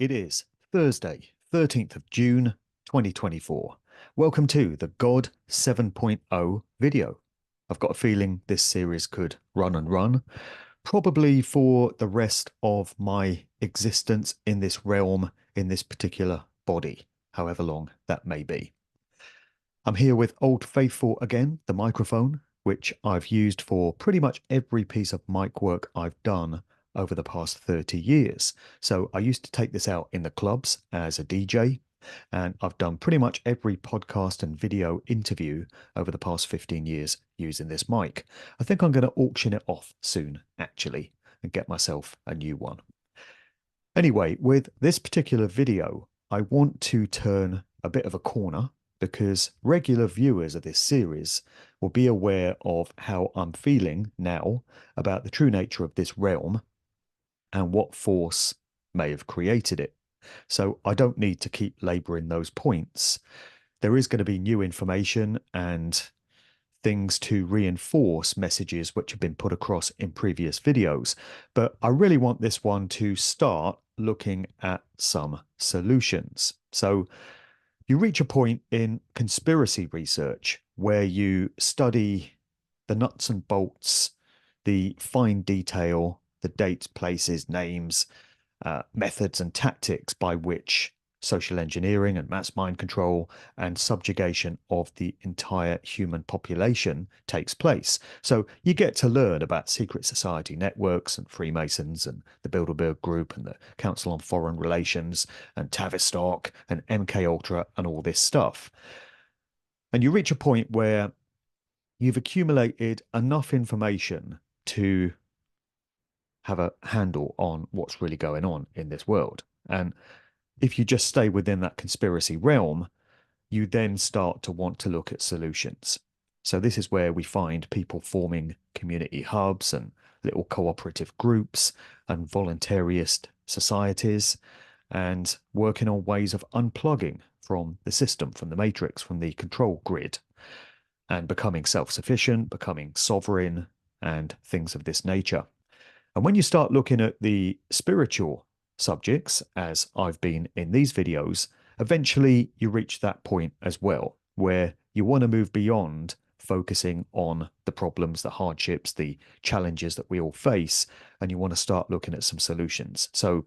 It is Thursday, 13th of June, 2024. Welcome to the God 7.0 video. I've got a feeling this series could run and run, probably for the rest of my existence in this realm, in this particular body, however long that may be. I'm here with Old Faithful again, the microphone, which I've used for pretty much every piece of mic work I've done over the past 30 years. So I used to take this out in the clubs as a DJ, and I've done pretty much every podcast and video interview over the past 15 years using this mic. I think I'm going to auction it off soon, actually, and get myself a new one. Anyway, with this particular video, I want to turn a bit of a corner because regular viewers of this series will be aware of how I'm feeling now about the true nature of this realm and what force may have created it. So I don't need to keep laboring those points. There is going to be new information and things to reinforce messages which have been put across in previous videos, but I really want this one to start looking at some solutions. So you reach a point in conspiracy research where you study the nuts and bolts, the fine detail, the dates, places, names, methods and tactics by which social engineering and mass mind control and subjugation of the entire human population takes place. So you get to learn about secret society networks and Freemasons and the Bilderberg Group and the Council on Foreign Relations and Tavistock and MK Ultra and all this stuff. And you reach a point where you've accumulated enough information to have a handle on what's really going on in this world. And if you just stay within that conspiracy realm, you then start to want to look at solutions. So this is where we find people forming community hubs and little cooperative groups and voluntarist societies and working on ways of unplugging from the system, from the matrix, from the control grid, and becoming self-sufficient, becoming sovereign, and things of this nature. And when you start looking at the spiritual subjects, as I've been in these videos, eventually you reach that point as well, where you want to move beyond focusing on the problems, the hardships, the challenges that we all face, and you want to start looking at some solutions. So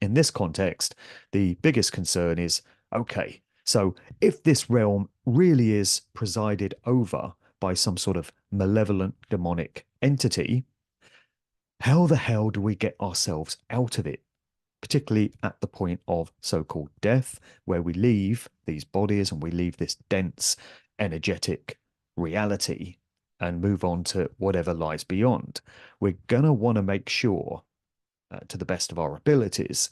in this context, the biggest concern is, okay, so if this realm really is presided over by some sort of malevolent demonic entity, how the hell do we get ourselves out of it? Particularly at the point of so-called death, where we leave these bodies and we leave this dense, energetic reality and move on to whatever lies beyond. We're going to want to make sure, to the best of our abilities,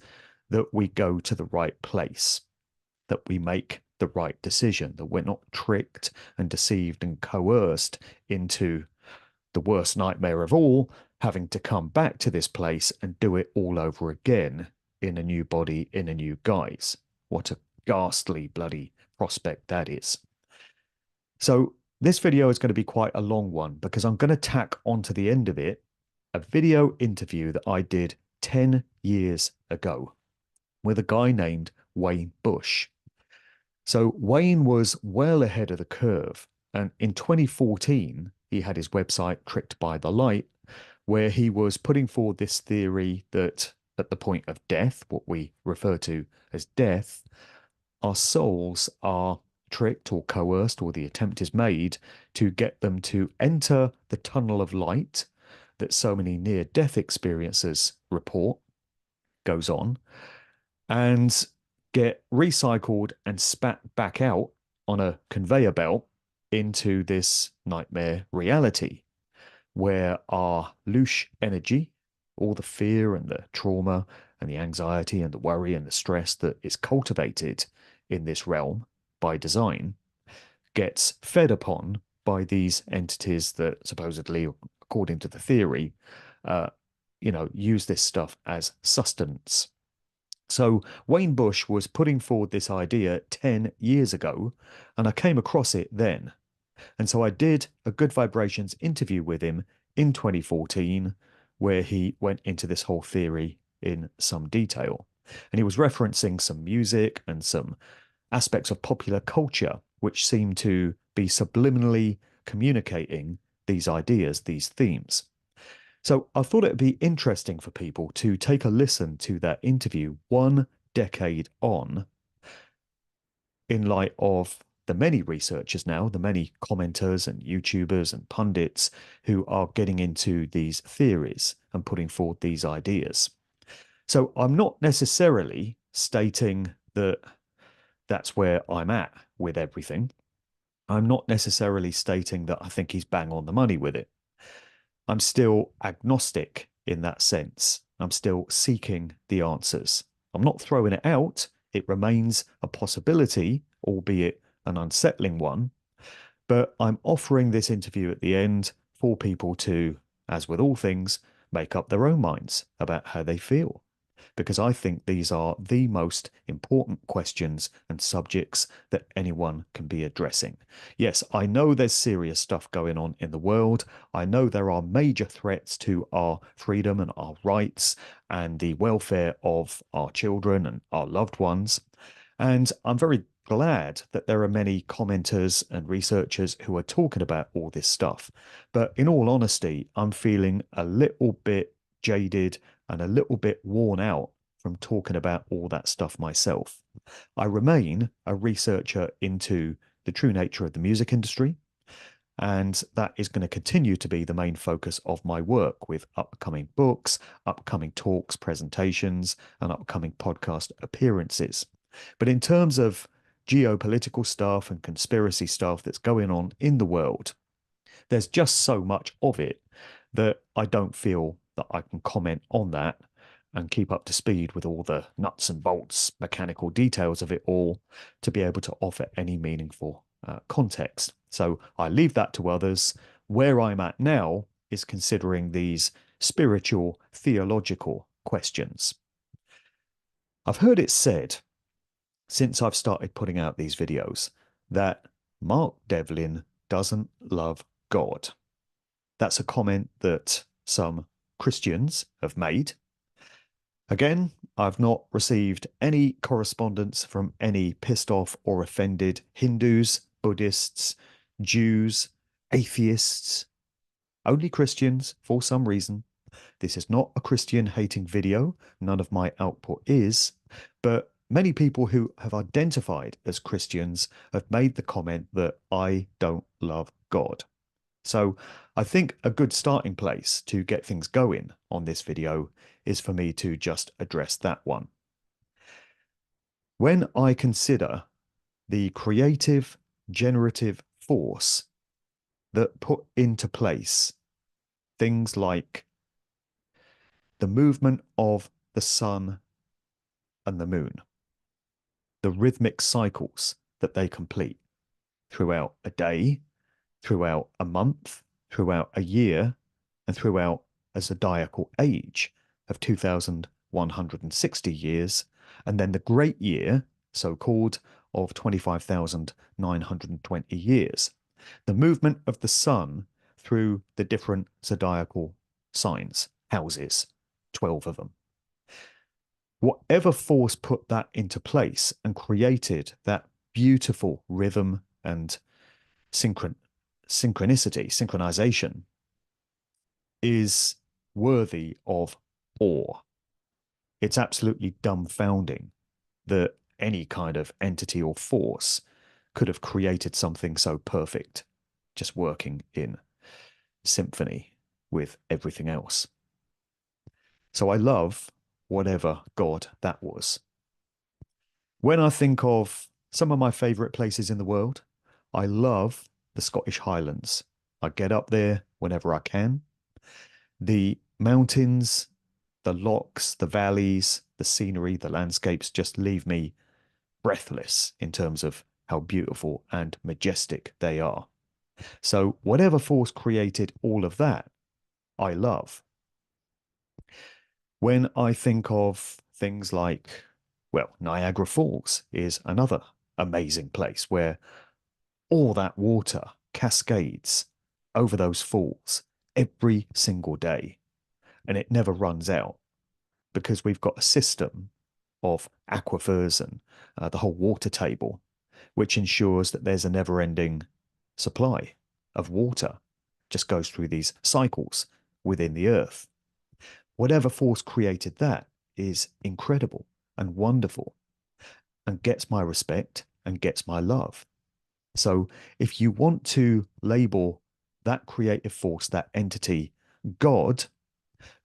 that we go to the right place, that we make the right decision, that we're not tricked and deceived and coerced into the worst nightmare of all, having to come back to this place and do it all over again in a new body, in a new guise. What a ghastly bloody prospect that is. So this video is going to be quite a long one because I'm going to tack onto the end of it a video interview that I did 10 years ago with a guy named Wayne Bush. So Wayne was well ahead of the curve, and in 2014 he had his website Tricked by the Light, where he was putting forward this theory that at the point of death, what we refer to as death, our souls are tricked or coerced, or the attempt is made to get them to enter the tunnel of light that so many near-death experiences report goes on, and get recycled and spat back out on a conveyor belt into this nightmare reality, where our louche energy, all the fear and the trauma and the anxiety and the worry and the stress that is cultivated in this realm by design, gets fed upon by these entities that supposedly, according to the theory, use this stuff as sustenance. So Wayne Bush was putting forward this idea 10 years ago, and I came across it then. And so I did a Good Vibrations interview with him in 2014, where he went into this whole theory in some detail. And he was referencing some music and some aspects of popular culture which seem to be subliminally communicating these ideas, these themes. So I thought it'd be interesting for people to take a listen to that interview 1 decade on, in light of the many researchers now, the many commenters and YouTubers and pundits who are getting into these theories and putting forward these ideas. So I'm not necessarily stating that that's where I'm at with everything. I'm not necessarily stating that I think he's bang on the money with it. I'm still agnostic in that sense. I'm still seeking the answers. I'm not throwing it out. It remains a possibility, albeit an unsettling one. But I'm offering this interview at the end for people to, as with all things, make up their own minds about how they feel, because I think these are the most important questions and subjects that anyone can be addressing. Yes, I know there's serious stuff going on in the world. I know there are major threats to our freedom and our rights and the welfare of our children and our loved ones. And I'm very glad that there are many commenters and researchers who are talking about all this stuff. But in all honesty, I'm feeling a little bit jaded and a little bit worn out from talking about all that stuff myself. I remain a researcher into the true nature of the music industry, and that is going to continue to be the main focus of my work with upcoming books, upcoming talks, presentations, and upcoming podcast appearances. But in terms of geopolitical stuff and conspiracy stuff that's going on in the world, there's just so much of it that I don't feel that I can comment on that and keep up to speed with all the nuts and bolts, mechanical details of it all to be able to offer any meaningful context. So I leave that to others. Where I'm at now is considering these spiritual, theological questions. I've heard it said, since I've started putting out these videos, that Mark Devlin doesn't love God. That's a comment that some Christians have made. Again, I've not received any correspondence from any pissed off or offended Hindus, Buddhists, Jews, atheists, only Christians for some reason. This is not a Christian hating video. None of my output is. But many people who have identified as Christians have made the comment that I don't love God. So I think a good starting place to get things going on this video is for me to just address that one. When I consider the creative, generative force that put into place things like the movement of the sun and the moon, the rhythmic cycles that they complete throughout a day, throughout a month, throughout a year, and throughout a zodiacal age of 2,160 years, and then the great year, so called, of 25,920 years. The movement of the sun through the different zodiacal signs, houses, 12 of them. Whatever force put that into place and created that beautiful rhythm and synchronization is worthy of awe. It's absolutely dumbfounding that any kind of entity or force could have created something so perfect, just working in symphony with everything else. So I love whatever God that was. When I think of some of my favorite places in the world, I love the Scottish Highlands. I get up there whenever I can. The mountains, the lochs, the valleys, the scenery, the landscapes just leave me breathless in terms of how beautiful and majestic they are. So whatever force created all of that, I love. When I think of things like, well, Niagara Falls is another amazing place where all that water cascades over those falls every single day, and it never runs out because we've got a system of aquifers and the whole water table, which ensures that there's a never-ending supply of water, just goes through these cycles within the earth. Whatever force created that is incredible and wonderful and gets my respect and gets my love. So if you want to label that creative force, that entity, God,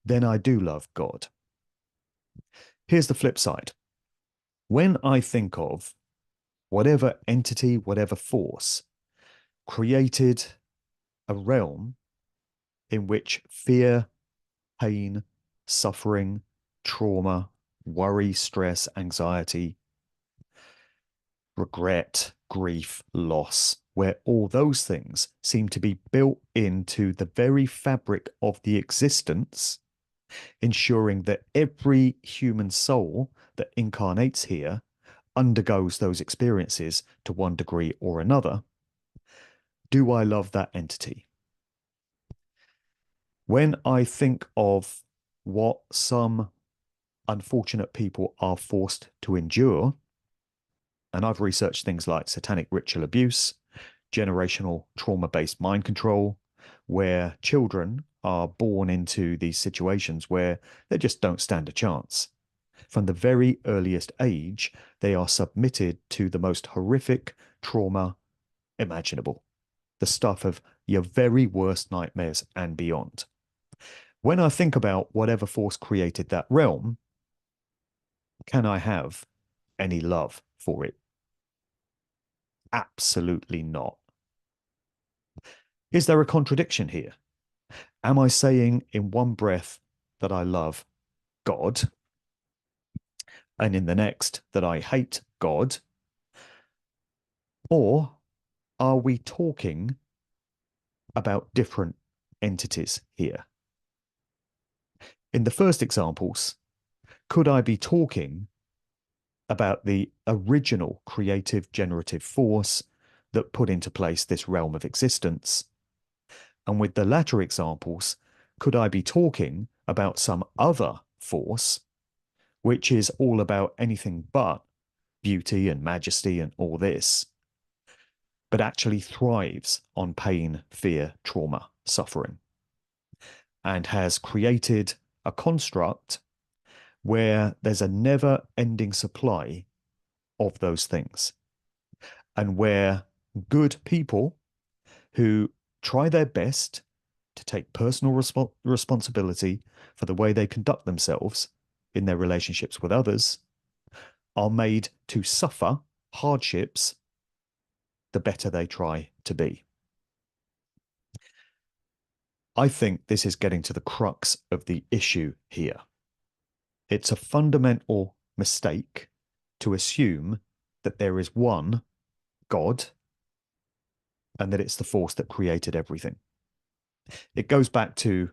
then I do love God. Here's the flip side. When I think of whatever entity, whatever force created a realm in which fear, pain, suffering, trauma, worry, stress, anxiety, regret, grief, loss, where all those things seem to be built into the very fabric of the existence, ensuring that every human soul that incarnates here undergoes those experiences to one degree or another. Do I love that entity? When I think of what some unfortunate people are forced to endure, and I've researched things like satanic ritual abuse, generational trauma-based mind control, where children are born into these situations where they just don't stand a chance. From the very earliest age, they are submitted to the most horrific trauma imaginable, the stuff of your very worst nightmares and beyond. When I think about whatever force created that realm, can I have any love for it? Absolutely not. Is there a contradiction here? Am I saying in one breath that I love God and in the next that I hate God? Or are we talking about different entities here? In the first examples, could I be talking about the original creative generative force that put into place this realm of existence? And with the latter examples, could I be talking about some other force, which is all about anything but beauty and majesty and all this, but actually thrives on pain, fear, trauma, suffering, and has created a construct where there's a never-ending supply of those things, and where good people who try their best to take personal responsibility for the way they conduct themselves in their relationships with others are made to suffer hardships the better they try to be. I think this is getting to the crux of the issue here. It's a fundamental mistake to assume that there is one God and that it's the force that created everything. It goes back to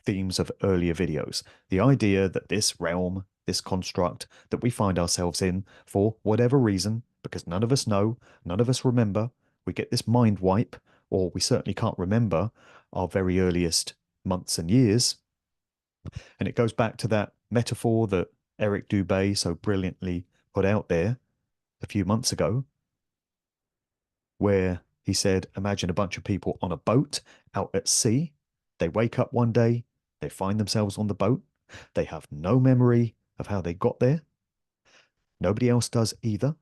themes of earlier videos. The idea that this realm, this construct that we find ourselves in for whatever reason, because none of us know, none of us remember, we get this mind wipe, or we certainly can't remember our very earliest months and years. And it goes back to that metaphor that Eric Dubay so brilliantly put out there a few months ago, where he said, imagine a bunch of people on a boat out at sea. They wake up one day, they find themselves on the boat. They have no memory of how they got there. Nobody else does either.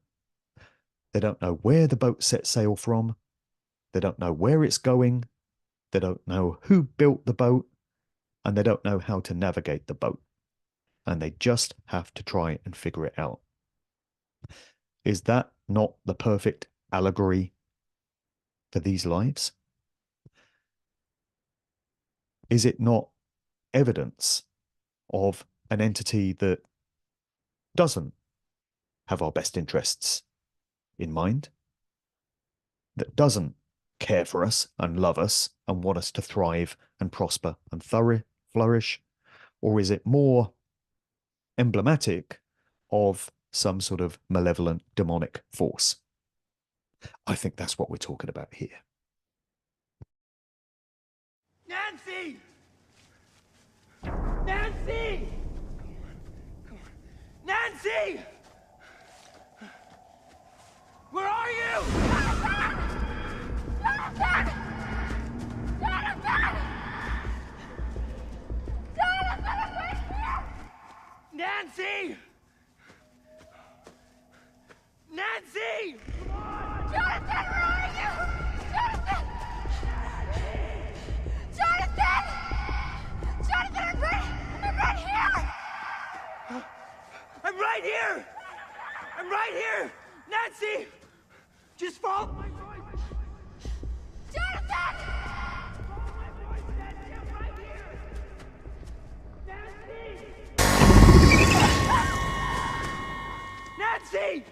They don't know where the boat set sail from. They don't know where it's going. They don't know who built the boat. And they don't know how to navigate the boat. And they just have to try and figure it out. Is that not the perfect allegory for these lives? Is it not evidence of an entity that doesn't have our best interests in mind, that doesn't care for us and love us and want us to thrive and prosper and flourish? Or is it more emblematic of some sort of malevolent demonic force? I think that's what we're talking about here. Nancy! Nancy! Come on. Nancy! Where are you? Jonathan! Jonathan! Jonathan, I'm right here! Nancy! Nancy! Jonathan, where are you? Jonathan! Jonathan! Jonathan, I'm right here! I'm right here! I'm right here! Nancy! Just follow my voice! Jonathan! Follow my voice, Nancy! I'm right here! Nancy! Nancy!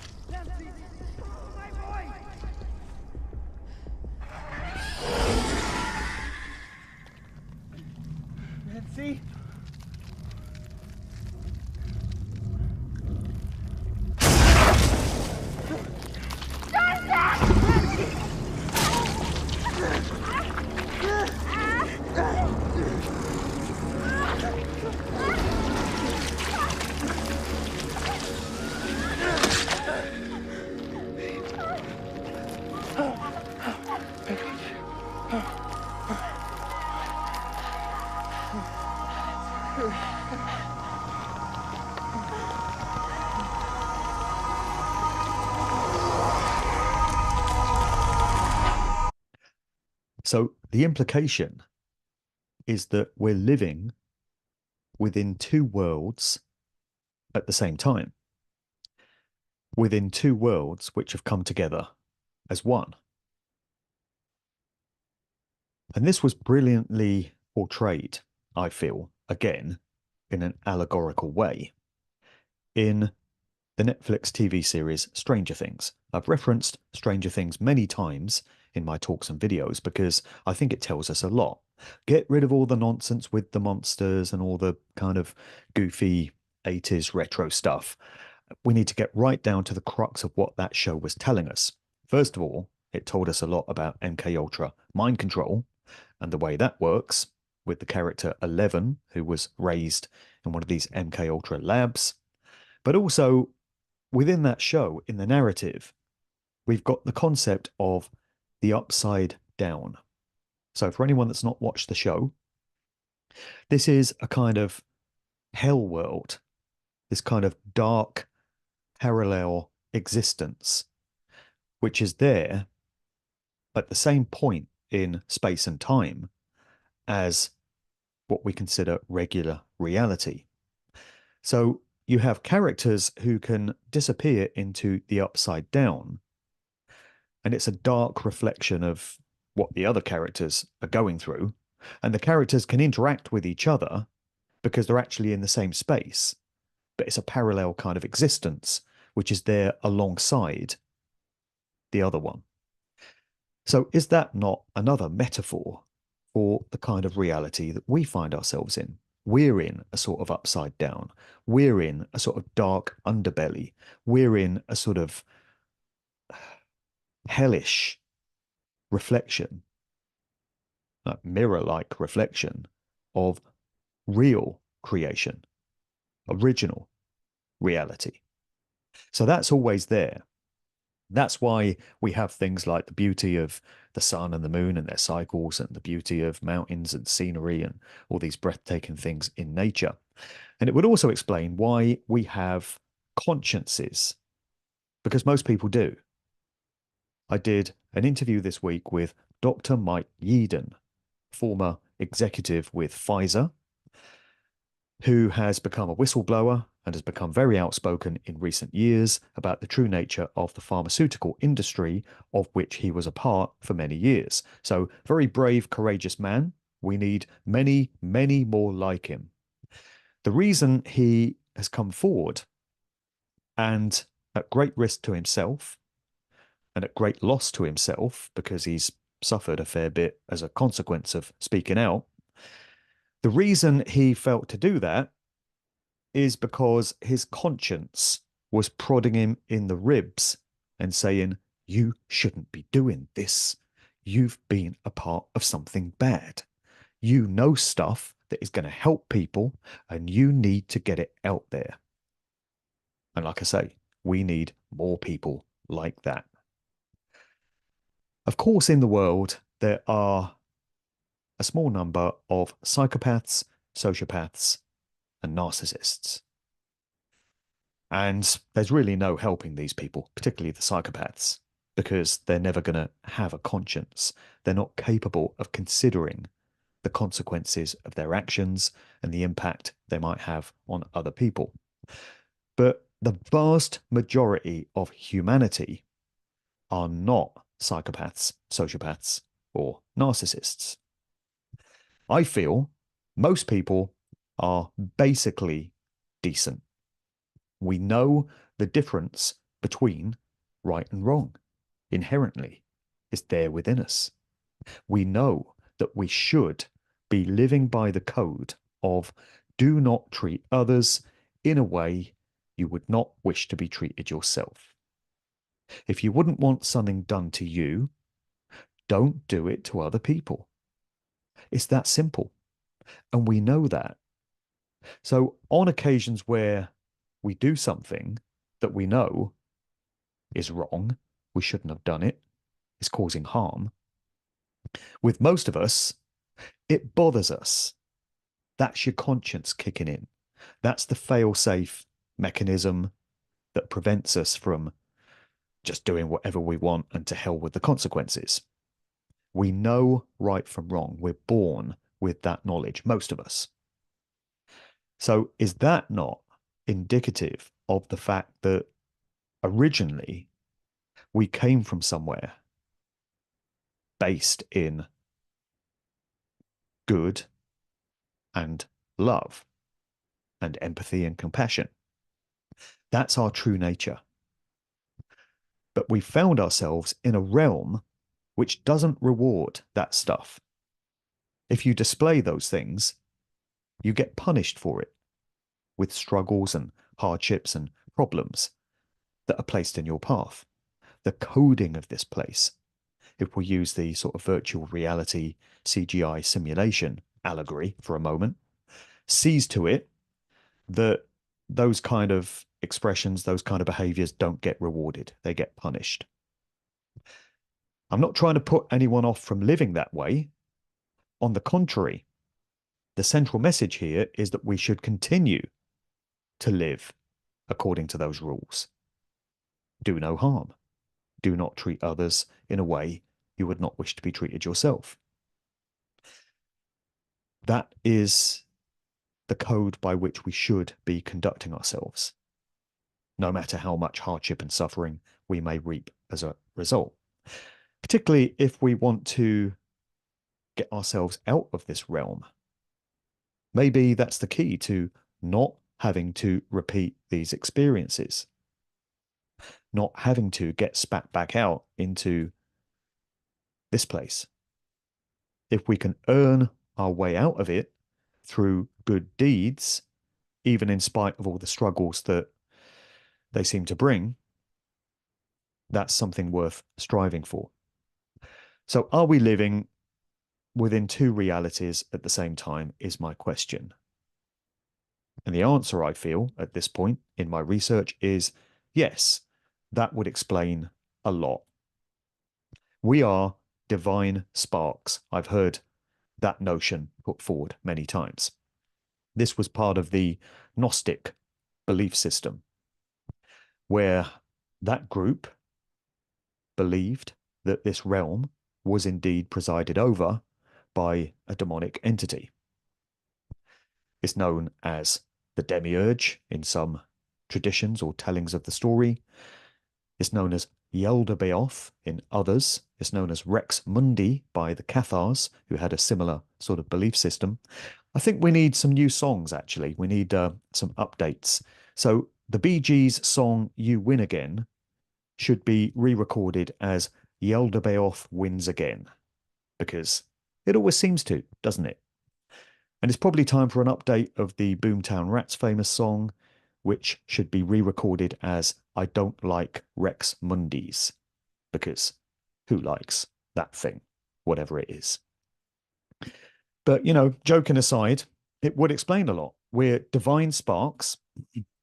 Nancy, follow my voice! Nancy? So the implication is that we're living within two worlds at the same time, within two worlds which have come together as one. And this was brilliantly portrayed, I feel, again, in an allegorical way, in the Netflix TV series Stranger Things. I've referenced Stranger Things many times in my talks and videos because I think it tells us a lot. Get rid of all the nonsense with the monsters and all the kind of goofy 80s retro stuff. We need to get right down to the crux of what that show was telling us. First of all, it told us a lot about MK Ultra mind control and the way that works with the character 11, who was raised in one of these MK Ultra labs. But also within that show, in the narrative, we've got the concept of the upside down. So for anyone that's not watched the show, this is a kind of hell world, this kind of dark parallel existence, which is there at the same point in space and time as what we consider regular reality. So you have characters who can disappear into the upside down, and it's a dark reflection of what the other characters are going through. And the characters can interact with each other because they're actually in the same space, but it's a parallel kind of existence, which is there alongside the other one. So is that not another metaphor for the kind of reality that we find ourselves in? We're in a sort of upside down. We're in a sort of dark underbelly. We're in a sort of hellish reflection, mirror-like reflection of real creation, original reality. So that's always there. That's why we have things like the beauty of the sun and the moon and their cycles, and the beauty of mountains and scenery and all these breathtaking things in nature. And it would also explain why we have consciences, because most people do. I did an interview this week with Dr. Mike Yeadon, former executive with Pfizer, who has become a whistleblower and has become very outspoken in recent years about the true nature of the pharmaceutical industry, of which he was a part for many years. So, very brave, courageous man. We need many, many more like him. The reason he has come forward, and at great risk to himself and at great loss to himself, because he's suffered a fair bit as a consequence of speaking out, the reason he felt to do that is because his conscience was prodding him in the ribs and saying, you shouldn't be doing this. You've been a part of something bad. You know stuff that is going to help people, and you need to get it out there. And like I say, we need more people like that. Of course, in the world, there are a small number of psychopaths, sociopaths, and narcissists. And there's really no helping these people, particularly the psychopaths, because they're never going to have a conscience. They're not capable of considering the consequences of their actions and the impact they might have on other people. But the vast majority of humanity are not psychopaths, sociopaths, or narcissists. I feel most people are basically decent. We know the difference between right and wrong inherently. It's there within us. We know that we should be living by the code of do not treat others in a way you would not wish to be treated yourself. If you wouldn't want something done to you, don't do it to other people. It's that simple. And we know that. So on occasions where we do something that we know is wrong, we shouldn't have done it, it's causing harm, with most of us, it bothers us. That's your conscience kicking in. That's the fail-safe mechanism that prevents us from just doing whatever we want and to hell with the consequences. We know right from wrong. We're born with that knowledge, most of us. So is that not indicative of the fact that originally we came from somewhere based in good and love and empathy and compassion? That's our true nature. But we found ourselves in a realm which doesn't reward that stuff. If you display those things, you get punished for it with struggles and hardships and problems that are placed in your path. The coding of this place, if we use the sort of virtual reality CGI simulation allegory for a moment, sees to it that those kind of expressions, those kind of behaviors don't get rewarded. They get punished. I'm not trying to put anyone off from living that way. On the contrary, the central message here is that we should continue to live according to those rules. Do no harm. Do not treat others in a way you would not wish to be treated yourself. That is the code by which we should be conducting ourselves, no matter how much hardship and suffering we may reap as a result. Particularly if we want to get ourselves out of this realm. Maybe that's the key to not having to repeat these experiences, not having to get spat back out into this place. If we can earn our way out of it through good deeds, even in spite of all the struggles that they seem to bring, that's something worth striving for. So are we living within two realities at the same time is my question. And the answer, I feel, at this point in my research is yes, that would explain a lot. We are divine sparks. I've heard that notion put forward many times. This was part of the Gnostic belief system, where that group believed that this realm was indeed presided over by a demonic entity. It's known as the demiurge in some traditions or tellings of the story. It's known as Yaldabaoth in others. It's known as Rex Mundi by the Cathars, who had a similar sort of belief system. I think we need some new songs, actually. We need some updates. So the Bee Gees song You Win Again should be re-recorded as Yaldabaoth Wins Again, because it always seems to, doesn't it? And it's probably time for an update of the Boomtown Rats famous song, which should be re-recorded as I Don't Like Rex Mundi's, because who likes that thing, whatever it is? But, you know, joking aside, it would explain a lot. We're divine sparks.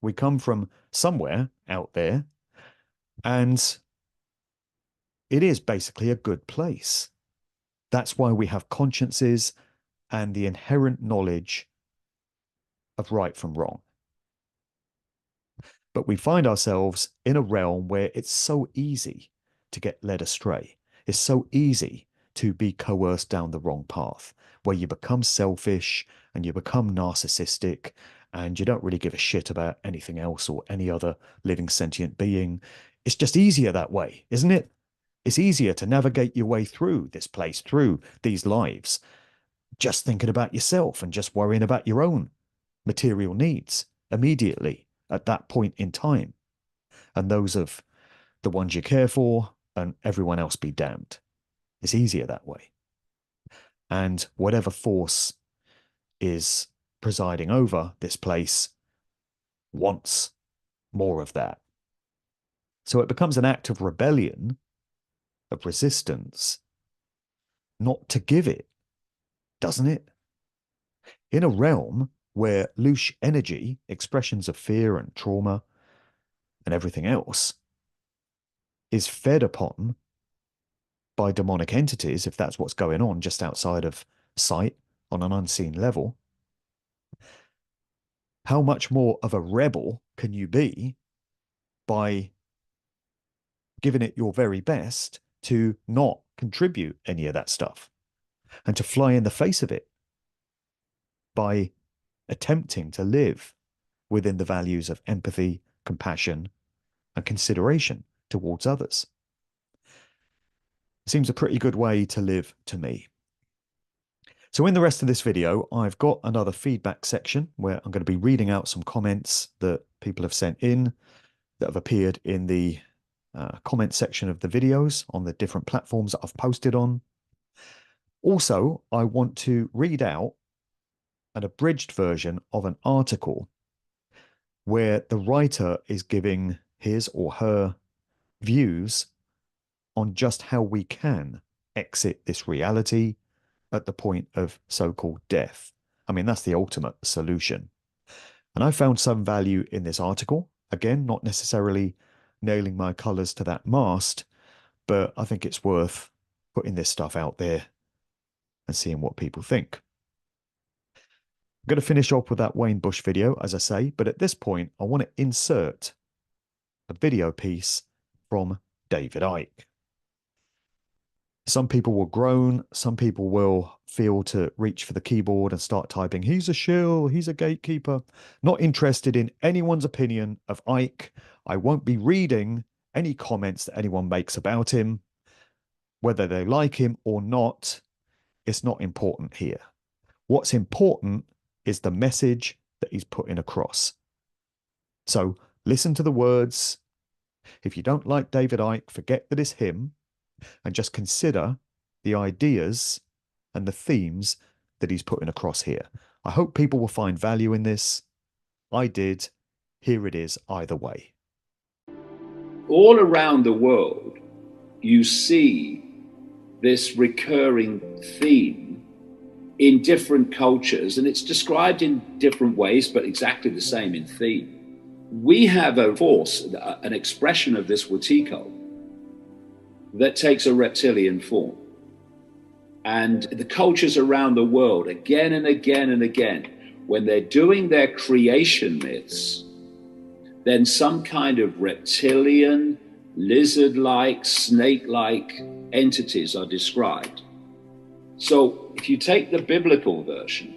We come from somewhere out there, and it is basically a good place. That's why we have consciences and the inherent knowledge of right from wrong. But we find ourselves in a realm where it's so easy to get led astray. It's so easy to be coerced down the wrong path, where you become selfish and you become narcissistic and you don't really give a shit about anything else or any other living sentient being. It's just easier that way, isn't it? It's easier to navigate your way through this place, through these lives, just thinking about yourself and just worrying about your own material needs immediately at that point in time, and those of the ones you care for, and everyone else be damned. It's easier that way. And whatever force is presiding over this place wants more of that. So it becomes an act of rebellion, of resistance, not to give it, doesn't it? In a realm where loose energy, expressions of fear and trauma and everything else, is fed upon by demonic entities, if that's what's going on just outside of sight on an unseen level, how much more of a rebel can you be by giving it your very best to not contribute any of that stuff and to fly in the face of it by attempting to live within the values of empathy, compassion, and consideration towards others? Seems a pretty good way to live to me. So in the rest of this video, I've got another feedback section where I'm going to be reading out some comments that people have sent in that have appeared in the comment section of the videos on the different platforms that I've posted on. Also, I want to read out an abridged version of an article where the writer is giving his or her views on just how we can exit this reality at the point of so-called death. I mean, that's the ultimate solution. And I found some value in this article. Again, not necessarily nailing my colors to that mast, but I think it's worth putting this stuff out there and seeing what people think. I'm going to finish off with that Wayne Bush video, as I say, but at this point, I want to insert a video piece from David Icke. Some people will groan, some people will feel to reach for the keyboard and start typing, he's a shill, he's a gatekeeper. Not interested in anyone's opinion of Icke. I won't be reading any comments that anyone makes about him. Whether they like him or not, it's not important here. What's important is the message that he's putting across. So listen to the words. If you don't like David Icke, forget that it's him, and just consider the ideas and the themes that he's putting across here. I hope people will find value in this. I did. Here it is either way. All around the world, you see this recurring theme in different cultures, and it's described in different ways, but exactly the same in theme. We have a force, an expression of this Wetiko that takes a reptilian form. And the cultures around the world, again and again and again, when they're doing their creation myths, then some kind of reptilian, lizard-like, snake-like entities are described. So if you take the biblical version,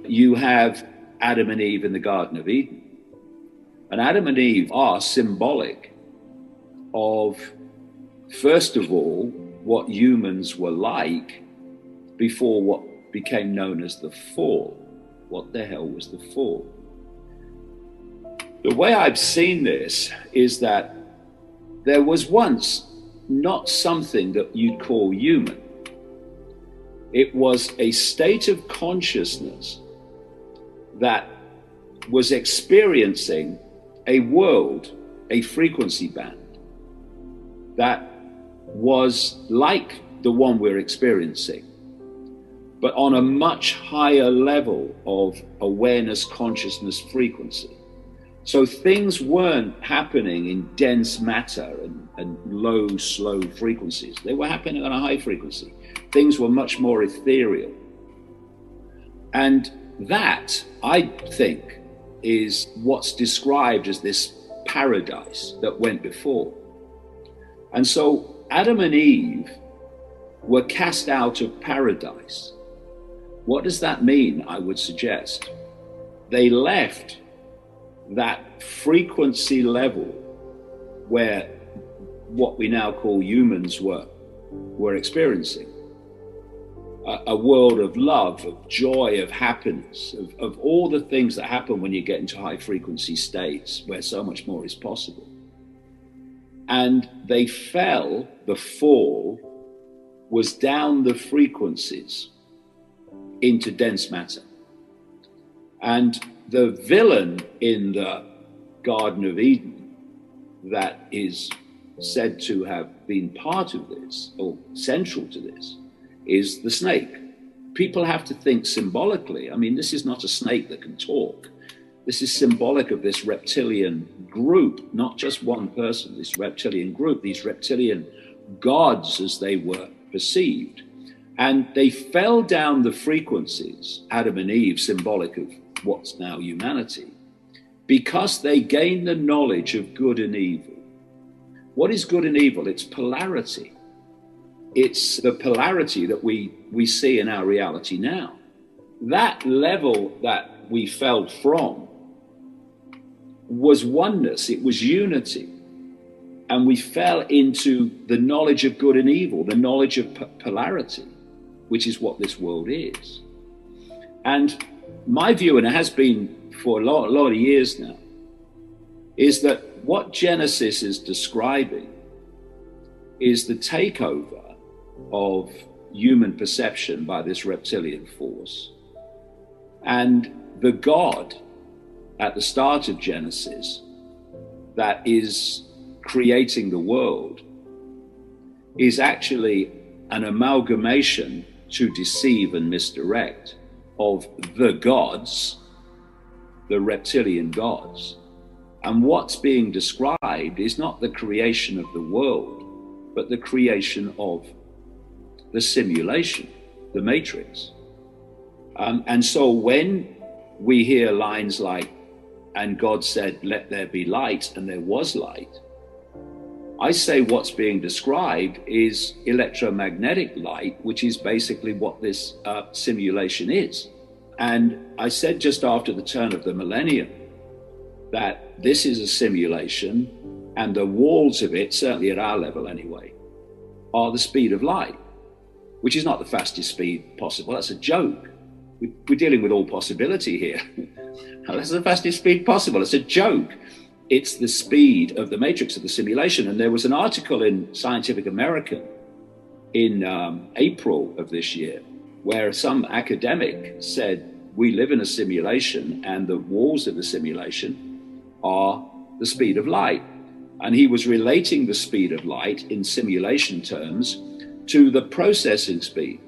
you have Adam and Eve in the Garden of Eden. And Adam and Eve are symbolic of, first of all, what humans were like before what became known as the fall. What the hell was the fall? The way I've seen this is that there was once not something that you'd call human. It was a state of consciousness that was experiencing a world, a frequency band that was like the one we're experiencing, but on a much higher level of awareness, consciousness, frequency. So things weren't happening in dense matter and low, slow frequencies. They were happening on a high frequency. Things were much more ethereal. And that, I think, is what's described as this paradise that went before. And so Adam and Eve were cast out of paradise. What does that mean, I would suggest? They left that frequency level where what we now call humans were experiencing. A world of love, of joy, of happiness, of all the things that happen when you get into high frequency states where so much more is possible. And they fell, the fall was down the frequencies into dense matter. And the villain in the Garden of Eden that is said to have been part of this, or central to this, is the snake. People have to think symbolically. I mean, this is not a snake that can talk. This is symbolic of this reptilian group, not just one person, this reptilian group, these reptilian gods as they were perceived. And they fell down the frequencies, Adam and Eve, symbolic of what's now humanity, because they gained the knowledge of good and evil. What is good and evil? It's polarity. It's the polarity that we see in our reality now. That level that we fell from was oneness, it was unity. And we fell into the knowledge of good and evil, the knowledge of polarity, which is what this world is. And my view, and it has been for a lot of years now, is that what Genesis is describing is the takeover of human perception by this reptilian force. And the God at the start of Genesis that is creating the world is actually an amalgamation to deceive and misdirect of the gods, the reptilian gods. And what's being described is not the creation of the world, but the creation of the simulation, the matrix. And so when we hear lines like, and God said, let there be light, and there was light, I say what's being described is electromagnetic light, which is basically what this simulation is. And I said just after the turn of the millennium that this is a simulation, and the walls of it, certainly at our level anyway, are the speed of light, which is not the fastest speed possible. That's a joke. We're dealing with all possibility here. That's the fastest speed possible. It's a joke. It's the speed of the matrix of the simulation. And there was an article in Scientific American in April of this year where some academic said, we live in a simulation and the walls of the simulation are the speed of light. And he was relating the speed of light in simulation terms to the processing speed.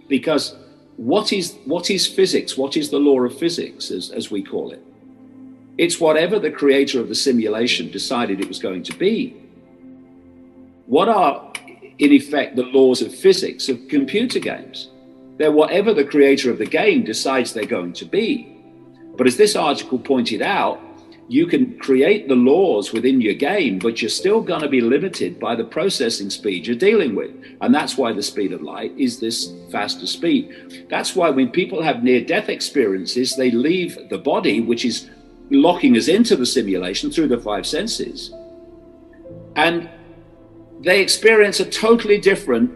Because what is physics? What is the law of physics, as we call it? It's whatever the creator of the simulation decided it was going to be. What are, in effect, the laws of physics of computer games? They're whatever the creator of the game decides they're going to be. But as this article pointed out, You can create the laws within your game, but you're still going to be limited by the processing speed you're dealing with. And that's why the speed of light is this faster speed. That's why when people have near-death experiences, they leave the body, which is locking us into the simulation through the five senses, and they experience a totally different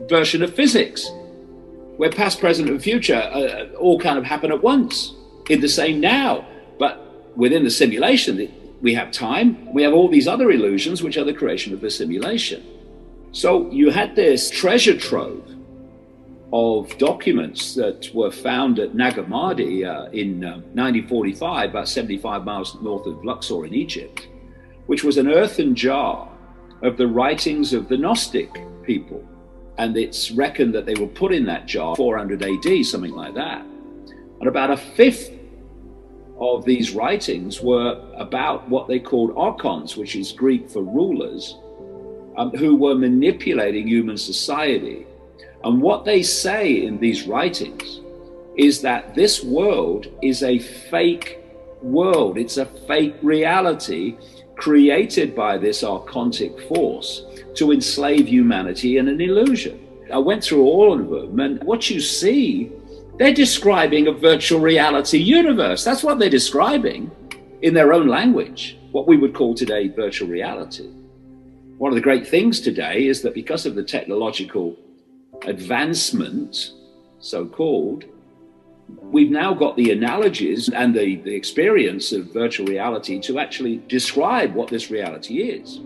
version of physics, where past, present, and future all kind of happen at once in the same now. But within the simulation, we have time, we have all these other illusions, which are the creation of the simulation. So you had this treasure trove of documents that were found at Nagamadi in 1945, about 75 miles north of Luxor in Egypt, which was an earthen jar of the writings of the Gnostic people. And it's reckoned that they were put in that jar 400 AD, something like that. And about a fifth of these writings were about what they called archons, which is Greek for rulers, who were manipulating human society. And what they say in these writings is that this world is a fake world. It's a fake reality created by this archontic force to enslave humanity in an illusion. I went through all of them, and what you see, they're describing a virtual reality universe. That's what they're describing in their own language, what we would call today virtual reality. One of the great things today is that because of the technological advancement, so-called, we've now got the analogies and the experience of virtual reality to actually describe what this reality is.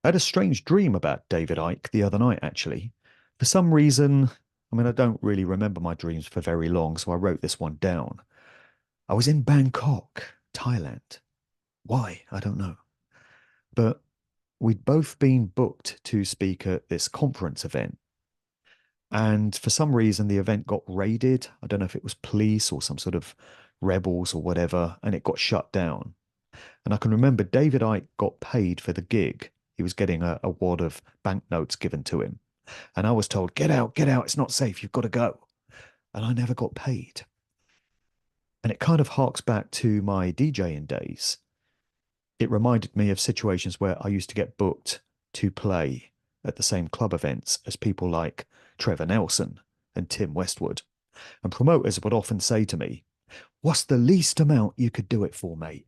I had a strange dream about David Icke the other night, actually. For some reason, I don't really remember my dreams for very long, so I wrote this one down. I was in Bangkok, Thailand. Why? I don't know. But we'd both been booked to speak at this conference event. And for some reason, the event got raided. I don't know if it was police or some sort of rebels or whatever, and it got shut down. And I can remember David Icke got paid for the gig. He was getting a wad of banknotes given to him. And I was told, get out, it's not safe, you've got to go. And I never got paid. And it kind of harks back to my DJing days. It reminded me of situations where I used to get booked to play at the same club events as people like Trevor Nelson and Tim Westwood. And promoters would often say to me, what's the least amount you could do it for, mate?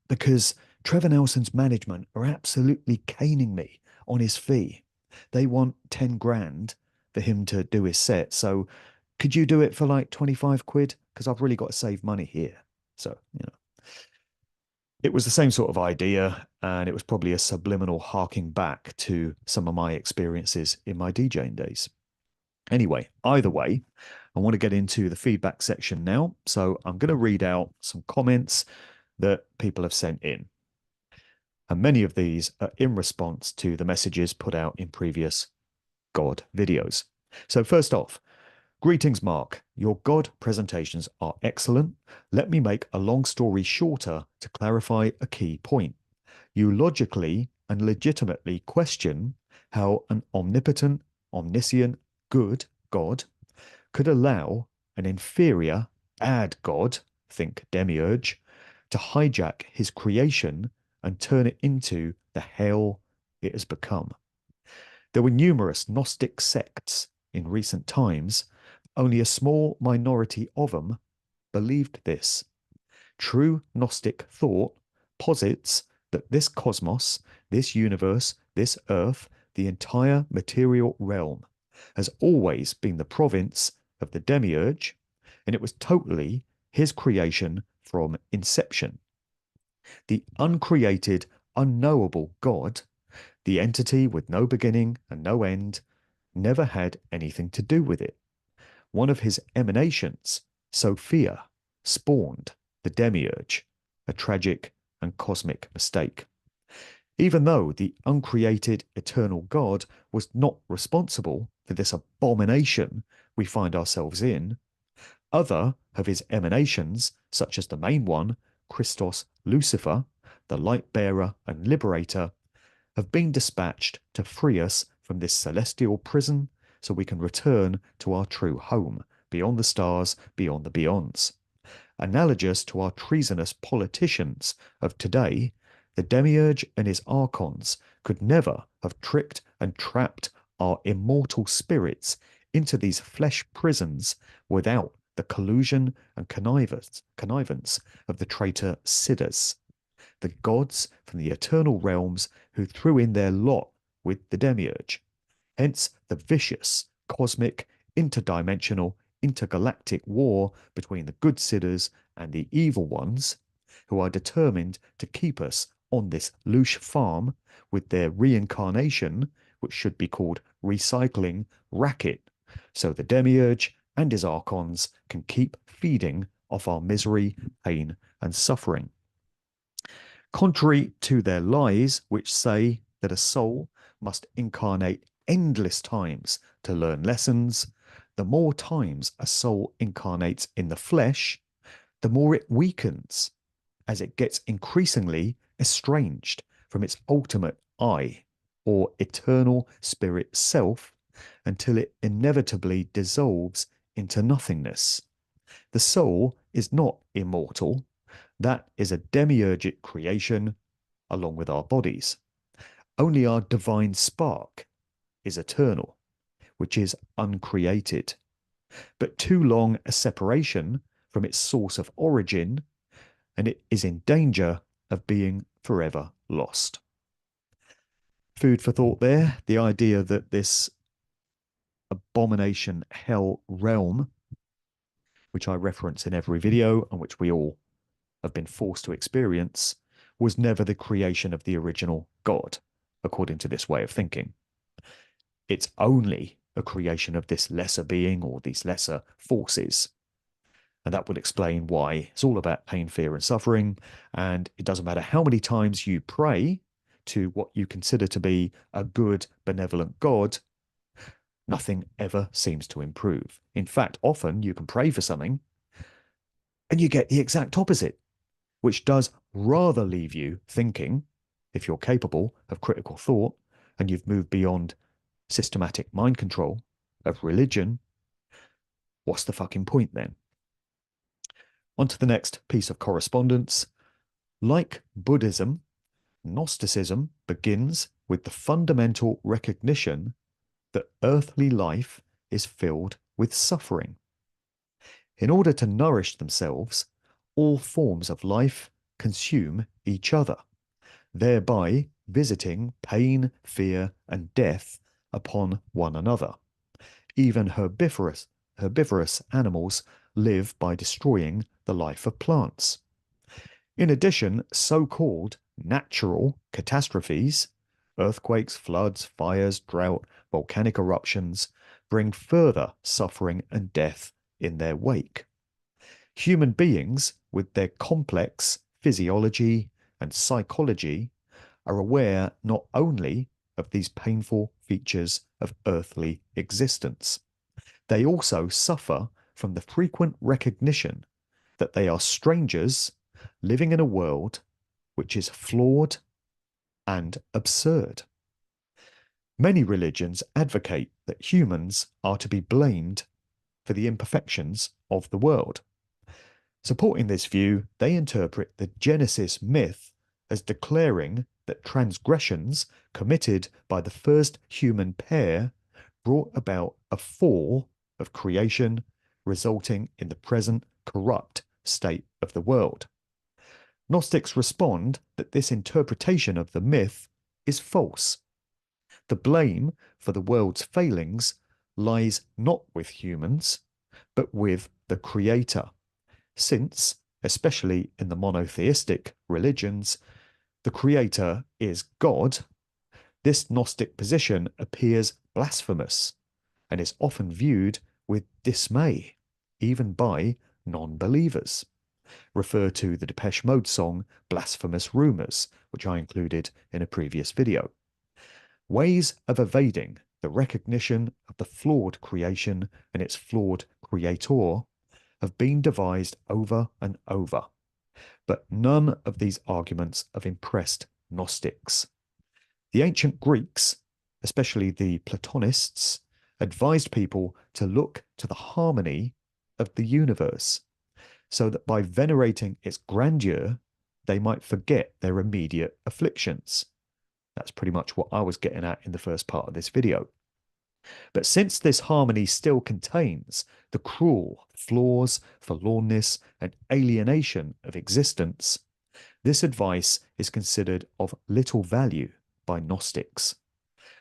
Because Trevor Nelson's management are absolutely caning me on his fee. They want 10 grand for him to do his set. So could you do it for like 25 quid? Because I've really got to save money here. So, it was the same sort of idea, and it was probably a subliminal harking back to some of my experiences in my DJing days. Anyway, either way, I want to get into the feedback section now. So I'm going to read out some comments that people have sent in. And many of these are in response to the messages put out in previous God videos. So first off, greetings, Mark. Your God presentations are excellent. Let me make a long story shorter to clarify a key point. You logically and legitimately question how an omnipotent, omniscient, good God could allow an inferior, bad God, think demiurge, to hijack his creation and turn it into the hell it has become. There were numerous Gnostic sects in recent times. Only a small minority of them believed this. True Gnostic thought posits that this cosmos, this universe, this earth, the entire material realm, has always been the province of the demiurge, and it was totally his creation from inception. The uncreated, unknowable God, the entity with no beginning and no end, never had anything to do with it. One of his emanations, Sophia, spawned the demiurge, a tragic and cosmic mistake. Even though the uncreated eternal God was not responsible for this abomination we find ourselves in, other of his emanations, such as the main one, Christos Lucifer, the light bearer and liberator, have been dispatched to free us from this celestial prison so we can return to our true home, beyond the stars, beyond the beyonds. Analogous to our treasonous politicians of today, the demiurge and his archons could never have tricked and trapped our immortal spirits into these flesh prisons without the collusion and connivance of the traitor Siddhas, the gods from the eternal realms who threw in their lot with the demiurge. Hence the vicious, cosmic, interdimensional, intergalactic war between the good Siddhas and the evil ones, who are determined to keep us on this louche farm with their reincarnation, which should be called recycling, racket, so the demiurge and his archons can keep feeding off our misery, pain, and suffering. Contrary to their lies, which say that a soul must incarnate endless times to learn lessons, the more times a soul incarnates in the flesh, the more it weakens, as it gets increasingly estranged from its ultimate I, or eternal spirit self, until it inevitably dissolves into nothingness. The soul is not immortal. That is a demiurgic creation along with our bodies. Only our divine spark is eternal, which is uncreated. But too long a separation from its source of origin, and it is in danger of being forever lost. Food for thought there, the idea that this abomination hell realm, which I reference in every video and which we all have been forced to experience, was never the creation of the original God, according to this way of thinking. It's only a creation of this lesser being or these lesser forces. And that would explain why it's all about pain, fear, and suffering. And it doesn't matter how many times you pray to what you consider to be a good, benevolent God, nothing ever seems to improve. In fact, often you can pray for something and you get the exact opposite, which does rather leave you thinking, if you're capable of critical thought and you've moved beyond systematic mind control of religion, what's the fucking point then? On to the next piece of correspondence. Like Buddhism, Gnosticism begins with the fundamental recognition that earthly life is filled with suffering. In order to nourish themselves, all forms of life consume each other, thereby visiting pain, fear, and death upon one another. Even herbivorous animals live by destroying the life of plants. In addition, so-called natural catastrophes, earthquakes, floods, fires, drought, volcanic eruptions, bring further suffering and death in their wake. Human beings, with their complex physiology and psychology, are aware not only of these painful features of earthly existence, they also suffer from the frequent recognition that they are strangers living in a world which is flawed and absurd. Many religions advocate that humans are to be blamed for the imperfections of the world. Supporting this view, they interpret the Genesis myth as declaring that transgressions committed by the first human pair brought about a fall of creation, resulting in the present corrupt state of the world. Gnostics respond that this interpretation of the myth is false. The blame for the world's failings lies not with humans, but with the creator, since, especially in the monotheistic religions, the creator is God. This Gnostic position appears blasphemous and is often viewed with dismay, even by non-believers. Refer to the Depeche Mode song Blasphemous Rumours, which I included in a previous video. Ways of evading the recognition of the flawed creation and its flawed creator have been devised over and over, but none of these arguments have impressed Gnostics. The ancient Greeks, especially the Platonists, advised people to look to the harmony of the universe, so that by venerating its grandeur, they might forget their immediate afflictions. That's pretty much what I was getting at in the first part of this video. But since this harmony still contains the cruel flaws, forlornness, and alienation of existence, this advice is considered of little value by Gnostics.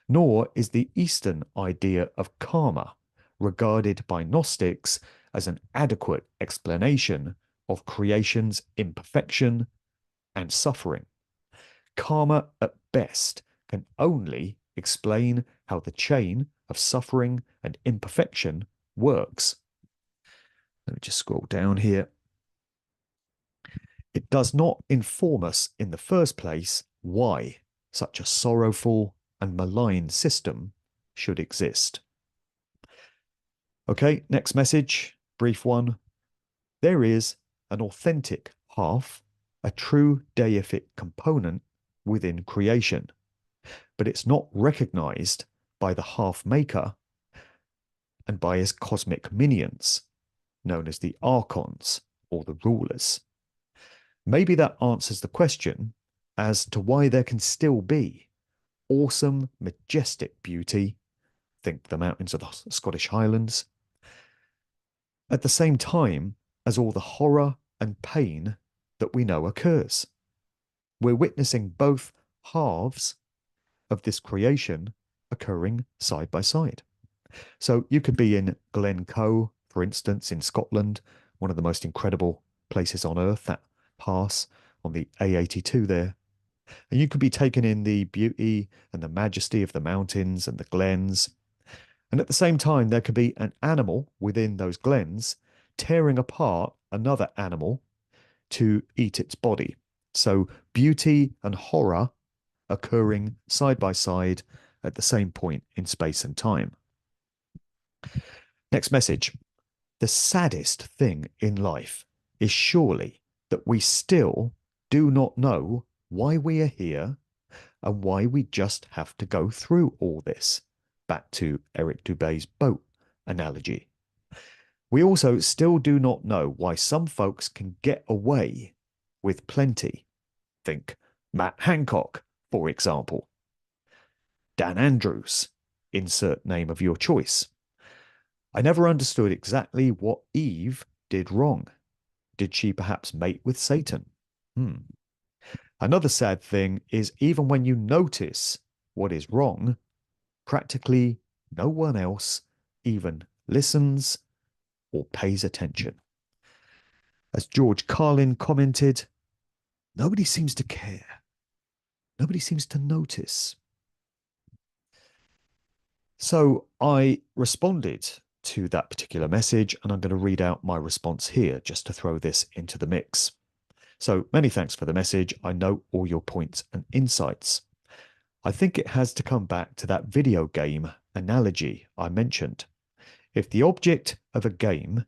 Nor is the Eastern idea of karma regarded by Gnostics as an adequate explanation of creation's imperfection and suffering. Karma, at best, can only explain how the chain of suffering and imperfection works. Let me just scroll down here. It does not inform us in the first place why such a sorrowful and malign system should exist. Okay, next message, brief one. There is an authentic half, a true deific component within creation, but it's not recognized by the half maker and by his cosmic minions, known as the archons or the rulers. Maybe that answers the question as to why there can still be awesome, majestic beauty, think the mountains of the Scottish Highlands, at the same time as all the horror and pain that we know occurs. We're witnessing both halves of this creation occurring side by side. So you could be in Glencoe, for instance, in Scotland, one of the most incredible places on earth, that pass on the A82 there. And you could be taken in the beauty and the majesty of the mountains and the glens. And at the same time, there could be an animal within those glens tearing apart another animal to eat its body. So beauty and horror occurring side by side at the same point in space and time. Next message. The saddest thing in life is surely that we still do not know why we are here and why we just have to go through all this. Back to Eric Dubé's boat analogy. We also still do not know why some folks can get away with plenty. Think Matt Hancock, for example. Dan Andrews, insert name of your choice. I never understood exactly what Eve did wrong. Did she perhaps mate with Satan? Another sad thing is even when you notice what is wrong, practically no one else even listens or pays attention. As George Carlin commented, nobody seems to care. Nobody seems to notice. So I responded to that particular message, and I'm going to read out my response here just to throw this into the mix. So many thanks for the message. I note all your points and insights. I think it has to come back to that video game analogy I mentioned. If the object of a game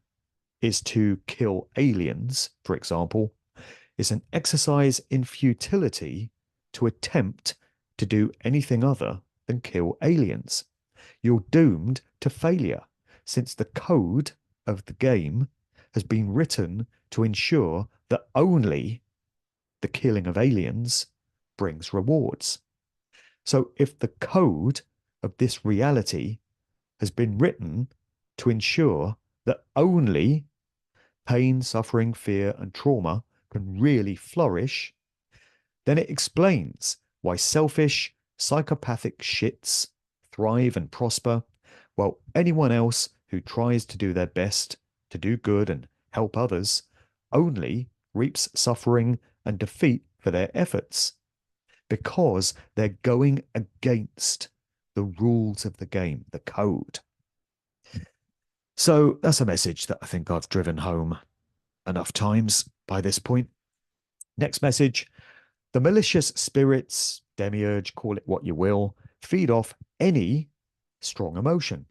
is to kill aliens, for example, it's an exercise in futility to attempt to do anything other than kill aliens. You're doomed to failure, since the code of the game has been written to ensure that only the killing of aliens brings rewards. So if the code of this reality has been written to ensure that only pain, suffering, fear, and trauma can really flourish, then it explains why selfish, psychopathic shits thrive and prosper, while anyone else who tries to do their best to do good and help others only reaps suffering and defeat for their efforts because they're going against the rules of the game, the code. So that's a message that I think I've driven home enough times by this point. Next message: the malicious spirits, demiurge, call it what you will, feed off any strong emotion,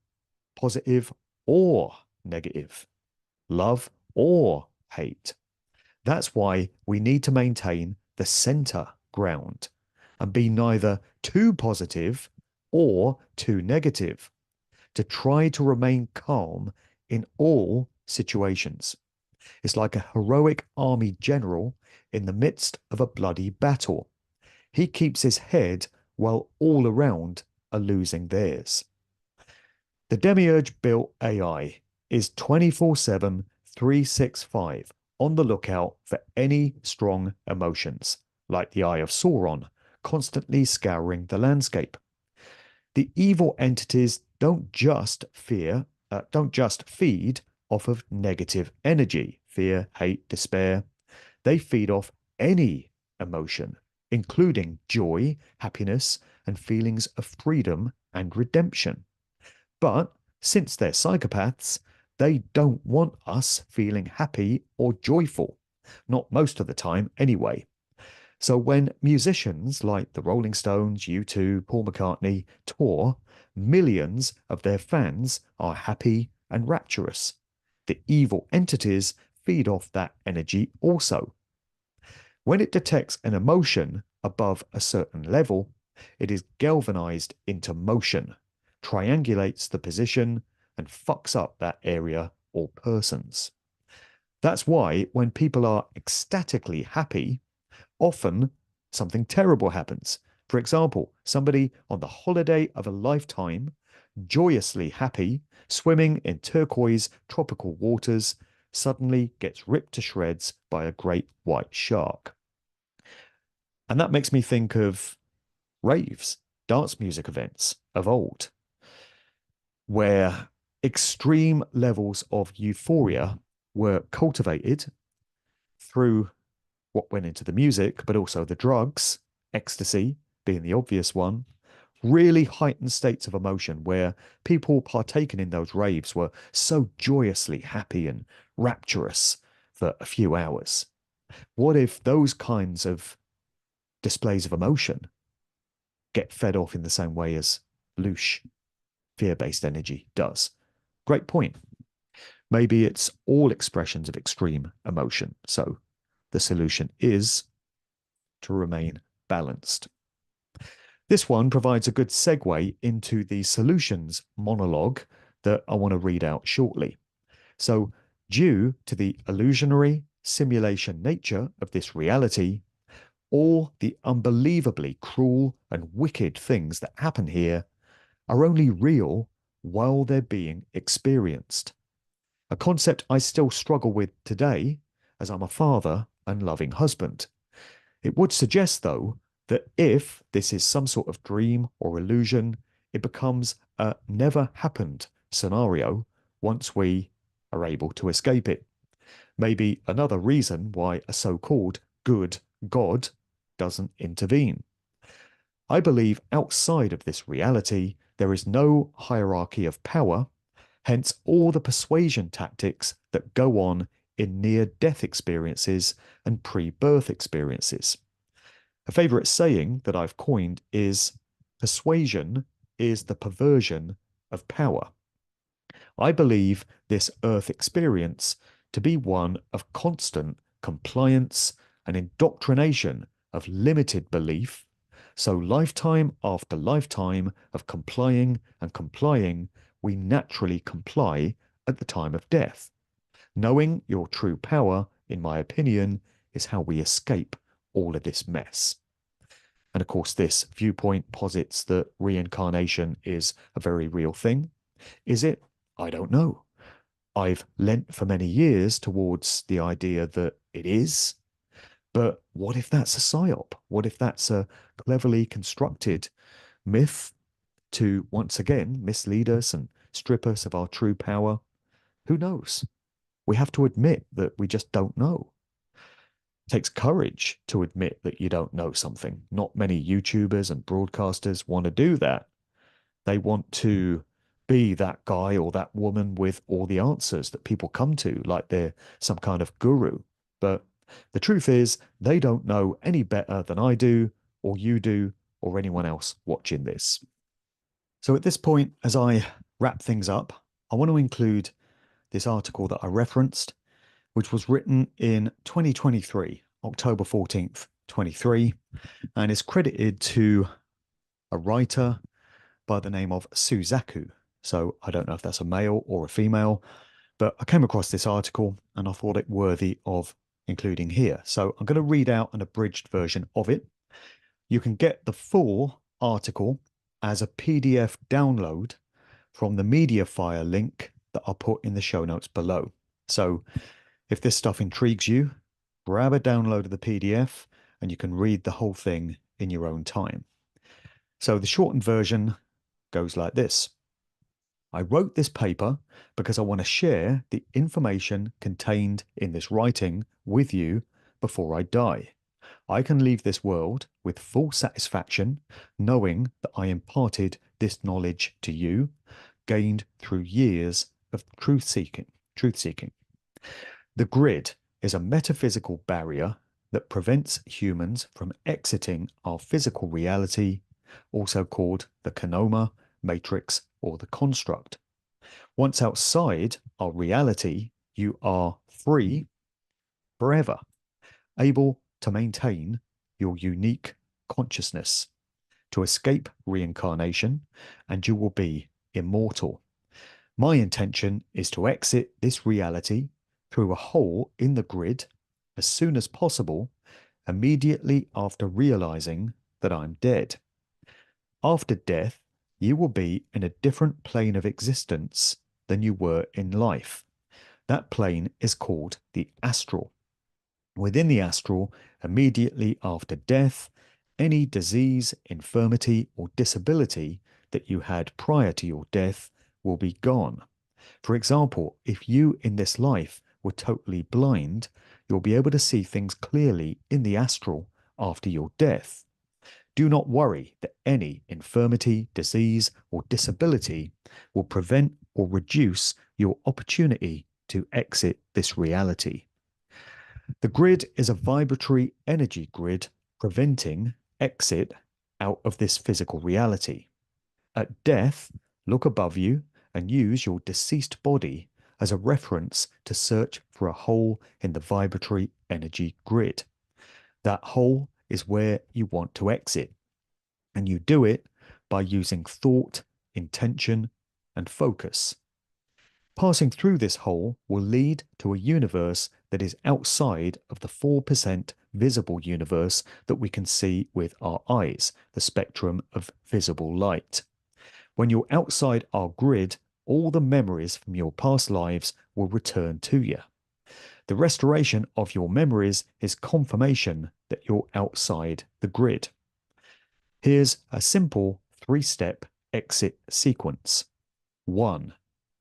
positive or negative, love or hate. That's why we need to maintain the center ground and be neither too positive or too negative, to try to remain calm in all situations. It's like a heroic army general in the midst of a bloody battle. He keeps his head while all around are losing theirs. The Demiurge built AI is 24/7, 365 on the lookout for any strong emotions, like the Eye of Sauron, constantly scouring the landscape. The evil entities don't just feed off of negative energy, fear, hate, despair. They feed off any emotion, including joy, happiness, and feelings of freedom and redemption. But since they're psychopaths, they don't want us feeling happy or joyful, not most of the time anyway. So when musicians like the Rolling Stones, U2, Paul McCartney tour, millions of their fans are happy and rapturous. The evil entities feed off that energy also. When it detects an emotion above a certain level, it is galvanized into motion, triangulates the position, and fucks up that area or persons. That's why when people are ecstatically happy, often something terrible happens. For example, somebody on the holiday of a lifetime, joyously happy, swimming in turquoise tropical waters, suddenly gets ripped to shreds by a great white shark. And that makes me think of raves, dance music events of old, where extreme levels of euphoria were cultivated through what went into the music, but also the drugs, ecstasy being the obvious one, really heightened states of emotion where people partaking in those raves were so joyously happy and rapturous for a few hours. What if those kinds of displays of emotion get fed off in the same way as louche, fear-based energy does? Great point. Maybe it's all expressions of extreme emotion. So the solution is to remain balanced. This one provides a good segue into the solutions monologue that I want to read out shortly. So, due to the illusionary simulation nature of this reality, all the unbelievably cruel and wicked things that happen here are only real while they're being experienced. A concept I still struggle with today, as I'm a father and loving husband. It would suggest, though, that if this is some sort of dream or illusion, it becomes a never happened scenario once we are able to escape it. Maybe another reason why a so-called good God doesn't intervene. I believe outside of this reality, there is no hierarchy of power, hence all the persuasion tactics that go on in near-death experiences and pre-birth experiences. A favorite saying that I've coined is, persuasion is the perversion of power. I believe this earth experience to be one of constant compliance and indoctrination of limited belief. So lifetime after lifetime of complying and complying, we naturally comply at the time of death. Knowing your true power, in my opinion, is how we escape all of this mess. And of course, this viewpoint posits that reincarnation is a very real thing. Is it? I don't know. I've lent for many years towards the idea that it is. But what if that's a psyop? What if that's a cleverly constructed myth to once again mislead us and strip us of our true power? Who knows? we have to admit that we just don't know. It takes courage to admit that you don't know something. Not many YouTubers and broadcasters want to do that. They want to be that guy or that woman with all the answers that people come to, like they're some kind of guru. But the truth is, they don't know any better than I do, or you do, or anyone else watching this. So at this point, as I wrap things up, I want to include this article that I referenced, which was written in 2023, October 14th, 23, and is credited to a writer by the name of Suzaku. So I don't know if that's a male or a female, but I came across this article and I thought it worthy of including here. So I'm going to read out an abridged version of it. You can get the full article as a PDF download from the MediaFire link that I'll put in the show notes below. So if this stuff intrigues you, grab a download of the PDF and you can read the whole thing in your own time. So the shortened version goes like this. I wrote this paper because I want to share the information contained in this writing with you before I die. I can leave this world with full satisfaction, knowing that I imparted this knowledge to you, gained through years of truth seeking. The grid is a metaphysical barrier that prevents humans from exiting our physical reality, also called the konoma, matrix, or the construct. Once outside our reality, you are free forever, able to maintain your unique consciousness, to escape reincarnation, and you will be immortal. My intention is to exit this reality through a hole in the grid as soon as possible, immediately after realizing that I'm dead. After death, you will be in a different plane of existence than you were in life. That plane is called the astral. Within the astral, immediately after death, any disease, infirmity, or disability that you had prior to your death will be gone. For example, if you in this life were totally blind, you'll be able to see things clearly in the astral after your death. Do not worry that any infirmity, disease, or disability will prevent or reduce your opportunity to exit this reality. The grid is a vibratory energy grid preventing exit out of this physical reality. At death, look above you and use your deceased body as a reference to search for a hole in the vibratory energy grid. That hole is where you want to exit, and you do it by using thought, intention, and focus. Passing through this hole will lead to a universe that is outside of the 4% visible universe that we can see with our eyes, the spectrum of visible light. When you're outside our grid, all the memories from your past lives will return to you. The restoration of your memories is confirmation that you're outside the grid. Here's a simple 3-step exit sequence. 1.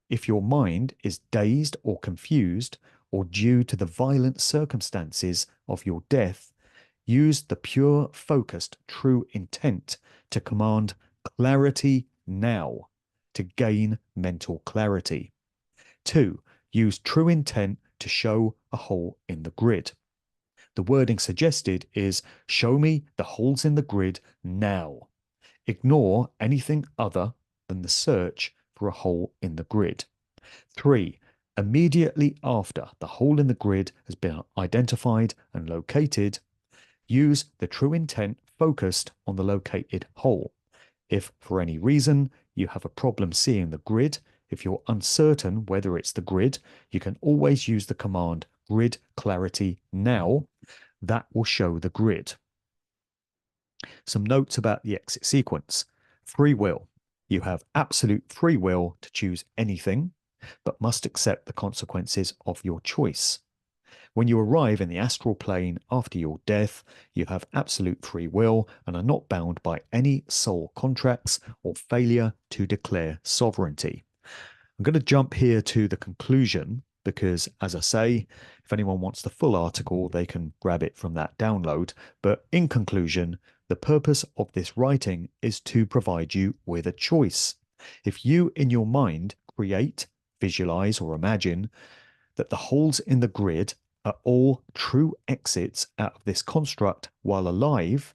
If your mind is dazed or confused, or due to the violent circumstances of your death, use the pure, focused, true intent to command clarity now to gain mental clarity. 2. Use true intent to show a hole in the grid. The wording suggested is, show me the holes in the grid now. Ignore anything other than the search for a hole in the grid. 3. Immediately after the hole in the grid has been identified and located, use the true intent focused on the located hole. If for any reason you have a problem seeing the grid, if you're uncertain whether it's the grid, you can always use the command grid clarity now. That will show the grid. Some notes about the exit sequence. Free will. You have absolute free will to choose anything, but must accept the consequences of your choice. When you arrive in the astral plane after your death, you have absolute free will and are not bound by any soul contracts or failure to declare sovereignty. I'm going to jump here to the conclusion because, as I say, if anyone wants the full article, they can grab it from that download. But in conclusion, the purpose of this writing is to provide you with a choice. If you, in your mind, create, visualize, or imagine that the holes in the grid are all true exits out of this construct while alive,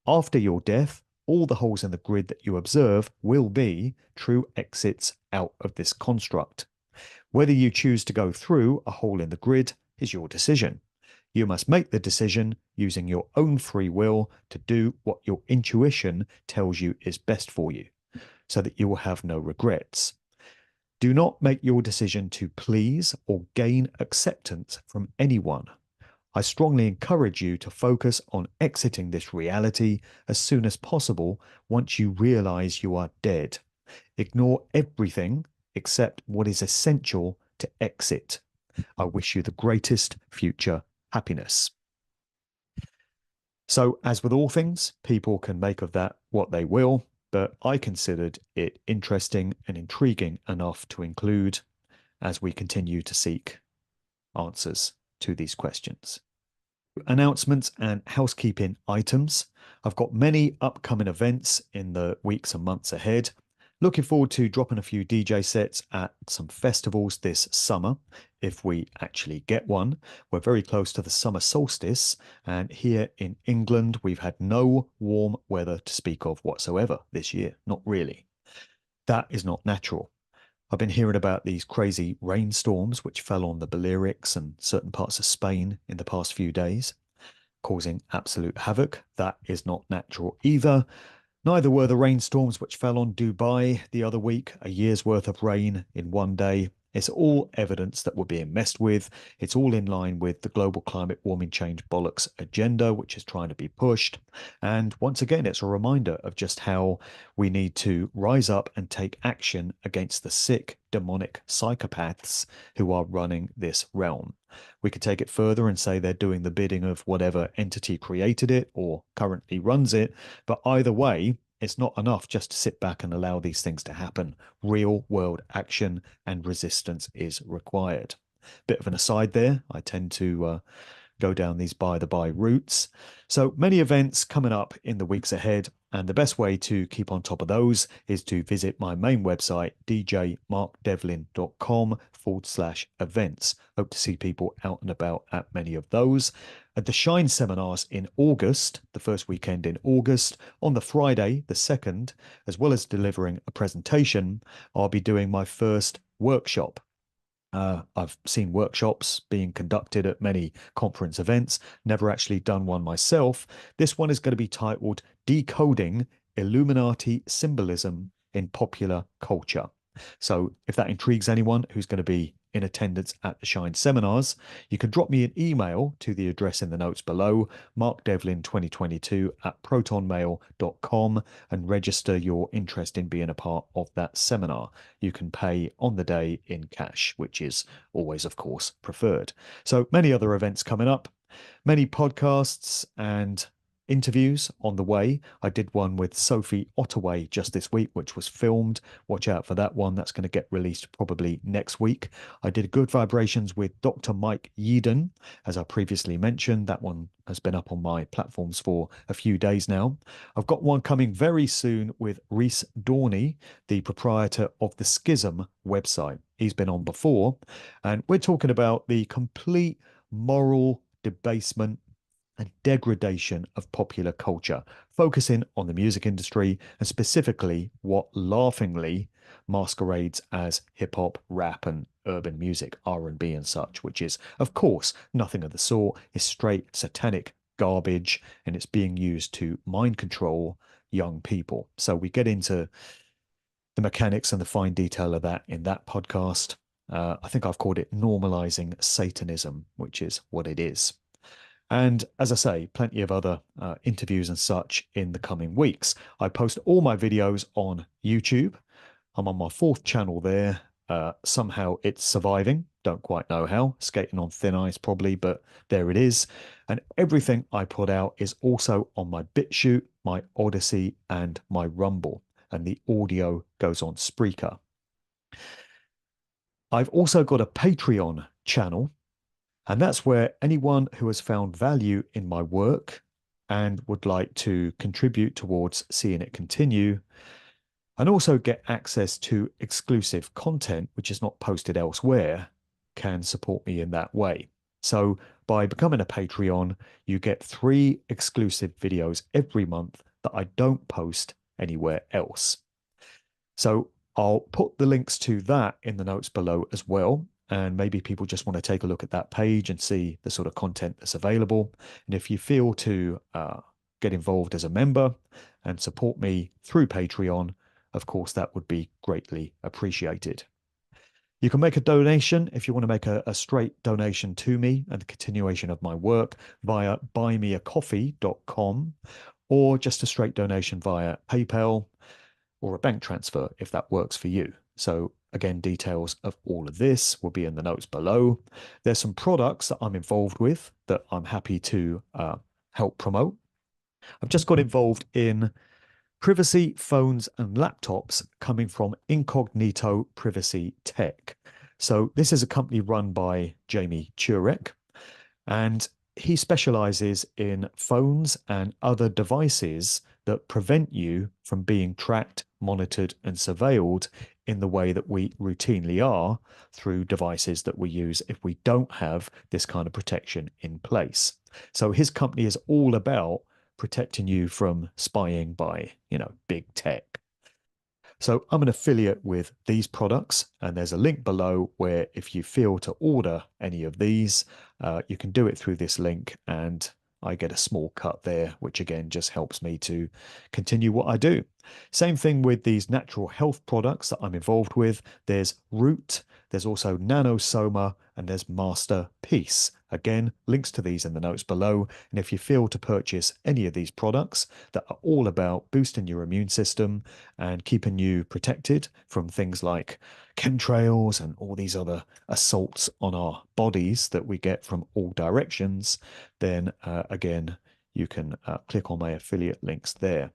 after your death, all the holes in the grid that you observe will be true exits out of this construct. Whether you choose to go through a hole in the grid is your decision. You must make the decision using your own free will to do what your intuition tells you is best for you, so that you will have no regrets. Do not make your decision to please or gain acceptance from anyone. I strongly encourage you to focus on exiting this reality as soon as possible once you realize you are dead. Ignore everything except what is essential to exit. I wish you the greatest future happiness. So, as with all things, people can make of that what they will, but I considered it interesting and intriguing enough to include as we continue to seek answers to these questions. Announcements and housekeeping items. I've got many upcoming events in the weeks and months ahead. Looking forward to dropping a few DJ sets at some festivals this summer, if we actually get one. We're very close to the summer solstice, and here in England, we've had no warm weather to speak of whatsoever this year. Not really. That is not natural. I've been hearing about these crazy rainstorms which fell on the Balearics and certain parts of Spain in the past few days, causing absolute havoc. That is not natural either. Neither were the rainstorms which fell on Dubai the other week, a year's worth of rain in one day. It's all evidence that we're being messed with. It's all in line with the global climate warming change bollocks agenda, which is trying to be pushed. And once again, it's a reminder of just how we need to rise up and take action against the sick, demonic psychopaths who are running this realm. We could take it further and say they're doing the bidding of whatever entity created it or currently runs it. But either way, it's not enough just to sit back and allow these things to happen. Real world action and resistance is required. Bit of an aside there. I tend to go down these by-the-by routes. So many events coming up in the weeks ahead, and the best way to keep on top of those is to visit my main website, djmarkdevlin.com/events. Hope to see people out and about at many of those. At the Shine seminars in August, the first weekend in August, on the Friday, the 2nd, as well as delivering a presentation, I'll be doing my first workshop. I've seen workshops being conducted at many conference events, never actually done one myself. This one is going to be titled Decoding Illuminati Symbolism in Popular Culture. So if that intrigues anyone who's going to be in attendance at the Shine seminars, you can drop me an email to the address in the notes below, markdevlin2022@protonmail.com, and register your interest in being a part of that seminar. You can pay on the day in cash, which is always, of course, preferred. So many other events coming up, many podcasts and interviews on the way. I did one with Sophie Ottaway just this week, which was filmed. Watch out for that one. That's going to get released probably next week. I did Good Vibrations with Dr. Mike Yeadon, as I previously mentioned. That one has been up on my platforms for a few days now. I've got one coming very soon with Rhys Dorney, the proprietor of the Schism website. He's been on before, and we're talking about the complete moral debasement and degradation of popular culture, focusing on the music industry and specifically what laughingly masquerades as hip-hop, rap and urban music, R&B and such, which is, of course, nothing of the sort. It's straight satanic garbage, and it's being used to mind control young people. So we get into the mechanics and the fine detail of that in that podcast. I think I've called it normalizing Satanism, which is what it is. And as I say, plenty of other interviews and such in the coming weeks. I post all my videos on YouTube. I'm on my 4th channel there. Somehow it's surviving. Don't quite know how. Skating on thin ice probably, but there it is. And everything I put out is also on my BitChute, my Odyssey, and my Rumble. And the audio goes on Spreaker. I've also got a Patreon channel, and that's where anyone who has found value in my work and would like to contribute towards seeing it continue, and also get access to exclusive content which is not posted elsewhere, can support me in that way. So by becoming a Patreon, you get 3 exclusive videos every month that I don't post anywhere else. So I'll put the links to that in the notes below as well. And maybe people just want to take a look at that page and see the sort of content that's available. And if you feel to get involved as a member and support me through Patreon, of course, that would be greatly appreciated. You can make a donation if you want to make a straight donation to me and the continuation of my work via buymeacoffee.com, or just a straight donation via PayPal or a bank transfer if that works for you. So again, details of all of this will be in the notes below. There's some products that I'm involved with that I'm happy to help promote. I've just got involved in privacy phones and laptops coming from Incognito Privacy Tech. So this is a company run by Jamie Turek, and he specializes in phones and other devices that prevent you from being tracked, monitored, and surveilled in the way that we routinely are through devices that we use if we don't have this kind of protection in place. So his company is all about protecting you from spying by, big tech. So I'm an affiliate with these products, and there's a link below where if you feel to order any of these, you can do it through this link, and I get a small cut there, which again just helps me to continue what I do. Same thing with these natural health products that I'm involved with. There's Root, there's also NANO SOMA, and there's Masterpiece. Again, links to these in the notes below. And if you feel to purchase any of these products that are all about boosting your immune system and keeping you protected from things like chemtrails and all these other assaults on our bodies that we get from all directions, then again, you can click on my affiliate links there.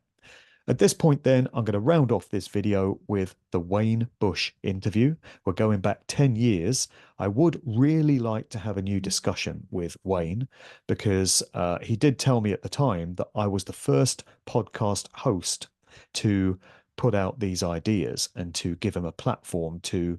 At this point then, I'm going to round off this video with the Wayne Bush interview. We're going back 10 years. I would really like to have a new discussion with Wayne because he did tell me at the time that I was the first podcast host to put out these ideas and to give him a platform to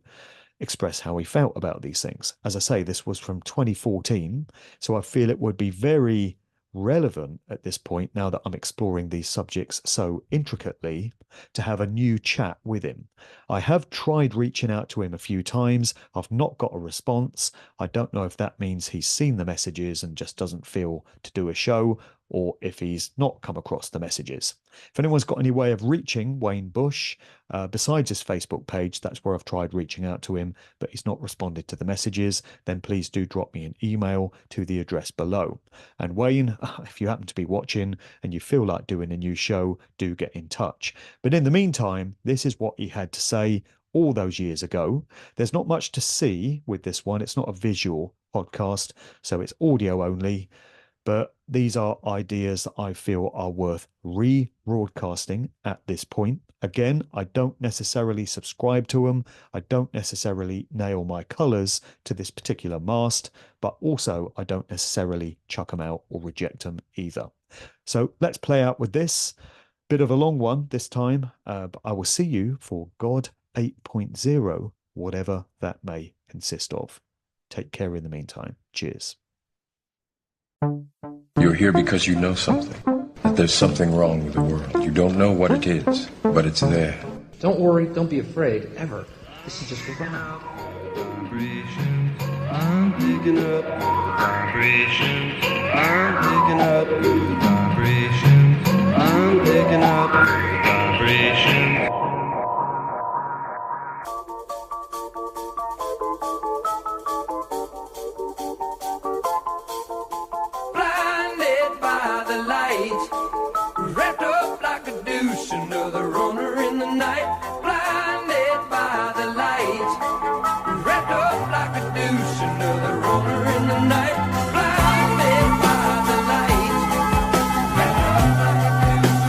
express how he felt about these things. As I say, this was from 2014, so I feel it would be very relevant at this point, now that I'm exploring these subjects so intricately, to have a new chat with him. I have tried reaching out to him a few times. I've not got a response. I don't know if that means he's seen the messages and just doesn't feel to do a show, or if he's not come across the messages. If anyone's got any way of reaching Wayne Bush, besides his Facebook page, that's where I've tried reaching out to him, but he's not responded to the messages, then please do drop me an email to the address below. And Wayne, if you happen to be watching and you feel like doing a new show, do get in touch. But in the meantime, this is what he had to say all those years ago. There's not much to see with this one. It's not a visual podcast, so it's audio only. But these are ideas that I feel are worth rebroadcasting at this point. Again, I don't necessarily subscribe to them. I don't necessarily nail my colors to this particular mast, but also I don't necessarily chuck them out or reject them either. So let's play out with this. Bit of a long one this time, but I will see you for God 8.0, whatever that may consist of. Take care in the meantime. Cheers. You're here because you know something, that there's something wrong with the world. You don't know what it is, but it's there. Don't worry, don't be afraid, ever. This is just a ride. Vibrations, I'm picking up. Vibrations, I'm picking up. Vibrations, I'm picking up. Vibrations. Blinded by the light, wrapped up like a douche, another runner in the night. Blinded by the light, wrapped up like a douche, another runner in the night. Blinded by the light, wrapped up like a douche.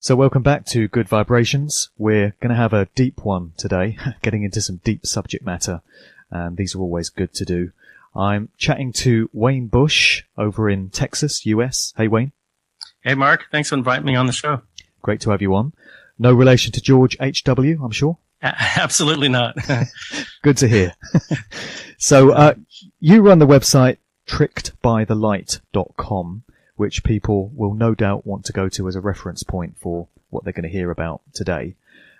So welcome back to Good Vibrations. We're going to have a deep one today, getting into some deep subject matter, and these are always good to do. I'm chatting to Wayne Bush over in Texas, US. Hey, Wayne. Hey, Mark. Thanks for inviting me on the show. Great to have you on. No relation to George H.W., I'm sure? Absolutely not. Good to hear. So you run the website trickedbythelight.com, which people will no doubt want to go to as a reference point for what they're going to hear about today.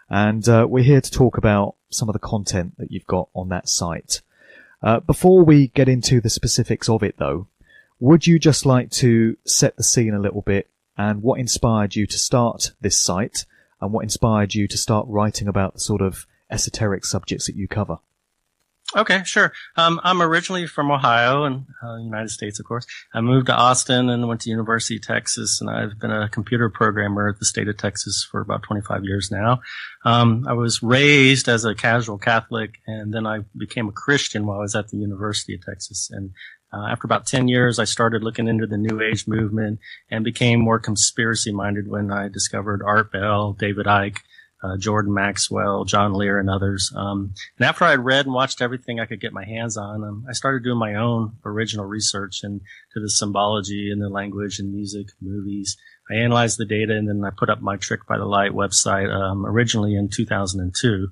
And we're here to talk about some of the content that you've got on that site. Before we get into the specifics of it, though, would you just like to set the scene a little bit and what inspired you to start this site and what inspired you to start writing about the sort of esoteric subjects that you cover? Okay, sure. I'm originally from Ohio and United States, of course. I moved to Austin and went to University of Texas, and I've been a computer programmer at the state of Texas for about 25 years now. I was raised as a casual Catholic, and then I became a Christian while I was at the University of Texas. And after about 10 years, I started looking into the New Age movement and became more conspiracy-minded when I discovered Art Bell, David Icke, Jordan Maxwell, John Lear, and others. And after I had read and watched everything I could get my hands on, I started doing my own original research into the symbology and the language and music, movies. I analyzed the data, and then I put up my Trick by the Light website originally in 2002.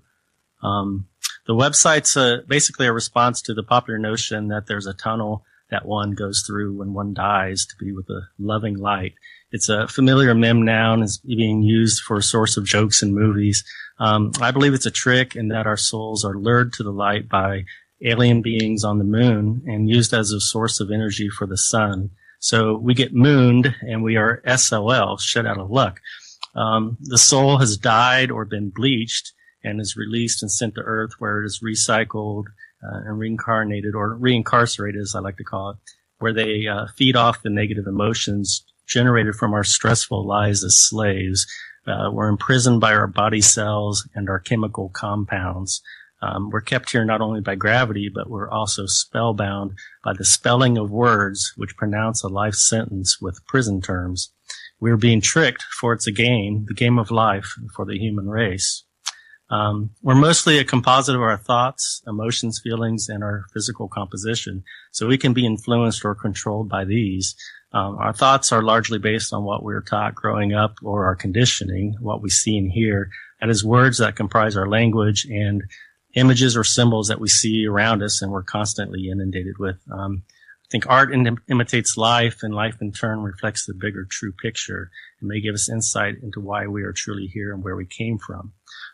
The website's basically a response to the popular notion that there's a tunnel that one goes through when one dies to be with a loving light. It's a familiar meme noun, is being used for a source of jokes in movies. I believe it's a trick in that our souls are lured to the light by alien beings on the moon and used as a source of energy for the sun. So we get mooned and we are SOL, shit out of luck. The soul has died or been bleached and is released and sent to Earth, where it is recycled and reincarnated, or reincarcerated, as I like to call it, where they feed off the negative emotions generated from our stressful lives as slaves. We're imprisoned by our body cells and our chemical compounds. We're kept here not only by gravity, but we're also spellbound by the spelling of words which pronounce a life sentence with prison terms. We're being tricked, for it's a game, the game of life for the human race. We're mostly a composite of our thoughts, emotions, feelings, and our physical composition. So we can be influenced or controlled by these. Our thoughts are largely based on what we were taught growing up or our conditioning, what we see and hear. That is words that comprise our language and images or symbols that we see around us and we're constantly inundated with. I think art imitates life, and life in turn reflects the bigger true picture and may give us insight into why we are truly here and where we came from.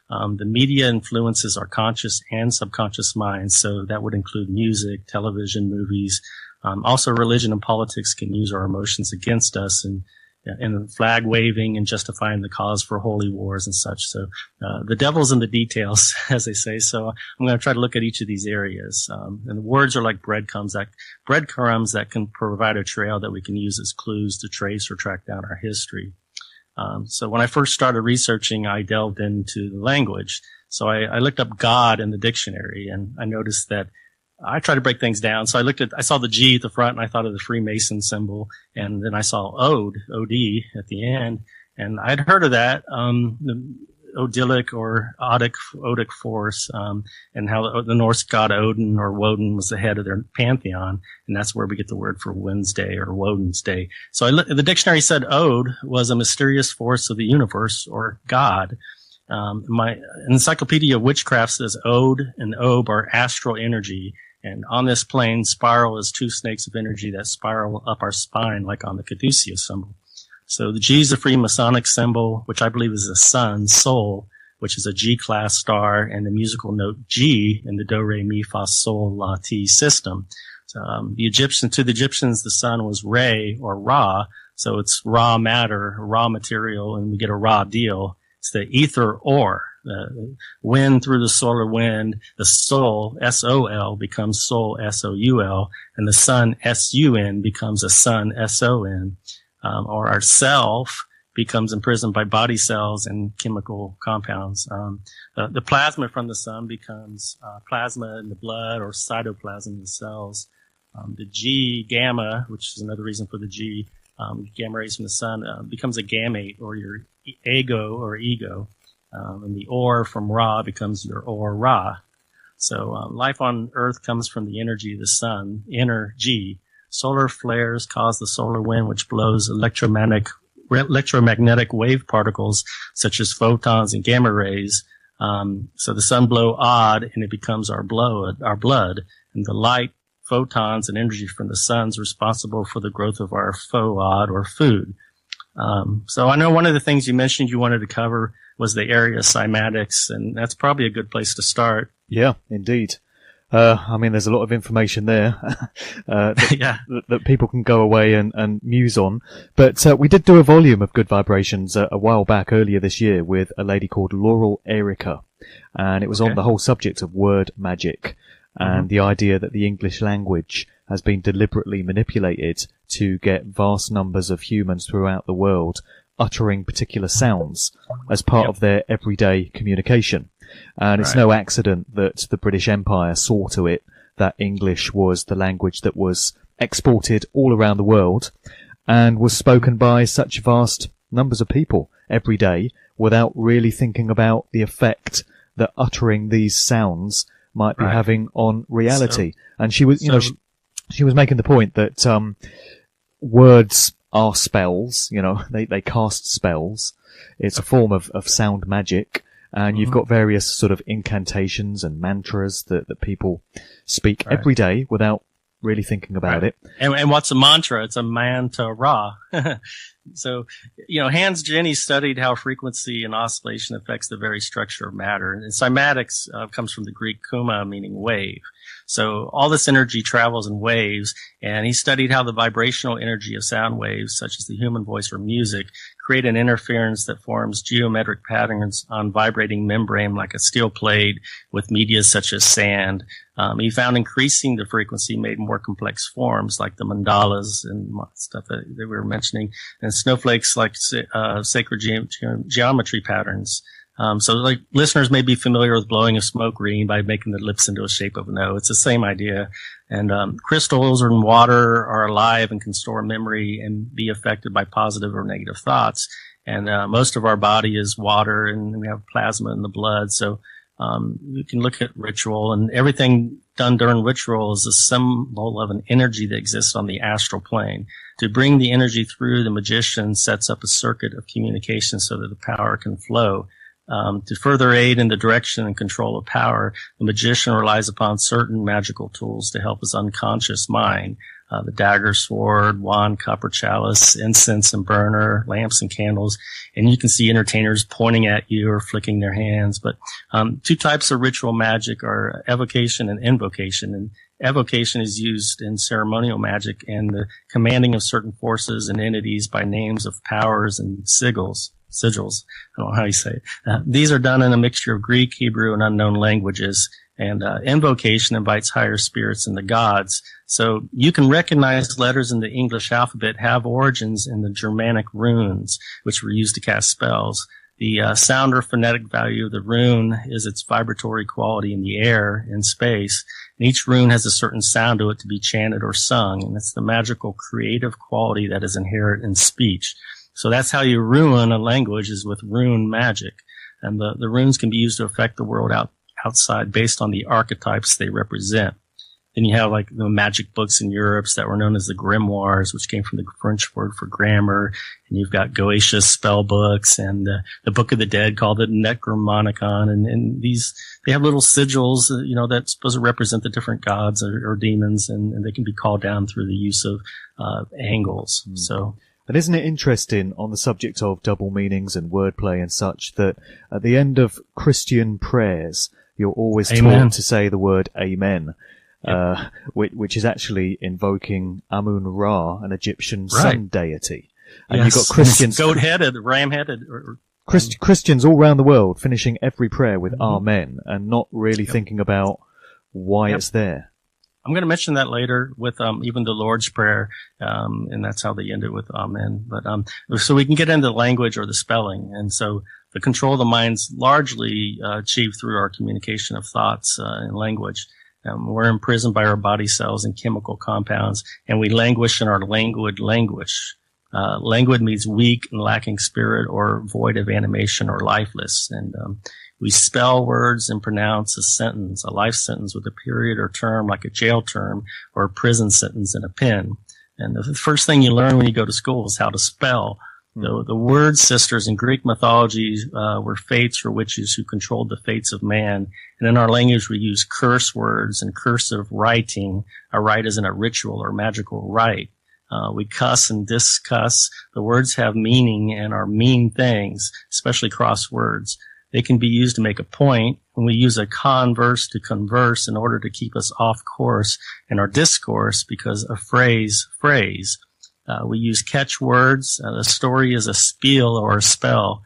The media influences our conscious and subconscious minds, so that would include music, television, movies. Also, religion and politics can use our emotions against us and flag waving and justifying the cause for holy wars and such. So the devil's in the details, as they say. So I'm going to try to look at each of these areas. And the words are like breadcrumbs that can provide a trail that we can use as clues to trace or track down our history. So when I first started researching, I delved into the language. So I looked up God in the dictionary, and I noticed that I try to break things down. So I saw the G at the front, and I thought of the Freemason symbol, and then I saw Ode, O-D, at the end, and I'd heard of that, the Odilic or Odic force, and how the Norse god Odin or Woden was the head of their pantheon, and that's where we get the word for Wednesday or Woden's Day. So the dictionary said Ode was a mysterious force of the universe or God. My Encyclopedia of Witchcraft says Ode and Obe are astral energy, and on this plane spiral is two snakes of energy that spiral up our spine, like on the caduceus symbol. So the G is a Freemasonic symbol, which I believe is the sun, soul, which is a G-class star, and the musical note G in the do, re, mi, fa, sol, la, ti system. So, to the Egyptians, the sun was Re or Ra, so it's raw matter, raw material, and we get a raw deal. It's the ether ore. The wind through the solar wind, the soul, S-O-L, becomes soul, S-O-U-L, and the sun, S-U-N, becomes a sun, S-O-N. Or our self becomes imprisoned by body cells and chemical compounds. The plasma from the sun becomes plasma in the blood or cytoplasm in the cells. The G, gamma, which is another reason for the G, gamma rays from the sun, becomes a gamete, or your ego or ego. And the or from Ra becomes your or Ra. So life on Earth comes from the energy of the sun, energy. Solar flares cause the solar wind, which blows electromagnetic wave particles such as photons and gamma rays. So the sun blow odd, and it becomes our blood. And the light, photons, and energy from the sun is responsible for the growth of our odd or food. So I know one of the things you mentioned you wanted to cover was the area of cymatics, and that's probably a good place to start. Yeah, indeed. I mean, there's a lot of information there that people can go away and muse on. But we did do a volume of Good Vibrations a while back, earlier this year, with a lady called Laurel Erica, and it was on the whole subject of word magic and the idea that the English language has been deliberately manipulated to get vast numbers of humans throughout the world uttering particular sounds as part of their everyday communication. And it's no accident that the British Empire saw to it that English was the language that was exported all around the world and was spoken by such vast numbers of people every day without really thinking about the effect that uttering these sounds might be having on reality. And she was, she was making the point that words are spells, they cast spells. It's a form of sound magic, and you've got various sort of incantations and mantras that people speak every day without really thinking about it. And what's a mantra? It's a mantra. So, Hans Jenny studied how frequency and oscillation affects the very structure of matter. And cymatics comes from the Greek kuma, meaning wave. So all this energy travels in waves, and he studied how the vibrational energy of sound waves, such as the human voice or music, create an interference that forms geometric patterns on vibrating membrane like a steel plate with media such as sand. He found increasing the frequency made more complex forms like the mandalas and stuff that we were mentioning, and snowflakes like sacred geometry patterns. So like listeners may be familiar with blowing of smoke green by making the lips into a shape of an O. It's the same idea. And crystals in water are alive and can store memory and be affected by positive or negative thoughts. And most of our body is water, and we have plasma in the blood. So you can look at ritual, and everything done during ritual is a symbol of an energy that exists on the astral plane. To bring the energy through, the magician sets up a circuit of communication so that the power can flow. To further aid in the direction and control of power, the magician relies upon certain magical tools to help his unconscious mind. The dagger, sword, wand, copper chalice, incense and burner, lamps and candles. And you can see entertainers pointing at you or flicking their hands. But two types of ritual magic are evocation and invocation. And evocation is used in ceremonial magic and the commanding of certain forces and entities by names of powers and sigils. I don't know how you say it. These are done in a mixture of Greek, Hebrew, and unknown languages. And invocation invites higher spirits and the gods. So you can recognize letters in the English alphabet have origins in the Germanic runes, which were used to cast spells. The sound or phonetic value of the rune is its vibratory quality in the air, in space. And each rune has a certain sound to it to be chanted or sung. And it's the magical creative quality that is inherent in speech. So that's how you ruin a language, is with rune magic. And the runes can be used to affect the world outside based on the archetypes they represent. Then you have like the magic books in Europe that were known as the grimoires, which came from the French word for grammar. And you've got Goetia spell books and the Book of the Dead called the Necromonicon. And these, they have little sigils, that's supposed to represent the different gods or demons, and they can be called down through the use of angles. So. And isn't it interesting on the subject of double meanings and wordplay and such that at the end of Christian prayers, you're always taught to say the word amen, which is actually invoking Amun-Ra, an Egyptian sun deity. And you've got Christians... Goat-headed, ram-headed. Christians all around the world finishing every prayer with amen and not really thinking about why it's there. I'm going to mention that later with even the Lord's Prayer, and that's how they end it with Amen. But so we can get into the language or the spelling, and so the control of the mind's largely achieved through our communication of thoughts and language. We're imprisoned by our body cells and chemical compounds, and we languish in our language. Languid means weak and lacking spirit or void of animation or lifeless. And we spell words and pronounce a sentence, a life sentence with a period or term like a jail term or a prison sentence in a pen. And the first thing you learn when you go to school is how to spell. The word sisters in Greek mythology were fates or witches who controlled the fates of man. And in our language, we use curse words and cursive writing. A rite isn't a ritual or magical rite. We cuss and discuss. The words have meaning and are mean things, especially cross words. They can be used to make a point, and we use a converse to converse in order to keep us off course in our discourse because a phrase. We use catchwords. The story is a spiel or a spell.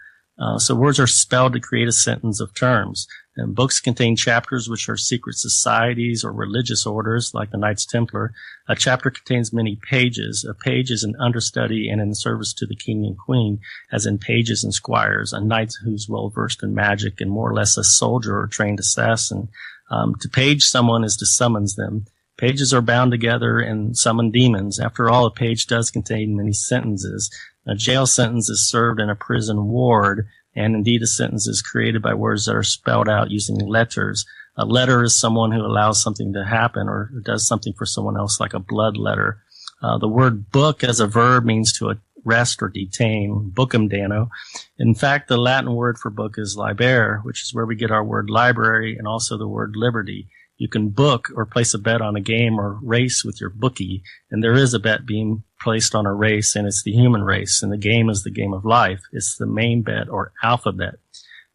So words are spelled to create a sentence of terms. And books contain chapters which are secret societies or religious orders, like the Knights Templar. A chapter contains many pages. A page is an understudy and in service to the king and queen, as in pages and squires, a knight who's well versed in magic and more or less a soldier or trained assassin. To page someone is to summons them. Pages are bound together and summon demons. After all, a page does contain many sentences. A jail sentence is served in a prison ward, and indeed a sentence is created by words that are spelled out using letters. A letter is someone who allows something to happen or does something for someone else, like a blood letter. The word book as a verb means to arrest or detain, bookum dano. In fact, the Latin word for book is libere, which is where we get our word library and also the word liberty. You can book or place a bet on a game or race with your bookie, and there is a bet being placed on a race, and it's the human race, and the game is the game of life. It's the main bet or alphabet.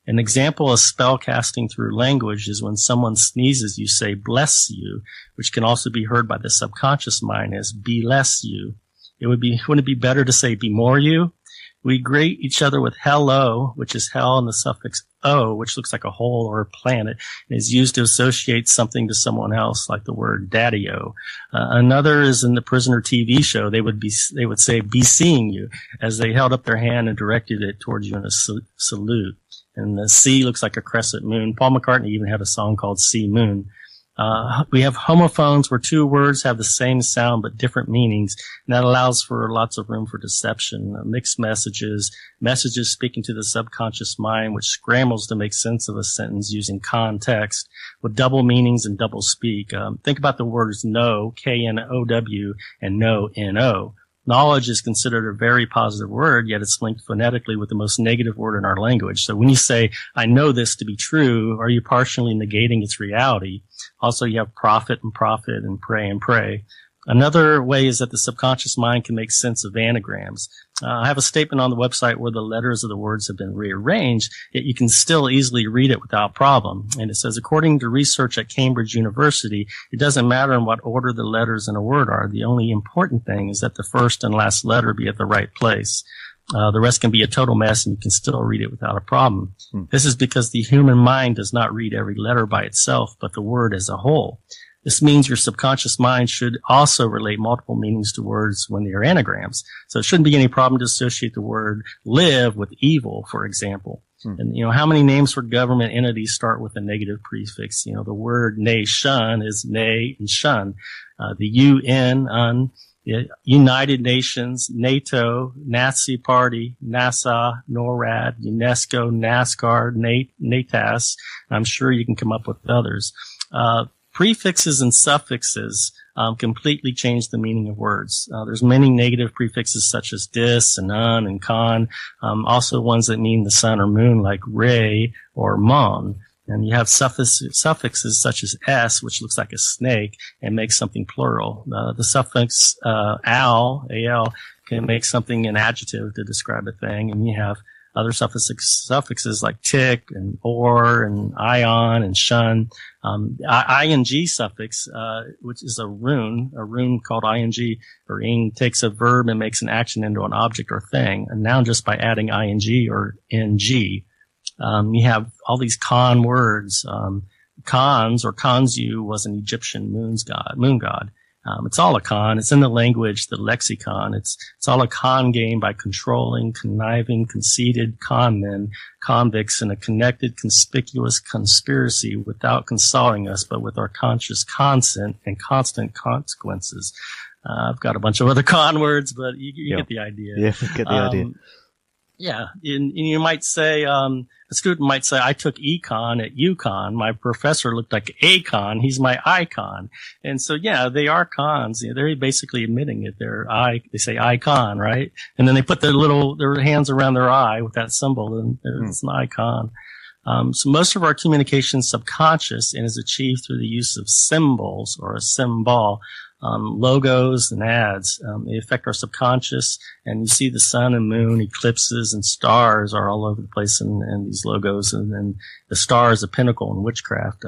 An example of spell casting through language is when someone sneezes, you say bless you, which can also be heard by the subconscious mind as be less you. Wouldn't it be better to say be more you? We greet each other with hello, which is hell, and the suffix o, which looks like a hole or a planet, and is used to associate something to someone else, like the word daddy-o. Another is in the Prisoner TV show. They would say be seeing you, as they held up their hand and directed it towards you in a salute. And the C looks like a crescent moon. Paul McCartney even had a song called Sea Moon. We have homophones where two words have the same sound but different meanings, and that allows for lots of room for deception. Mixed messages speaking to the subconscious mind, which scrambles to make sense of a sentence using context with double meanings and double speak. Think about the words know, K-N-O-W, and know, N-O. Knowledge is considered a very positive word, yet it's linked phonetically with the most negative word in our language. So when you say, I know this to be true, are you partially negating its reality? Also, you have profit and pray and pray. Another way is that the subconscious mind can make sense of anagrams. I have a statement on the website where the letters of the words have been rearranged, yet you can still easily read it without problem. And it says, according to research at Cambridge University, it doesn't matter in what order the letters in a word are. The only important thing is that the first and last letter be at the right place. The rest can be a total mess, and you can still read it without a problem. This is because the human mind does not read every letter by itself, but the word as a whole. This means your subconscious mind should also relate multiple meanings to words when they are anagrams. So it shouldn't be any problem to associate the word live with evil, for example. And, how many names for government entities start with a negative prefix? The word nation is nay and shun. The UN, United Nations, NATO, Nazi Party, NASA, NORAD, UNESCO, NASCAR, NATAS. I'm sure you can come up with others. Prefixes and suffixes completely change the meaning of words. There's many negative prefixes such as dis and un and con, also ones that mean the sun or moon like re or mon. And you have suffixes such as s, which looks like a snake and makes something plural. The suffix al, can make something an adjective to describe a thing, and you have other suffixes like tick and or and ion and shun. Ing suffix, which is a rune called ing or ing, takes a verb and makes an action into an object or thing, a noun just by adding ing or ng. You have all these con words. Khans or Khonsu was an Egyptian moon god. It's all a con. It's in the language, the lexicon. It's all a con game by controlling, conniving, conceited con men, convicts in a connected, conspicuous conspiracy without consulting us, but with our conscious consent and constant consequences. I've got a bunch of other con words, but you get the idea. Yeah, get the idea. Yeah, and you might say, a student might say, I took econ at UConn. My professor looked like Acon. He's my icon. And so, yeah, they are cons. You know, they're basically admitting it. They say icon, right? And then they put their hands around their eye with that symbol, and it's an icon. So most of our communication is subconscious and is achieved through the use of symbols or a symbol. Logos and ads, they affect our subconscious, and you see the sun and moon, eclipses and stars are all over the place in these logos, and then the star is a pinnacle in witchcraft.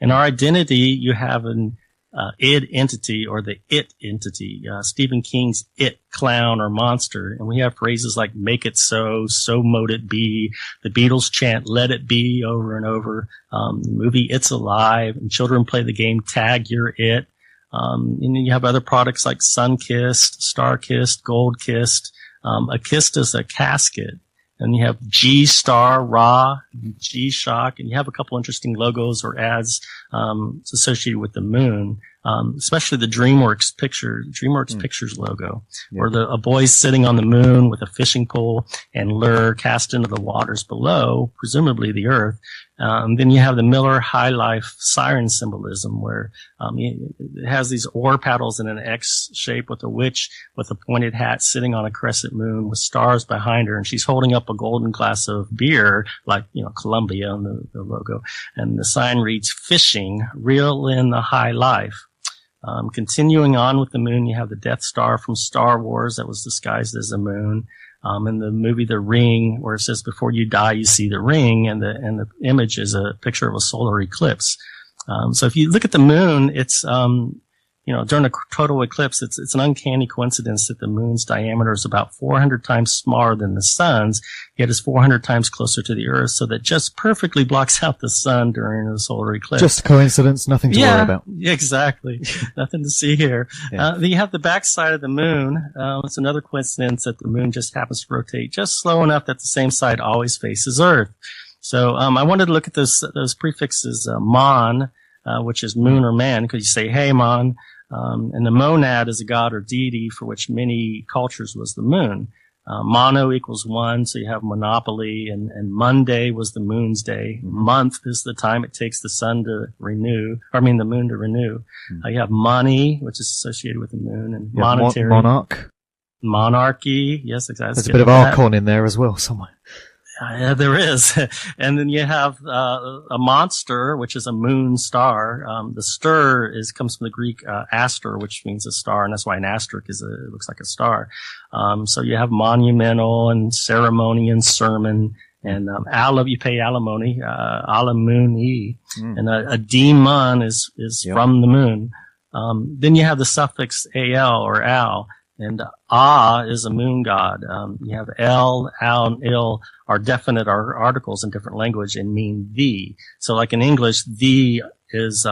In our identity, you have an id entity or the it entity, Stephen King's it, clown or monster, and we have phrases like make it so mote it be, the Beatles chant let it be over and over, the movie It's Alive, and children play the game tag your it. And then you have other products like sun-kissed, star-kissed, gold-kissed. A kissed is a casket. And you have G-Star, Ra, G-Shock, and you have a couple interesting logos or ads associated with the moon, especially the DreamWorks Pictures logo, where a boy's sitting on the moon with a fishing pole and lure cast into the waters below, presumably the Earth. Then you have the Miller High Life siren symbolism, where it has these oar paddles in an X shape with a witch with a pointed hat sitting on a crescent moon with stars behind her, and she's holding up a golden glass of beer, like Columbia on the logo. And the sign reads "Fishing, reel in the high life." Continuing on with the moon, you have the Death Star from Star Wars that was disguised as a moon. In the movie The Ring, where it says before you die you see the ring, and the image is a picture of a solar eclipse. So if you look at the moon, it's during a total eclipse, it's an uncanny coincidence that the moon's diameter is about 400 times smaller than the sun's, yet is 400 times closer to the Earth, so that just perfectly blocks out the sun during a solar eclipse. Just coincidence, nothing to worry about. Yeah, exactly. Nothing to see here. Then you have the backside of the moon. It's another coincidence that the moon just happens to rotate just slow enough that the same side always faces Earth. So I wanted to look at those prefixes, mon, which is moon or man, because you say, hey, mon. And the monad is a god or deity for which many cultures was the moon. Mono equals one, so you have monopoly, and Monday was the moon's day. Month is the time it takes the moon to renew. You have money, which is associated with the moon, and monetary. Monarchy, yes, exactly. There's a bit of Archon in there as well somewhere. Yeah, there is. And then you have a monster, which is a moon star. The stir comes from the Greek aster, which means a star, and that's why an asterisk it looks like a star. So you have monumental and ceremony and sermon, and you pay alimony, alimony, and a demon is from the moon. Then you have the suffix al or al. And is a moon god. You have el, al, and il are definite articles in different language and mean the. So like in English, the is,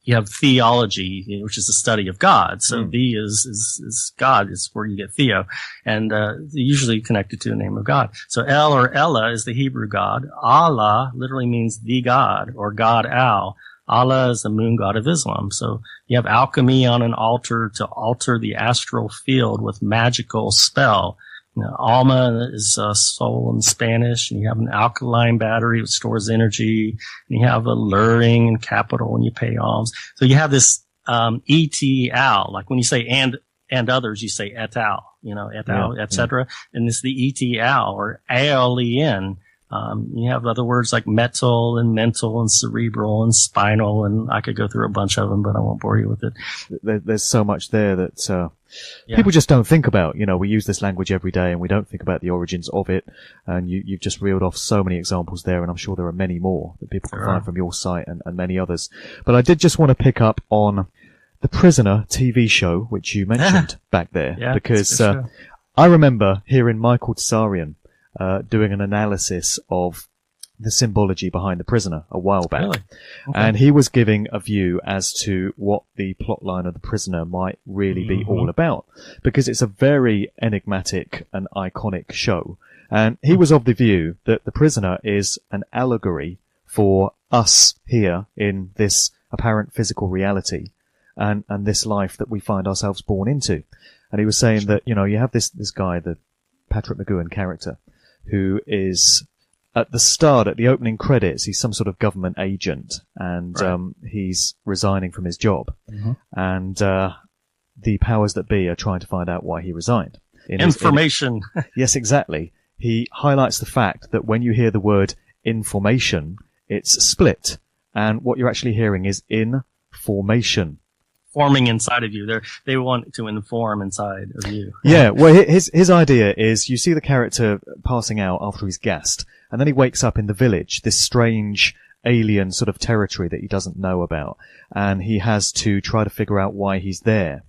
you have theology, which is the study of God. So the is God, is where you get theo. And, usually connected to the name of God. So El or Ella is the Hebrew god. Allah literally means the God or God Al. Allah is the moon god of Islam. So you have alchemy on an altar to alter the astral field with magical spell. Alma is soul in Spanish, and you have an alkaline battery that stores energy, and you have alluring and capital when you pay alms. So you have this et al, like when you say and others, you say et al, et al, etc. And it's the et al or alen. You have other words like metal and mental and cerebral and spinal, and I could go through a bunch of them, but I won't bore you with it. There's so much there that people just don't think about. We use this language every day, and we don't think about the origins of it. And you've just reeled off so many examples there, and I'm sure there are many more that people can find from your site and many others. But I did just want to pick up on the Prisoner TV show, which you mentioned back there, because I remember hearing Michael Tsarian doing an analysis of the symbology behind The Prisoner a while back. Really? Okay. And he was giving a view as to what the plotline of The Prisoner might really be all about, because it's a very enigmatic and iconic show. And he was of the view that The Prisoner is an allegory for us here in this apparent physical reality, and this life that we find ourselves born into. And he was saying that, you have this guy, the Patrick McGoohan character, who is at the start, at the opening credits, he's some sort of government agent, and he's resigning from his job. Mm-hmm. And the powers that be are trying to find out why he resigned. Information. Yes, exactly. He highlights the fact that when you hear the word information, it's split. And what you're actually hearing is information. Forming inside of you. They want to inform inside of you. Yeah, well, his idea is you see the character passing out after he's gassed, and then he wakes up in the village, this strange alien sort of territory that he doesn't know about, and he has to try to figure out why he's there.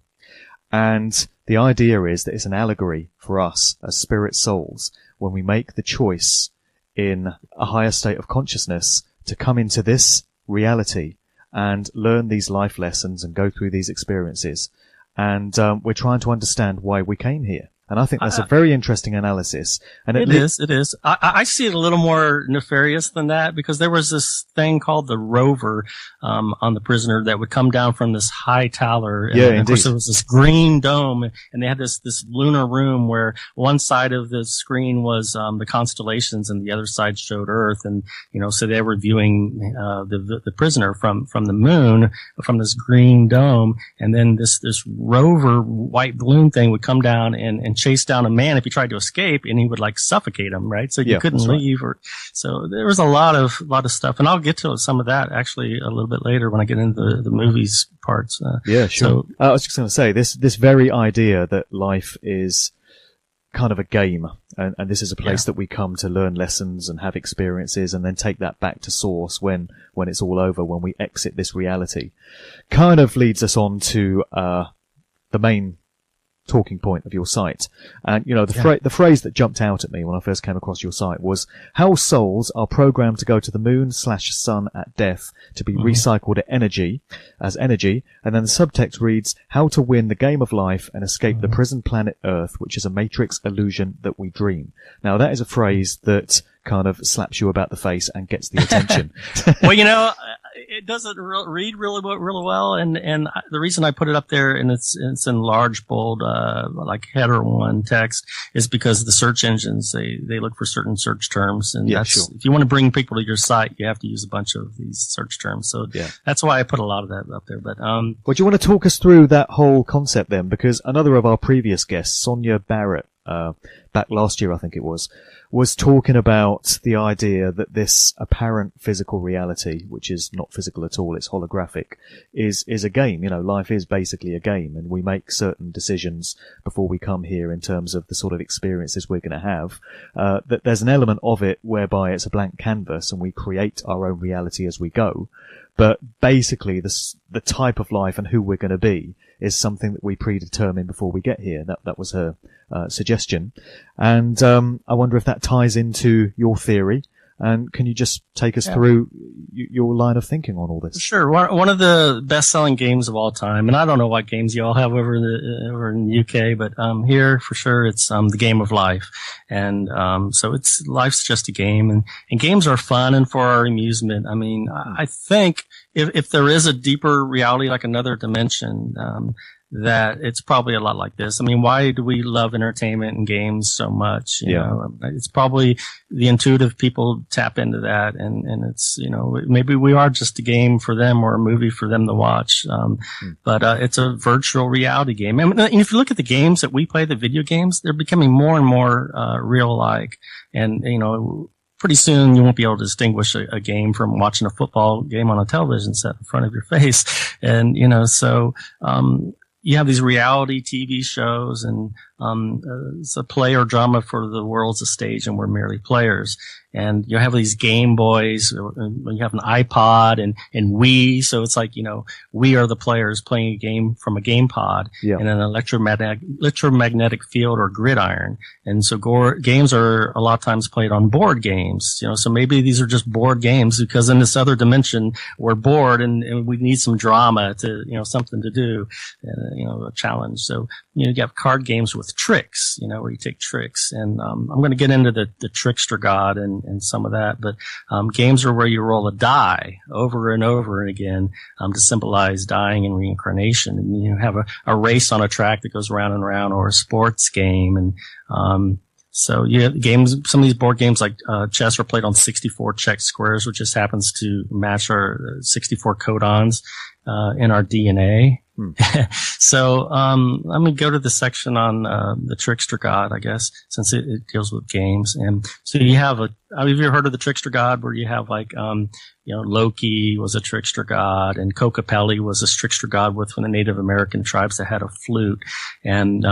And the idea is that it's an allegory for us as spirit souls when we make the choice in a higher state of consciousness to come into this reality and learn these life lessons and go through these experiences. And we're trying to understand why we came here. And I think that's a very interesting analysis. And it is. I see it a little more nefarious than that, because there was this thing called the rover on the prisoner that would come down from this high tower. Yeah, and of course, it was this green dome, and they had this lunar room where one side of the screen was the constellations, and the other side showed Earth. And so they were viewing the prisoner from the moon, from this green dome, and then this rover white balloon thing would come down and chase down a man if he tried to escape, and he would suffocate him, right? So you couldn't leave. So there was a lot of stuff, and I'll get to some of that actually a little bit later when I get into the movies parts. Yeah, sure. So, I was just going to say this very idea that life is kind of a game, and this is a place that we come to learn lessons and have experiences, and then take that back to source when it's all over, when we exit this reality, kind of leads us on to the main talking point of your site. And the phrase that jumped out at me when I first came across your site was how souls are programmed to go to the moon/sun at death to be recycled as energy, and then the subtext reads how to win the game of life and escape the prison planet Earth, which is a matrix illusion that we dream. Now that is a phrase that kind of slaps you about the face and gets the attention. Well, it doesn't read really well, and the reason I put it up there, and it's in large bold header one text, is because the search engines they look for certain search terms, and if you want to bring people to your site, you have to use a bunch of these search terms. So that's why I put a lot of that up there. But do you want to talk us through that whole concept then? Because another of our previous guests, Sonia Barrett, back last year I think it was talking about the idea that this apparent physical reality, which is not physical at all, it's holographic, is a game. Life is basically a game, and we make certain decisions before we come here in terms of the sort of experiences we're going to have. That there's an element of it whereby it's a blank canvas and we create our own reality as we go. But basically the type of life and who we're going to be is something that we predetermine before we get here. That was her suggestion. And I wonder if that ties into your theory. And can you just take us through your line of thinking on all this? Sure. One of the best-selling games of all time, and I don't know what games you all have over in the UK, but here for sure it's the Game of Life, and so life's just a game, and games are fun and for our amusement. I mean, I think if there is a deeper reality, like another dimension, that it's probably a lot like this. I mean, why do we love entertainment and games so much? You know, it's probably the intuitive people tap into that, and it's, maybe we are just a game for them or a movie for them to watch. But it's a virtual reality game. I mean, if you look at the games that we play, the video games, they're becoming more and more real-like, and pretty soon you won't be able to distinguish a game from watching a football game on a television set in front of your face. And, so, you have these reality TV shows, and it's a play or drama for the world's a stage, and we're merely players. And you have these Game Boys, you have an iPod and Wii, so it's like, we are the players playing a game from a game pod in an electromagnetic field or gridiron. And so games are a lot of times played on board games, so maybe these are just board games because in this other dimension we're bored and we need some drama to, something to do, a challenge. So you have card games with tricks, where you take tricks. And I'm going to get into the trickster god and some of that. But games are where you roll a die over and over again to symbolize dying and reincarnation. And you have a race on a track that goes round and round, or a sports game. And so you have games. Some of these board games, like chess, are played on 64 check squares, which just happens to match our 64 codons in our DNA. So I'm going to go to the section on the trickster god, I guess, since it deals with games. And so you have have you ever heard of the trickster god, where you have like Loki was a trickster god, and Kokopelli was a trickster god with the Native American tribes that had a flute. And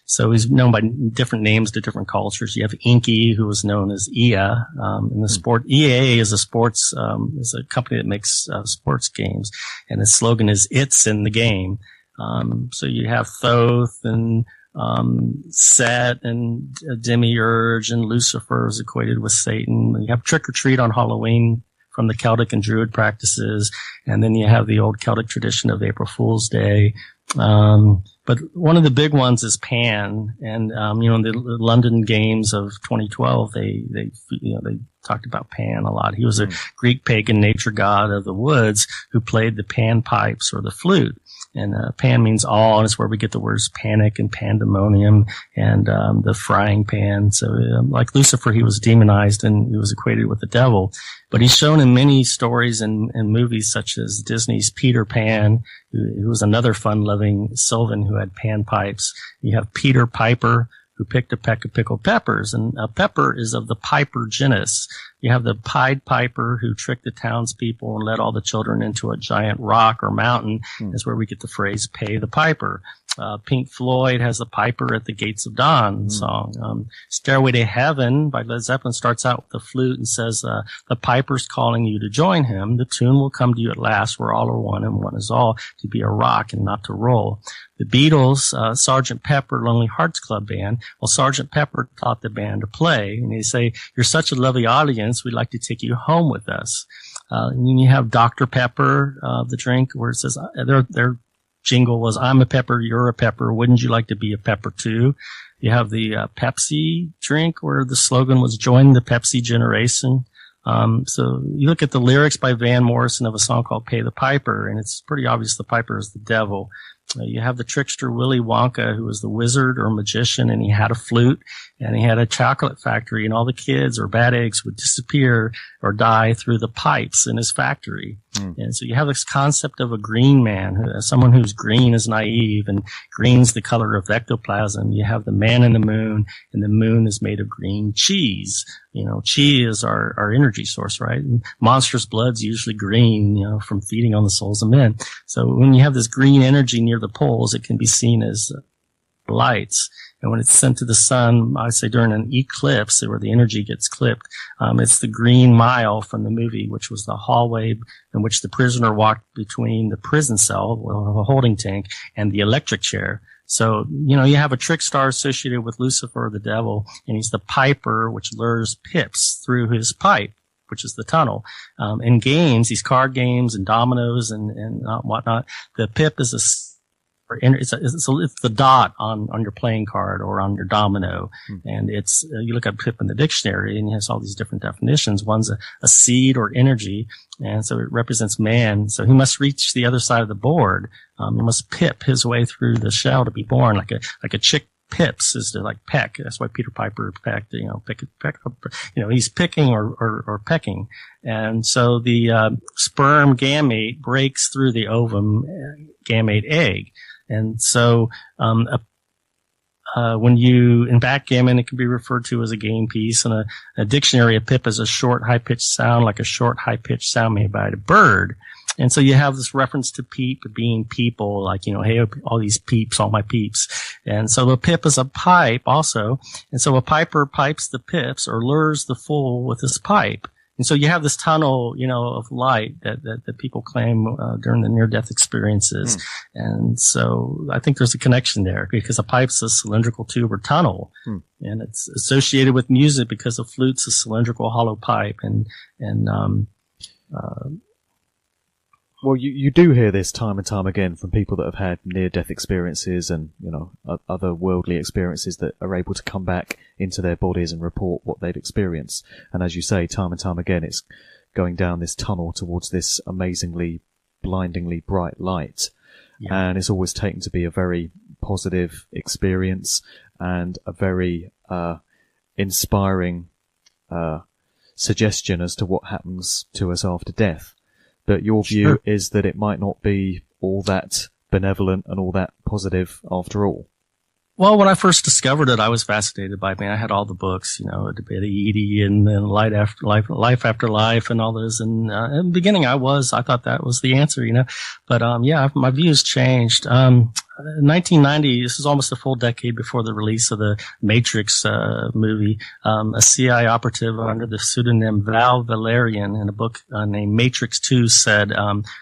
so he's known by different names to different cultures. You have Inky, who was known as Ea. In the sport, EA is is a company that makes sports games, and its slogan is "It's in the game." So you have Thoth and Set and Demiurge, and Lucifer is equated with Satan. You have Trick or Treat on Halloween from the Celtic and Druid practices, and then you have the old Celtic tradition of April Fool's Day. But one of the big ones is Pan, and in the London Games of 2012, they talked about Pan a lot. He was a Greek pagan nature god of the woods who played the pan pipes or the flute. And pan means all, and it's where we get the words panic and pandemonium and the frying pan. So like Lucifer, he was demonized and he was equated with the devil. But he's shown in many stories and movies, such as Disney's Peter Pan, who was another fun-loving Sylvan who had pan pipes. You have Peter Piper, who picked a peck of pickled peppers, and a pepper is of the piper genus. You have the Pied Piper, who tricked the townspeople and led all the children into a giant rock or mountain. That's where we get the phrase "pay the piper." Pink Floyd has the Piper at the Gates of Dawn song. Stairway to Heaven by Led Zeppelin starts out with the flute and says, the piper's calling you to join him. The tune will come to you at last, where all are one and one is all, to be a rock and not to roll. The Beatles, Sgt. Pepper Lonely Hearts Club Band. Well, Sgt. Pepper taught the band to play, and they say, "You're such a lovely audience, we'd like to take you home with us." And then you have Dr. Pepper, the drink, where it says, their jingle was, "I'm a pepper, you're a pepper, wouldn't you like to be a pepper too?" You have the Pepsi drink, where the slogan was, "Join the Pepsi generation." So you look at the lyrics by Van Morrison of a song called "Pay the Piper," and it's pretty obvious the piper is the devil. You have the trickster Willy Wonka, who was the wizard or magician, and he had a flute, and he had a chocolate factory, and all the kids or bad eggs would disappear or die through the pipes in his factory. And so you have this concept of a green man, someone who's green is naive, and green's the color of ectoplasm. You have the man in the moon, and the moon is made of green cheese. Chi is our energy source, right? And monstrous blood's usually green, from feeding on the souls of men. So when you have this green energy near the poles, it can be seen as lights. And when it's sent to the sun, I say during an eclipse, where the energy gets clipped, it's the Green Mile from the movie, which was the hallway in which the prisoner walked between the prison cell, a holding tank, and the electric chair. So, you have a trick star associated with Lucifer, the devil, and he's the piper, which lures pips through his pipe, which is the tunnel. In games, these card games and dominoes and whatnot, the pip is it's the dot on your playing card or on your domino. And it's, you look at pip in the dictionary and it has all these different definitions. One's a seed or energy. And so it represents man. So he must reach the other side of the board. He must pip his way through the shell to be born, like a chick pips is to peck. That's why Peter Piper pecked, peck, he's picking or pecking. And so the sperm gamete breaks through the ovum gamete egg. And so, when in backgammon, it can be referred to as a game piece. In a dictionary, a pip is a short, high-pitched sound, like a short, high-pitched sound made by a bird. And so you have this reference to peep being people, like, hey, all these peeps, all my peeps. And so the pip is a pipe also. And so a piper pipes the pips or lures the fool with his pipe. And so you have this tunnel, of light that people claim during the near-death experiences. And so I think there's a connection there, because a pipe's a cylindrical tube or tunnel. And it's associated with music because a flute's a cylindrical hollow pipe. Well, you do hear this time and time again from people that have had near-death experiences and, other worldly experiences that are able to come back into their bodies and report what they've experienced. And as you say, time and time again, it's going down this tunnel towards this amazingly, blindingly bright light. Yeah. And it's always taken to be a very positive experience and a very inspiring suggestion as to what happens to us after death. But your view is that it might not be all that benevolent and all that positive after all. Well, when I first discovered it, I was fascinated by it. I had all the books, The Betty Edie and then Life After Life and all those. And in the beginning, I thought that was the answer, But, my views changed. 1990, this is almost a full decade before the release of the Matrix movie. A CIA operative under the pseudonym Val Valerian in a book named Matrix 2 said,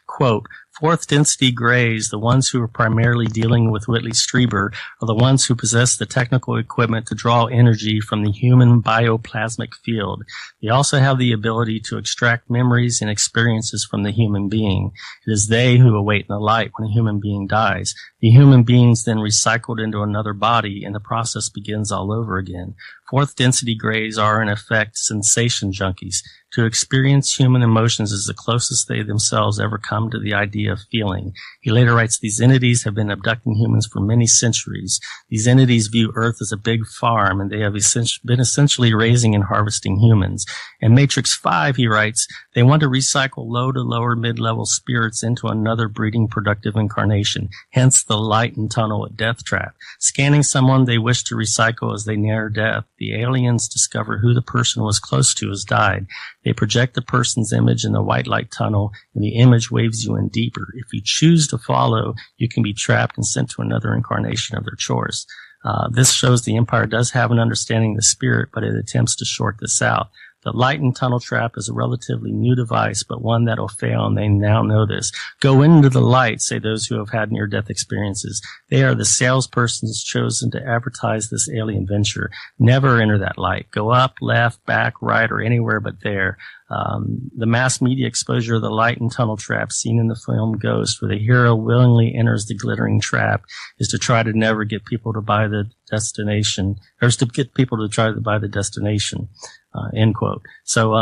quote, "Fourth density grays, the ones who are primarily dealing with Whitley Strieber, are the ones who possess the technical equipment to draw energy from the human bioplasmic field. They also have the ability to extract memories and experiences from the human being. It is they who await in the light when a human being dies. The human being's then recycled into another body, and the process begins all over again. Fourth density grays are, in effect, sensation junkies. To experience human emotions is the closest they themselves ever come to the idea of feeling." He later writes, "These entities have been abducting humans for many centuries. These entities view Earth as a big farm, and they have been essentially raising and harvesting humans." In Matrix 5, he writes, "They want to recycle low to lower mid-level spirits into another breeding productive incarnation, hence the light and tunnel at death trap. Scanning someone they wish to recycle as they near death, the aliens discover who the person was close to has died. They project the person's image in the white light tunnel, and the image waves you in deeper. If you choose to follow, you can be trapped and sent to another incarnation of their choice." This shows the Empire does have an understanding of the spirit, but it attempts to short this out. The light and tunnel trap is a relatively new device, but one that'll fail, and they now know this. Go into the light, say those who have had near-death experiences. They are the salespersons chosen to advertise this alien venture. Never enter that light. Go up, left, back, right, or anywhere but there. The mass media exposure of the light and tunnel trap seen in the film Ghost, where the hero willingly enters the glittering trap, is to try to never get people to buy the destination, or to get people to try to buy the destination. End quote. So,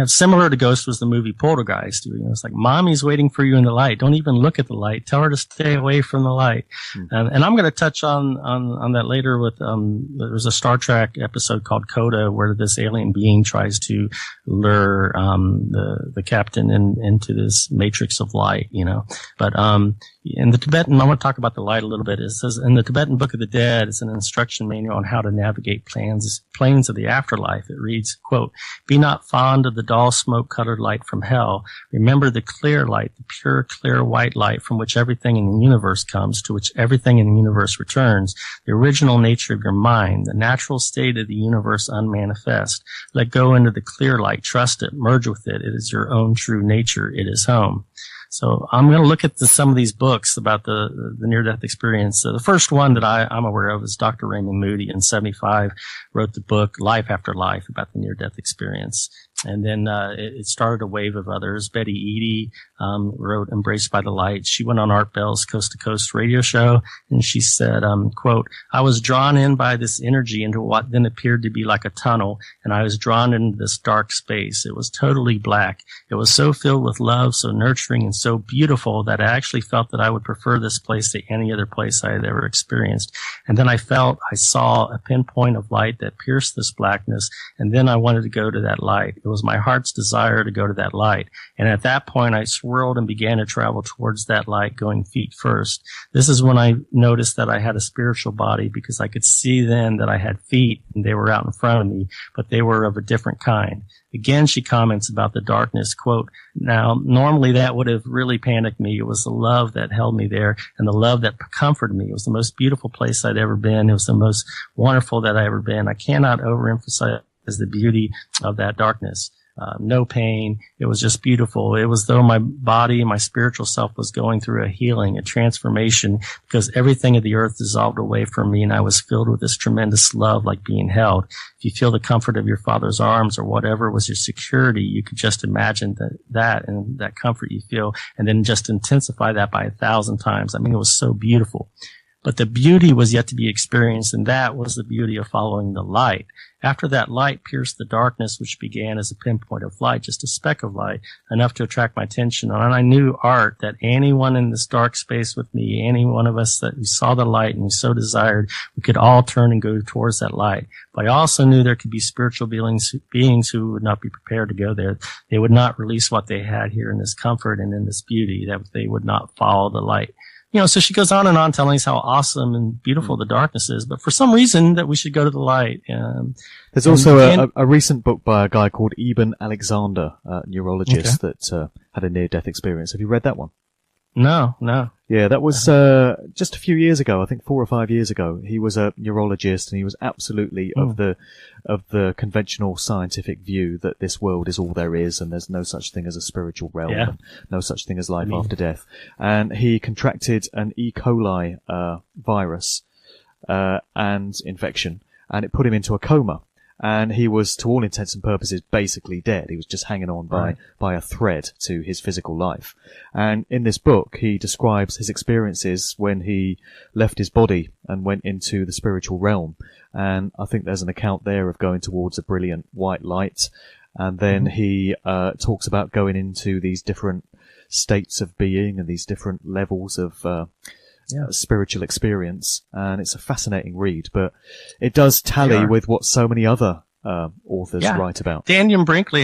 similar to Ghost was the movie Poltergeist. It's like, mommy's waiting for you in the light. Don't even look at the light. Tell her to stay away from the light. And I'm going to touch on that later with, there's a Star Trek episode called Coda where this alien being tries to lure, the captain into this matrix of light, But, in the Tibetan, I want to talk about the light a little bit. It says in the Tibetan Book of the Dead, it's an instruction manual on how to navigate planes of the afterlife. It reads, quote, "Be not fond of the dull smoke-colored light from hell. Remember the clear light, the pure, clear white light from which everything in the universe comes, to which everything in the universe returns, the original nature of your mind, the natural state of the universe unmanifest. Let go into the clear light, trust it, merge with it. It is your own true nature. It is home." So I'm going to look at some of these books about the near-death experience. So the first one that I'm aware of is Dr. Raymond Moody in 1975 wrote the book Life After Life about the near-death experience. And then it started a wave of others. Betty Edie wrote Embraced by the Light. She went on Art Bell's Coast to Coast radio show, and she said, quote, "I was drawn in by this energy into what then appeared to be like a tunnel, and I was drawn into this dark space. It was totally black. It was so filled with love, so nurturing, and so beautiful that I actually felt that I would prefer this place to any other place I had ever experienced. And then I saw a pinpoint of light that pierced this blackness, and then I wanted to go to that light. It was my heart's desire to go to that light. And at that point, I swirled and began to travel towards that light, going feet first. This is when I noticed that I had a spiritual body, because I could see then that I had feet and they were out in front of me, but they were of a different kind." Again, she comments about the darkness, quote, "Now, normally that would have really panicked me. It was the love that held me there and the love that comforted me. It was the most beautiful place I'd ever been. It was the most wonderful that I ever been. I cannot overemphasize the beauty of that darkness." no pain. It was just beautiful. It was though my body and my spiritual self was going through a healing, a transformation, because everything of the earth dissolved away from me, and I was filled with this tremendous love, like being held. If you feel the comfort of your father's arms or whatever was your security, you could just imagine that and that comfort you feel, and then just intensify that by 1,000 times. I mean, it was so beautiful. But the beauty was yet to be experienced, and that was the beauty of following the light. After that light pierced the darkness, which began as a pinpoint of light, just a speck of light, enough to attract my attention. And I knew, Art, that anyone in this dark space with me, any one of us that we saw the light and we so desired, we could all turn and go towards that light. But I also knew there could be spiritual beings who would not be prepared to go there. They would not release what they had here in this comfort and in this beauty, that they would not follow the light. So she goes on and on telling us how awesome and beautiful the darkness is, but for some reason that we should go to the light. There's also a recent book by a guy called Eben Alexander, a neurologist that had a near-death experience. Have you read that one? No. Yeah, that was just a few years ago, I think 4 or 5 years ago. He was a neurologist, and he was absolutely of the conventional scientific view that this world is all there is, and there's no such thing as a spiritual realm, and no such thing as life after death. And he contracted an E. coli virus and infection, and it put him into a coma. And he was, to all intents and purposes, basically dead. He was just hanging on by a thread to his physical life. And in this book, he describes his experiences when he left his body and went into the spiritual realm. And I think there's an account there of going towards a brilliant white light. And then he talks about going into these different states of being and these different levels of spiritual experience, and it's a fascinating read, but it does tally with what so many other authors write about. Daniel Brinkley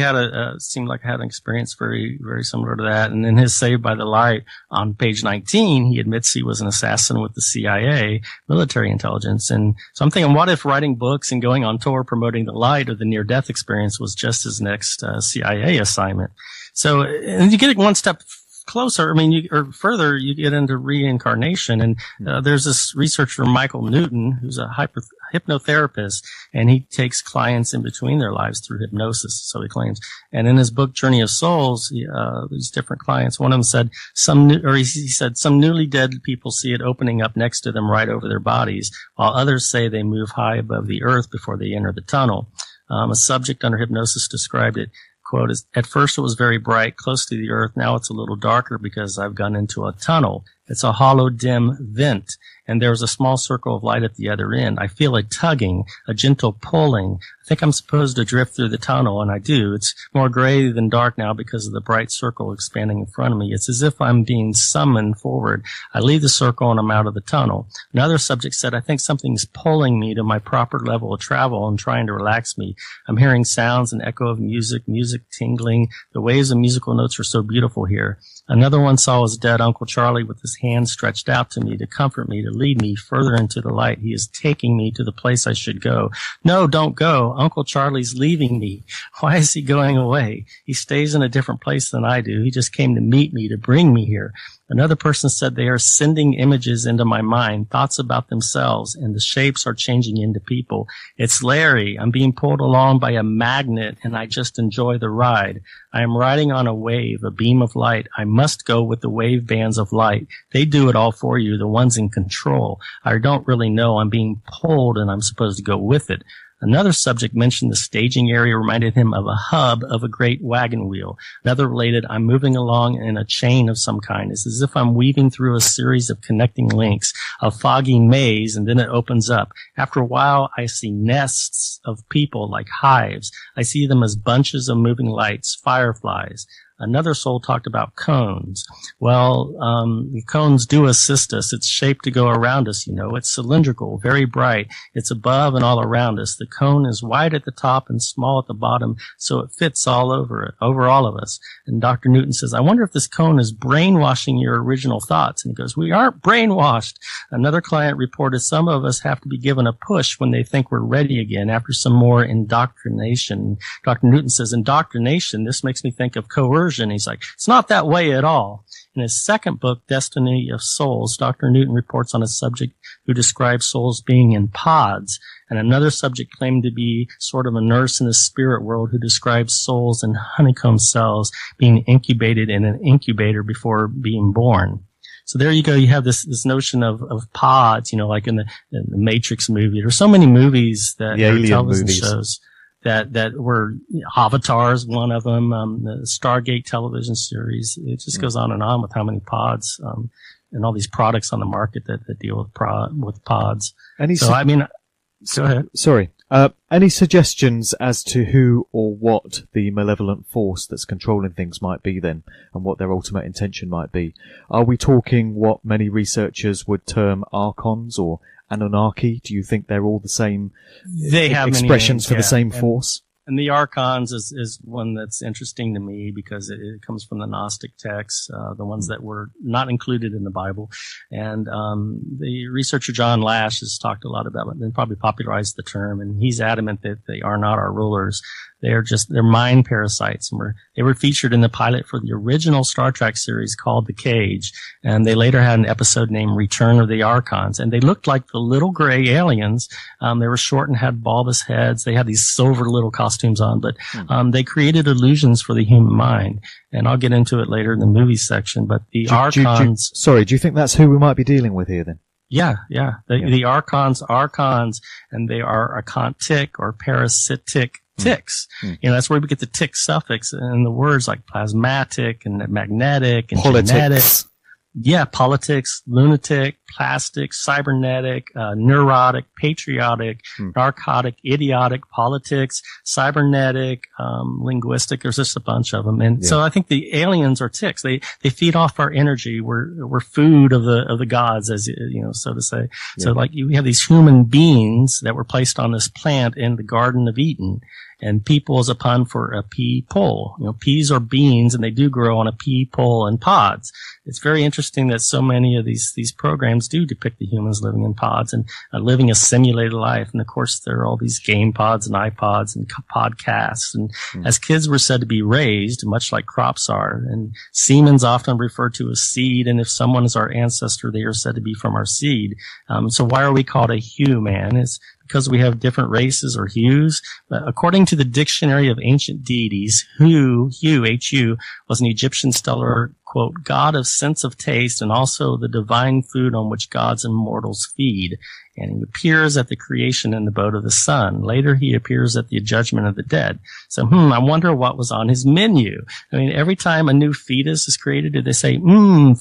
seemed like had an experience very, very similar to that, and in his Saved by the Light on page 19, he admits he was an assassin with the CIA, military intelligence, and so I'm thinking, what if writing books and going on tour promoting the light or the near-death experience was just his next CIA assignment? So, and you get it one step closer, or further, you get into reincarnation. And there's this researcher, Michael Newton, who's a hypnotherapist, and he takes clients in between their lives through hypnosis, so he claims. And in his book, Journey of Souls, these different clients, one of them said, he said, some newly dead people see it opening up next to them right over their bodies, while others say they move high above the earth before they enter the tunnel. A subject under hypnosis described it, quote, at first it was very bright, close to the earth. Now it's a little darker because I've gone into a tunnel. It's a hollow, dim vent, and there's a small circle of light at the other end. I feel a tugging, a gentle pulling. I think I'm supposed to drift through the tunnel, and I do. It's more gray than dark now because of the bright circle expanding in front of me. It's as if I'm being summoned forward. I leave the circle and I'm out of the tunnel. Another subject said, I think something's pulling me to my proper level of travel and trying to relax me. I'm hearing sounds and echo of music tingling. The waves of musical notes are so beautiful here. Another one saw his dead Uncle Charlie with his hand stretched out to me to comfort me, to lead me further into the light. He is taking me to the place I should go. No, don't go. Uncle Charlie's leaving me. Why is he going away? He stays in a different place than I do. He just came to meet me, to bring me here. Another person said they are sending images into my mind, thoughts about themselves, and the shapes are changing into people. It's Larry. I'm being pulled along by a magnet, and I just enjoy the ride. I am riding on a wave, a beam of light. I must go with the wave bands of light. They do it all for you, the ones in control. I don't really know. I'm being pulled, and I'm supposed to go with it. Another subject mentioned the staging area reminded him of a hub of a great wagon wheel. Another related, I'm moving along in a chain of some kind. It's as if I'm weaving through a series of connecting links, a foggy maze, and then it opens up. After a while, I see nests of people like hives. I see them as bunches of moving lights, fireflies. Another soul talked about cones. Well, cones do assist us. It's shaped to go around us, It's cylindrical, very bright. It's above and all around us. The cone is wide at the top and small at the bottom, so it fits all over all of us. And Dr. Newton says, I wonder if this cone is brainwashing your original thoughts. And he goes, we aren't brainwashed. Another client reported some of us have to be given a push when they think we're ready again after some more indoctrination. Dr. Newton says, indoctrination, this makes me think of coercion. He's like, it's not that way at all. In his second book, Destiny of Souls, Dr. Newton reports on a subject who describes souls being in pods, and another subject claimed to be sort of a nurse in the spirit world who describes souls in honeycomb cells being incubated in an incubator before being born. So there you go. You have this notion of pods, like in the Matrix movie. There's so many movies that The Alien television movies. shows that were Avatar's one of them, the Stargate television series. It just goes on and on with how many pods, and all these products on the market that deal with pods. Go ahead. Sorry. Any suggestions as to who or what the malevolent force that's controlling things might be then, and what their ultimate intention might be? Are we talking what many researchers would term archons or Anunnaki? Do you think they're all the same They have many expressions names, for the yeah. same force? And the archons is one that's interesting to me because it comes from the Gnostic texts, the ones that were not included in the Bible. And the researcher John Lash has talked a lot about it and probably popularized the term. And he's adamant that they are not our rulers. They're mind parasites. And they were featured in the pilot for the original Star Trek series called The Cage. And they later had an episode named Return of the Archons. And they looked like the little gray aliens. They were short and had bulbous heads. They had these silver little costumes on, but they created illusions for the human mind. And I'll get into it later in the movie section. But the Archons... Sorry, do you think that's who we might be dealing with here then? Yeah. The Archons, and they are acontic or parasitic ticks. That's where we get the tick suffix in the words like plasmatic and magnetic and genetic. Yeah, politics, lunatic, plastic, cybernetic, neurotic, patriotic, narcotic, idiotic, politics, cybernetic, linguistic. There's just a bunch of them. And so I think the aliens are ticks. They feed off our energy. We're food of the gods, as so to say. Yeah. So like you have these human beings that were placed on this plant in the Garden of Eden. And people is a pun for a pea pole. Peas are beans, and they do grow on a pea pole in pods. It's very interesting that so many of these programs do depict the humans living in pods and living a simulated life. And of course, there are all these game pods and iPods and podcasts. And as kids were said to be raised, much like crops are, and semen's often referred to as seed. And if someone is our ancestor, they are said to be from our seed. So why are we called a human? It's because we have different races or hues. According to the Dictionary of Ancient Deities, Hu, H-U, was an Egyptian stellar, quote, god of sense of taste and also the divine food on which gods and mortals feed. And he appears at the creation in the boat of the sun. Later, he appears at the judgment of the dead. So, I wonder what was on his menu. I mean, every time a new fetus is created, do they say,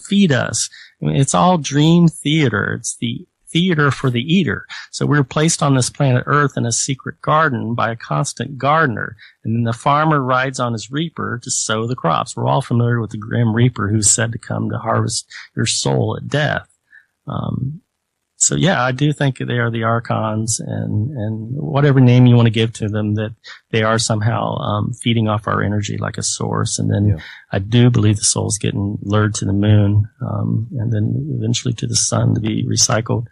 feed us? I mean, it's all dream theater. It's the theater for the eater. So we were placed on this planet Earth in a secret garden by a constant gardener. And then the farmer rides on his reaper to sow the crops. We're all familiar with the grim reaper who's said to come to harvest your soul at death. So yeah, I do think they are the Archons and whatever name you want to give to them, that they are somehow feeding off our energy like a source. And then I do believe the soul's getting lured to the moon and then eventually to the sun to be recycled.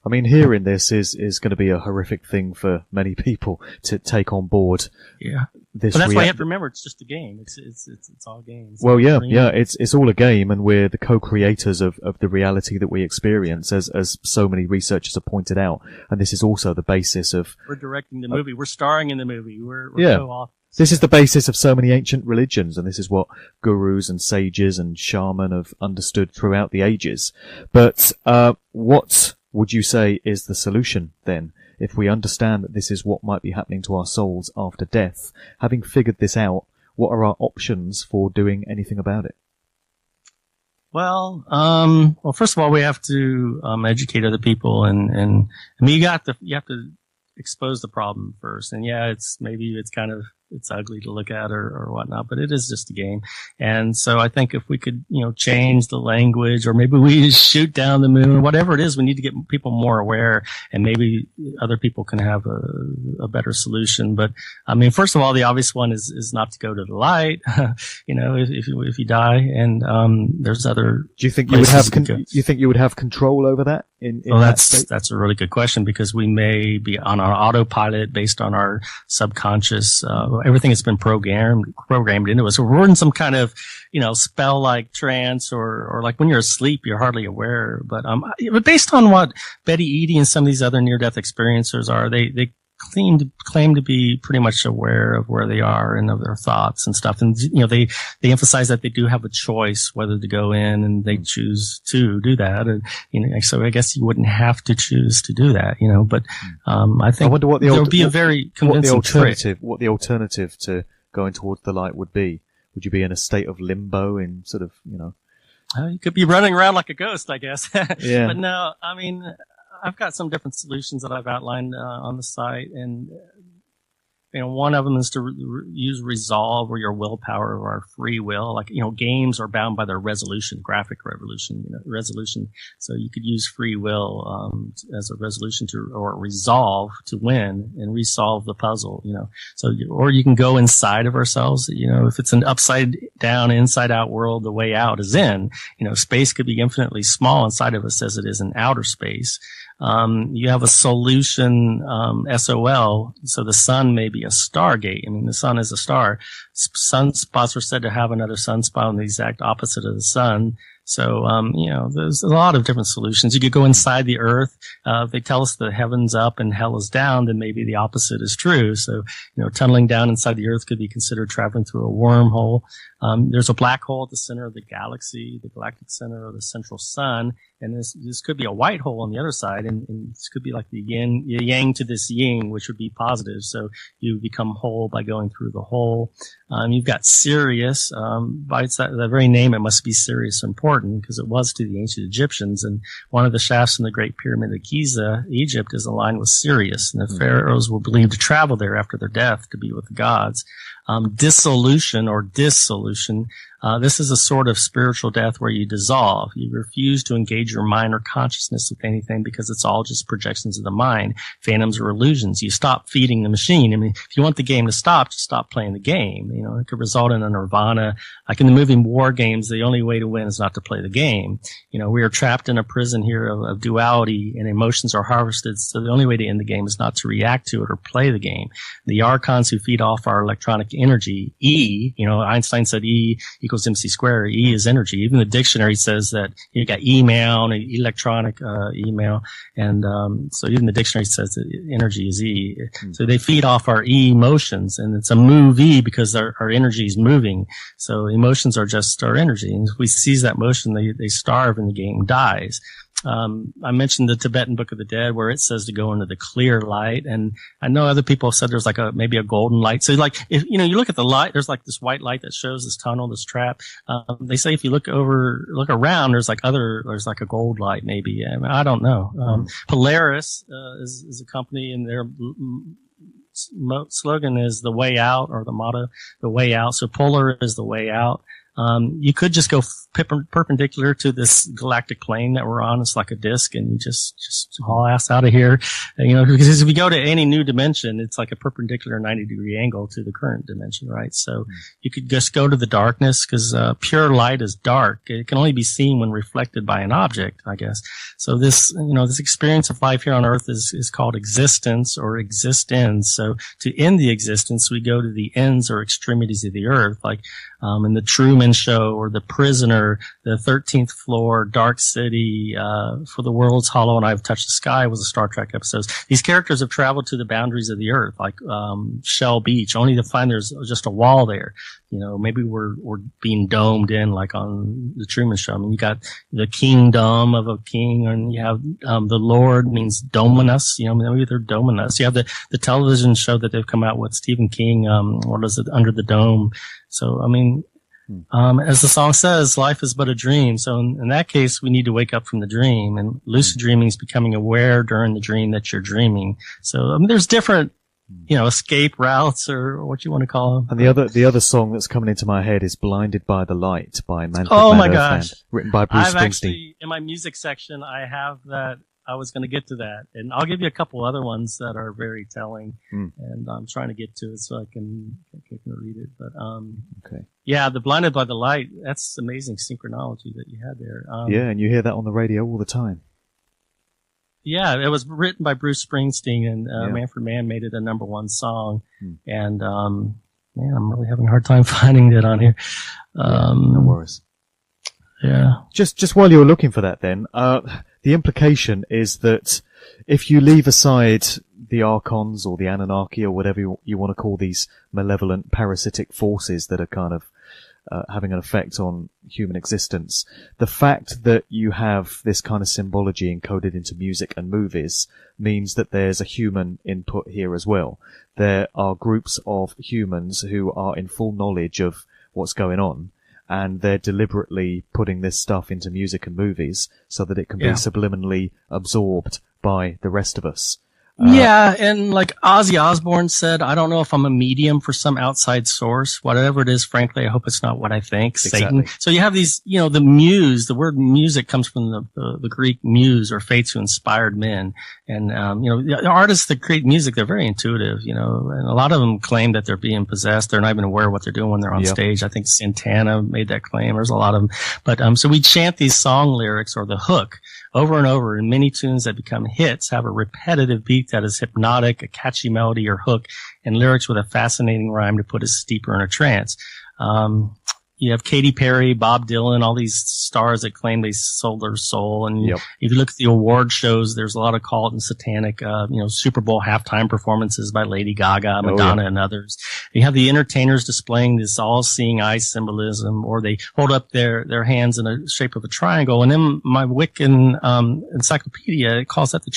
I mean, hearing this is going to be a horrific thing for many people to take on board. Yeah. But that's why you have to remember it's just a game. It's all games. Well, yeah, it's all a game, and we're the co-creators of the reality that we experience, as so many researchers have pointed out. And this is also the basis of... We're directing the movie. We're starring in the movie. We're co-authors. This is the basis of so many ancient religions, and this is what gurus and sages and shaman have understood throughout the ages. But what would you say is the solution then? If we understand that this is what might be happening to our souls after death, having figured this out, what are our options for doing anything about it? Well, first of all, we have to educate other people, and I mean, you have to expose the problem first. And yeah, it's ugly to look at or whatnot, but it is just a game. And so I think if we could, change the language, or maybe we shoot down the moon, whatever it is, we need to get people more aware, and maybe other people can have a better solution. But I mean, first of all, the obvious one is not to go to the light, if you die. And, there's other. Do you think you think you would have control over that? That's a really good question, because we may be on our autopilot based on our subconscious, everything has been programmed into us. So we're in some kind of, spell-like trance or like when you're asleep, you're hardly aware. But based on what Betty Eadie and some of these other near-death experiencers are, they claim to be pretty much aware of where they are and of their thoughts and stuff. And, they emphasize that they do have a choice whether to go in, and they choose to do that. And, so I guess you wouldn't have to choose to do that, but, I think there would be a very convincing trick. What the alternative to going towards the light would be. Would you be in a state of limbo in sort of, you could be running around like a ghost, I guess. Yeah. But no, I mean, I've got some different solutions that I've outlined on the site, and one of them is to use resolve or your willpower or our free will. Like games are bound by their resolution, graphic resolution. So you could use free will as a resolution or resolve to win and resolve the puzzle. So or you can go inside of ourselves. If it's an upside down, inside out world, the way out is in. Space could be infinitely small inside of us as it is in outer space. You have a solution, SOL. So the sun may be a stargate. I mean, the sun is a star. Sunspots are said to have another sunspot on the exact opposite of the sun. So, there's a lot of different solutions. You could go inside the earth. If they tell us the heaven's up and hell is down, then maybe the opposite is true. So, tunneling down inside the earth could be considered traveling through a wormhole. There's a black hole at the center of the galaxy, the galactic center of the central sun. And this could be a white hole on the other side. And this could be like the yang to this yin, which would be positive. So you become whole by going through the hole. You've got Sirius. By the very name, it must be serious important because it was to the ancient Egyptians. And one of the shafts in the Great Pyramid of Giza, Egypt, is aligned with Sirius. And the pharaohs were believed to travel there after their death to be with the gods. Dissolution or dissolution. This is a sort of spiritual death where you dissolve. You refuse to engage your mind or consciousness with anything because it's all just projections of the mind, phantoms or illusions. You stop feeding the machine. I mean, if you want the game to stop, just stop playing the game. It could result in a nirvana. Like in the movie War Games, the only way to win is not to play the game. We are trapped in a prison here of duality, and emotions are harvested. So the only way to end the game is not to react to it or play the game. The archons who feed off our electronic energy, E, Einstein said E equals MC squared. E is energy. Even the dictionary says that you got email and electronic email, and so even the dictionary says that energy is E. So they feed off our E emotions, and it's a move E because our energy is moving. So emotions are just our energy, and if we seize that motion, they starve and the game dies. I mentioned the Tibetan Book of the Dead where it says to go into the clear light, and I know other people have said there's like maybe a golden light. So like if you look at the light, there's like this white light that shows this tunnel, this trap. They say if you look around, there's like a gold light maybe. I mean, I don't know. Polaris is a company, and their slogan is the way out, or the motto, the way out. So polar is the way out. You could just go perpendicular to this galactic plane that we're on. It's like a disc, and you just haul ass out of here. Because if you go to any new dimension, it's like a perpendicular 90-degree angle to the current dimension, right? So you could just go to the darkness because pure light is dark. It can only be seen when reflected by an object, I guess. So this experience of life here on Earth is called existence or existence. So to end the existence, we go to the ends or extremities of the Earth, like in the Truman Show or The Prisoner, the 13th Floor, Dark City, For the World's Hollow, and I've Touched the Sky was a Star Trek episode. These characters have traveled to the boundaries of the Earth, like Shell Beach, only to find there's just a wall there. Maybe we're being domed in, like on The Truman Show. I mean, you got the kingdom of a king, and you have the Lord means dominus. Maybe they're doming us. You have the television show that they've come out with, Stephen King. What is it? Under the Dome. So, I mean, as the song says, life is but a dream. So in that case, we need to wake up from the dream, and lucid dreaming is becoming aware during the dream that you're dreaming. So, I mean, there's different, escape routes or what you want to call them. And the other song that's coming into my head is Blinded by the Light by Manfred Oh my Mann, gosh. written by Bruce I've Springsteen. actually, in my music section, I have that. I was going to get to that, and I'll give you a couple other ones that are very telling, and I'm trying to get to it so I can read it. But okay. Yeah, the Blinded by the Light, that's amazing synchronology that you had there. Yeah, and you hear that on the radio all the time. Yeah, it was written by Bruce Springsteen, and Manfred Mann made it a #1 song. And man, I'm really having a hard time finding it on here. No worries. Yeah. Just while you're looking for that then, the implication is that if you leave aside the Archons or the Anunnaki or whatever you want to call these malevolent parasitic forces that are kind of having an effect on human existence, the fact that you have this kind of symbology encoded into music and movies means that there's a human input here as well. There are groups of humans who are in full knowledge of what's going on, and they're deliberately putting this stuff into music and movies so that it can be subliminally absorbed by the rest of us. Yeah, and like Ozzy Osbourne said, I don't know if I'm a medium for some outside source. Whatever it is, frankly, I hope it's not what I think. Exactly. Satan. So you have these, the muse, the word music comes from the Greek muse, or fates who inspired men. And, the artists that create music, they're very intuitive, and a lot of them claim that they're being possessed. They're not even aware of what they're doing when they're on stage. I think Santana made that claim. There's a lot of them. But, so we chant these song lyrics or the hook over and over, and many tunes that become hits have a repetitive beat that is hypnotic, a catchy melody or hook, and lyrics with a fascinating rhyme to put us deeper in a trance. You have Katy Perry, Bob Dylan, all these stars that claim they sold their soul. And if you look at the award shows, there's a lot of cult and satanic, Super Bowl halftime performances by Lady Gaga, Madonna, and others. You have the entertainers displaying this all-seeing eye symbolism, or they hold up their hands in the shape of a triangle. And then my Wiccan encyclopedia, it calls that the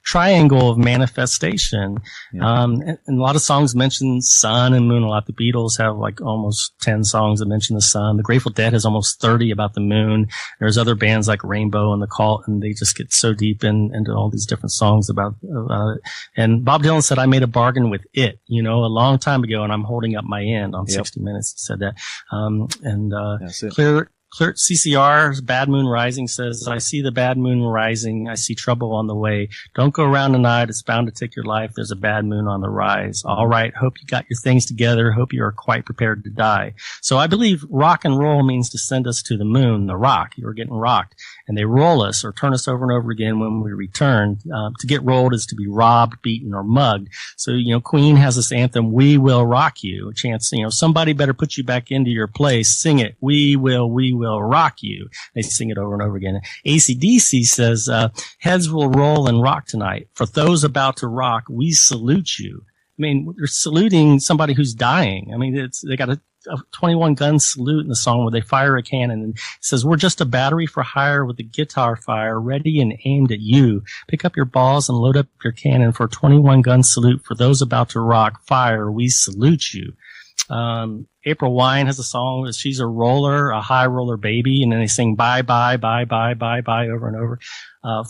triangle of manifestation. And a lot of songs mention sun and moon a lot. The Beatles have like almost 10 songs that mention the sun. The Grateful Dead has almost 30 about the moon. There's other bands like Rainbow and the Cult, and they just get so deep into all these different songs about it. And Bob Dylan said, I made a bargain with it, a long time ago, and I'm holding up my end on 60 Minutes. He said that. Clear CCR's Bad Moon Rising says, I see the bad moon rising. I see trouble on the way. Don't go around tonight. It's bound to take your life. There's a bad moon on the rise. All right. Hope you got your things together. Hope you are quite prepared to die. So I believe rock and roll means to send us to the moon, the rock. You were getting rocked. And they roll us or turn us over and over again when we return. To get rolled is to be robbed, beaten, or mugged. So, Queen has this anthem, We Will Rock You. A chance, somebody better put you back into your place. Sing it. We will rock you. They sing it over and over again. AC/DC says, heads will roll and rock tonight. For those about to rock, we salute you. I mean, they're saluting somebody who's dying. I mean, they got a 21 gun salute in the song where they fire a cannon, and it says, we're just a battery for hire with a guitar fire ready and aimed at you. Pick up your balls and load up your cannon for a 21 gun salute. For those about to rock, fire, we salute you. April Wine has a song that she's a roller, a high roller baby, and then they sing bye, bye, bye, bye, bye, bye over and over.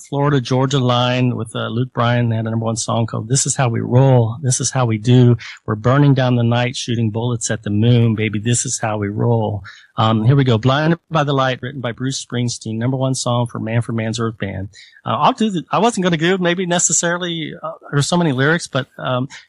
Florida Georgia Line with Luke Bryan had a #1 song called This Is How We Roll, This Is How We Do. We're burning down the night, shooting bullets at the moon, baby, this is how we roll. Here we go. Blinded by the Light, written by Bruce Springsteen, #1 song for Man's Earth Band. I wasn't going to do maybe necessarily, there's so many lyrics, but,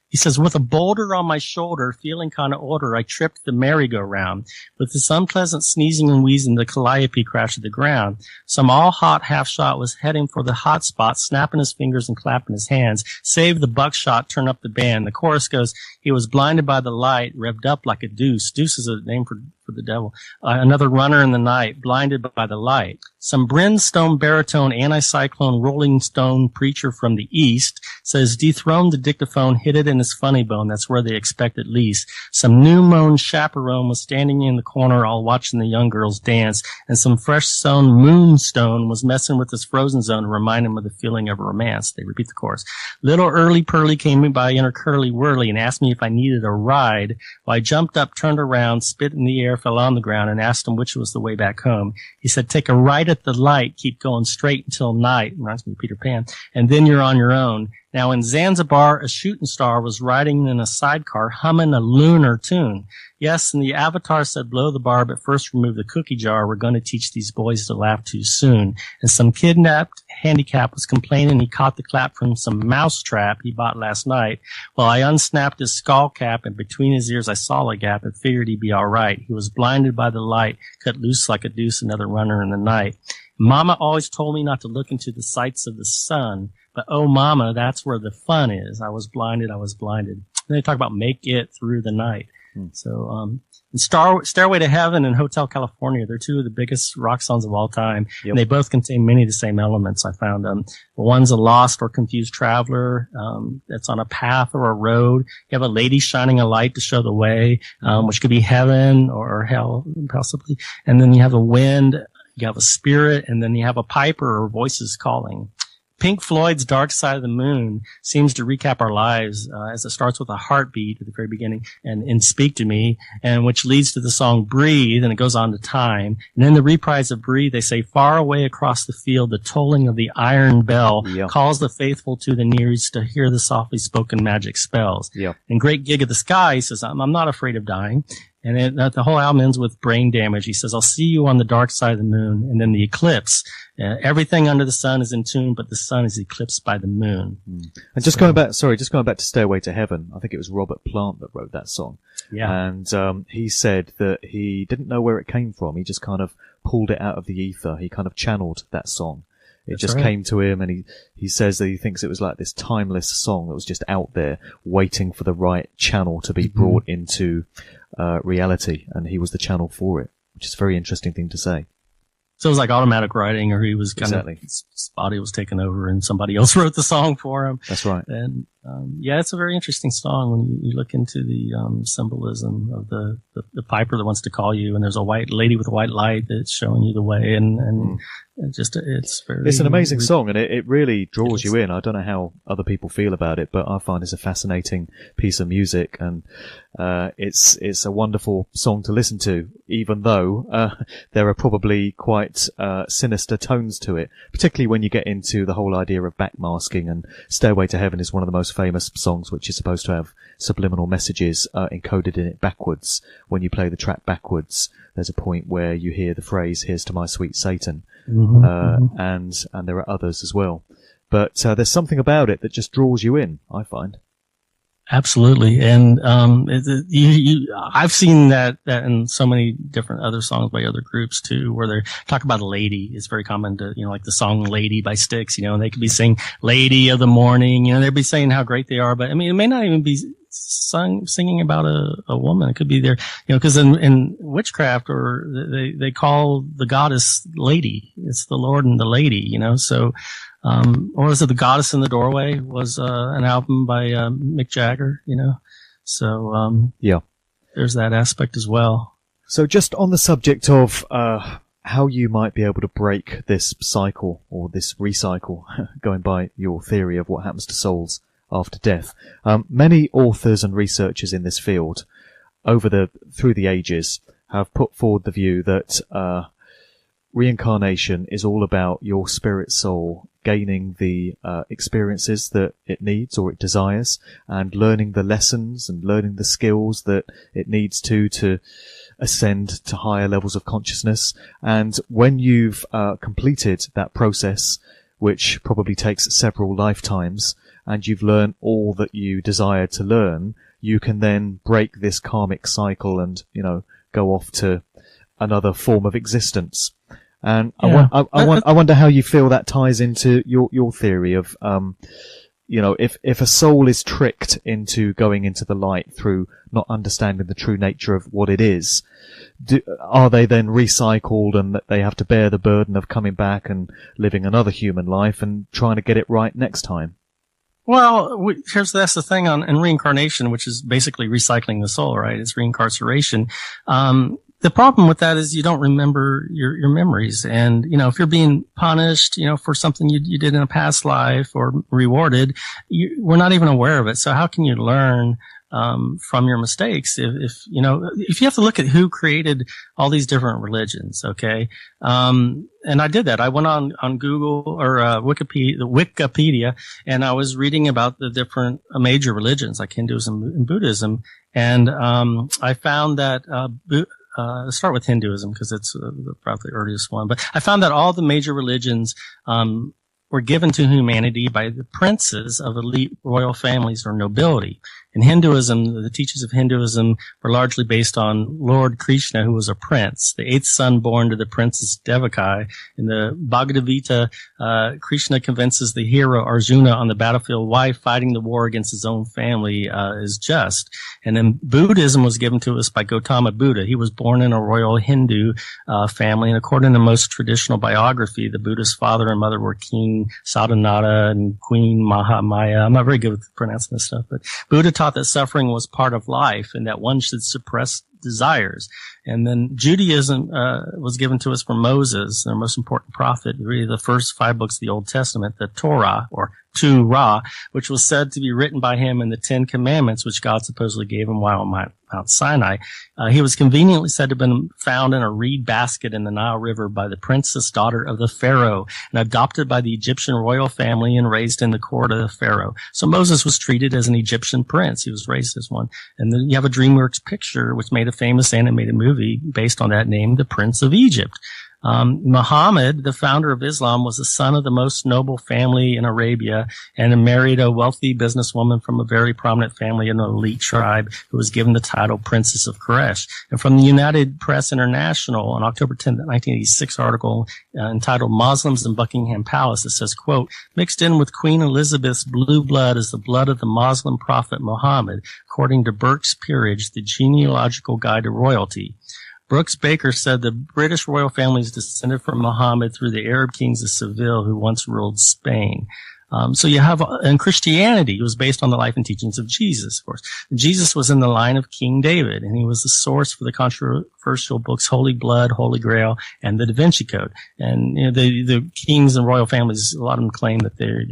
he says, with a boulder on my shoulder, feeling kind of older, I tripped the merry-go-round. With this unpleasant sneezing and wheezing, the calliope crashed to the ground. Some all-hot half-shot was heading for the hot spot, snapping his fingers and clapping his hands. Save the buckshot, turn up the band. The chorus goes, he was blinded by the light, revved up like a deuce. Deuce is a name for the devil. Another runner in the night, blinded by the light. Some brimstone baritone anticyclone rolling stone preacher from the east says dethrone the dictaphone, hit it in his funny bone. That's where they expect at least. Some new mown chaperone was standing in the corner all watching the young girls dance, and some fresh sown moonstone was messing with his frozen zone to remind him of the feeling of romance. They repeat the chorus. Little early pearly came by in her curly whirly and asked me if I needed a ride. Well, I jumped up, turned around, spit in the air, fell on the ground, and asked him which was the way back home. He said, take a right at the light, keep going straight until night. Reminds me of Peter Pan. And then you're on your own. Now in Zanzibar, a shooting star was riding in a sidecar humming a lunar tune. Yes, and the avatar said, blow the bar, but first remove the cookie jar. We're going to teach these boys to laugh too soon. And some kidnapped handicap was complaining he caught the clap from some mousetrap he bought last night. Well, I unsnapped his skull cap, and between his ears I saw a gap and figured he'd be all right. He was blinded by the light, cut loose like a deuce, another runner in the night. Mama always told me not to look into the sights of the sun. But, oh, mama, that's where the fun is. I was blinded. And they talk about make it through the night. So, and Stairway to Heaven and Hotel California, they're two of the biggest rock songs of all time. Yep. And they both contain many of the same elements. I found, one's a lost or confused traveler, that's on a path or a road. You have a lady shining a light to show the way, which could be heaven or hell, possibly. And then you have a wind, you have a spirit, and then you have a piper or voices calling. Pink Floyd's Dark Side of the Moon seems to recap our lives, as it starts with a heartbeat at the very beginning and Speak to Me, and which leads to the song Breathe, and it goes on to Time. And in the reprise of Breathe, they say, far away across the field, the tolling of the iron bell calls the faithful to the nearest to hear the softly spoken magic spells. And Great Gig of the Sky says, I'm not afraid of dying. And the whole album ends with Brain Damage. He says, I'll see you on the dark side of the moon. And then the eclipse. Everything under the sun is in tune, but the sun is eclipsed by the moon. And just going back to Stairway to Heaven, I think it was Robert Plant that wrote that song. And he said that he didn't know where it came from. He just kind of pulled it out of the ether. He kind of channeled that song. It just came to him, and he says that he thinks it was like this timeless song that was just out there waiting for the right channel to be brought into reality, and he was the channel for it, which is a very interesting thing to say. So it was like automatic writing, or he was kind of, his body was taken over and somebody else wrote the song for him. That's right. And, it's a very interesting song when you look into the, symbolism of the piper that wants to call you, and there's a white lady with a white light that's showing you the way, and it's an amazing song, and it really draws you in. I don't know how other people feel about it, but I find it's a fascinating piece of music, and it's a wonderful song to listen to, even though there are probably quite sinister tones to it, particularly when you get into the whole idea of backmasking. And Stairway to Heaven is one of the most famous songs which is supposed to have subliminal messages encoded in it backwards. When you play the track backwards, there's a point where you hear the phrase, "Here's to my sweet Satan." And there are others as well. But there's something about it that just draws you in, I find. Absolutely. And I've seen that in so many different other songs by other groups too, where they talk about a lady. It's very common to, like the song Lady by Styx, and they could be saying Lady of the Morning, they'd be saying how great they are, but I mean, it may not even be singing about a woman. It could be there, cause in witchcraft, or they call the goddess Lady. It's the Lord and the Lady, so, or was it The Goddess in the Doorway was, an album by, Mick Jagger, so, there's that aspect as well. So just on the subject of, how you might be able to break this cycle or this recycle, going by your theory of what happens to souls after death. Many authors and researchers in this field through the ages have put forward the view that, reincarnation is all about your spirit soul gaining the experiences that it needs or it desires, and learning the lessons and learning the skills that it needs to ascend to higher levels of consciousness. And when you've completed that process, which probably takes several lifetimes, and you've learned all that you desire to learn, you can then break this karmic cycle and, go off to another form of existence. And I wonder how you feel that ties into your theory of, if a soul is tricked into going into the light through not understanding the true nature of what it is, are they then recycled, and that they have to bear the burden of coming back and living another human life and trying to get it right next time? Well, that's the thing in reincarnation, which is basically recycling the soul, right? It's reincarceration. The problem with that is you don't remember your memories. And, if you're being punished, for something you did in a past life or rewarded, we're not even aware of it. So how can you learn, from your mistakes? If you have to look at who created all these different religions, okay? And I did that. I went on Google or, Wikipedia, and I was reading about the different major religions like Hinduism and Buddhism. And, I found that, start with Hinduism because it's probably the earliest one. But I found that all the major religions, were given to humanity by the princes of elite royal families or nobility. In Hinduism, the teachings of Hinduism were largely based on Lord Krishna, who was a prince, the eighth son born to the princess Devaki. In the Bhagavad Gita, Krishna convinces the hero Arjuna on the battlefield why fighting the war against his own family is just. And then Buddhism was given to us by Gautama Buddha. He was born in a royal Hindu family, and according to most traditional biography, the Buddha's father and mother were King Sadananda and Queen Mahamaya. I'm not very good with pronouncing this stuff, but Buddha taught that suffering was part of life and that one should suppress desires. And then Judaism was given to us from Moses, their most important prophet, really the first 5 books of the Old Testament, the Torah, or Torah, which was said to be written by him in the 10 Commandments, which God supposedly gave him while on Mount Sinai. He was conveniently said to have been found in a reed basket in the Nile River by the princess daughter of the Pharaoh and adopted by the Egyptian royal family and raised in the court of the Pharaoh. So Moses was treated as an Egyptian prince. He was raised as one. And then you have a DreamWorks picture, which made a famous animated movie based on that name, The Prince of Egypt. Muhammad, the founder of Islam, was the son of the most noble family in Arabia and married a wealthy businesswoman from a very prominent family in an elite tribe who was given the title Princess of Quraysh. And from the United Press International, on October 10, 1986 article entitled Muslims in Buckingham Palace, it says, quote, mixed in with Queen Elizabeth's blue blood is the blood of the Muslim prophet Muhammad, according to Burke's Peerage, the genealogical guide to royalty. Brooks Baker said the British royal family is descended from Muhammad through the Arab kings of Seville who once ruled Spain. So you have, in Christianity, it was based on the life and teachings of Jesus, of course. Jesus was in the line of King David, and he was the source for the controversial books Holy Blood, Holy Grail, and the Da Vinci Code. And you know, the kings and royal families, a lot of them claim that they're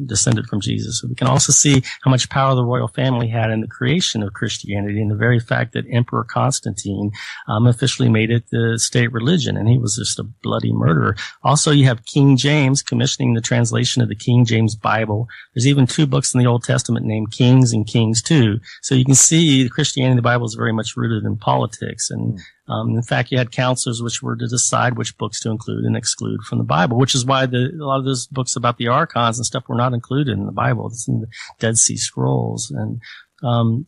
descended from Jesus. So we can also see how much power the royal family had in the creation of Christianity, and the very fact that Emperor Constantine officially made it the state religion, and he was just a bloody murderer. Also, you have King James commissioning the translation of the King James Bible. There's even 2 books in the Old Testament named Kings and Kings 2. So you can see Christianity in the Bible is very much rooted in politics. And in fact, you had counselors which were to decide which books to include and exclude from the Bible, which is why a lot of those books about the archons and stuff were not included in the Bible. It's in the Dead Sea Scrolls. And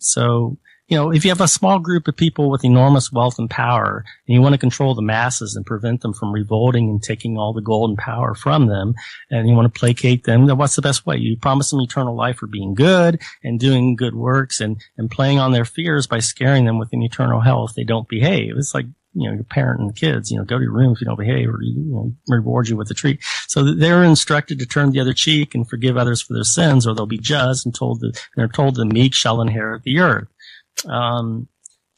so you know, if you have a small group of people with enormous wealth and power, and you want to control the masses and prevent them from revolting and taking all the gold and power from them, and you want to placate them, then what's the best way? You promise them eternal life for being good and doing good works and playing on their fears by scaring them with an eternal hell if they don't behave. It's like, you know, your parent and the kids, you know, go to your room if you don't behave, or, you know, reward you with a treat. So they're instructed to turn the other cheek and forgive others for their sins, or they'll be judged and they're told the meek shall inherit the earth.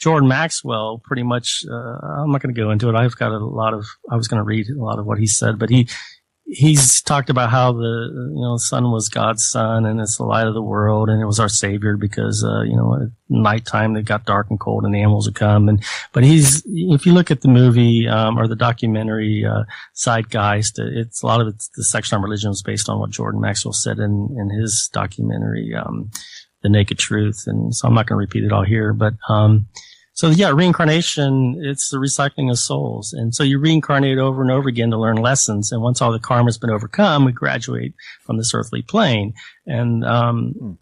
Jordan Maxwell pretty much, I'm not going to go into it. I was going to read a lot of what he said, but he's talked about how the sun was God's son and it's the light of the world and it was our savior because, at nighttime it got dark and cold and the animals would come. But if you look at the movie, or the documentary, Zeitgeist, a lot of it's the section on religion was based on what Jordan Maxwell said in his documentary, The Naked Truth. And so I'm not going to repeat it all here, but, so yeah, reincarnation, it's the recycling of souls. And so you reincarnate over and over again to learn lessons. And once all the karma's been overcome, we graduate from this earthly plane. And,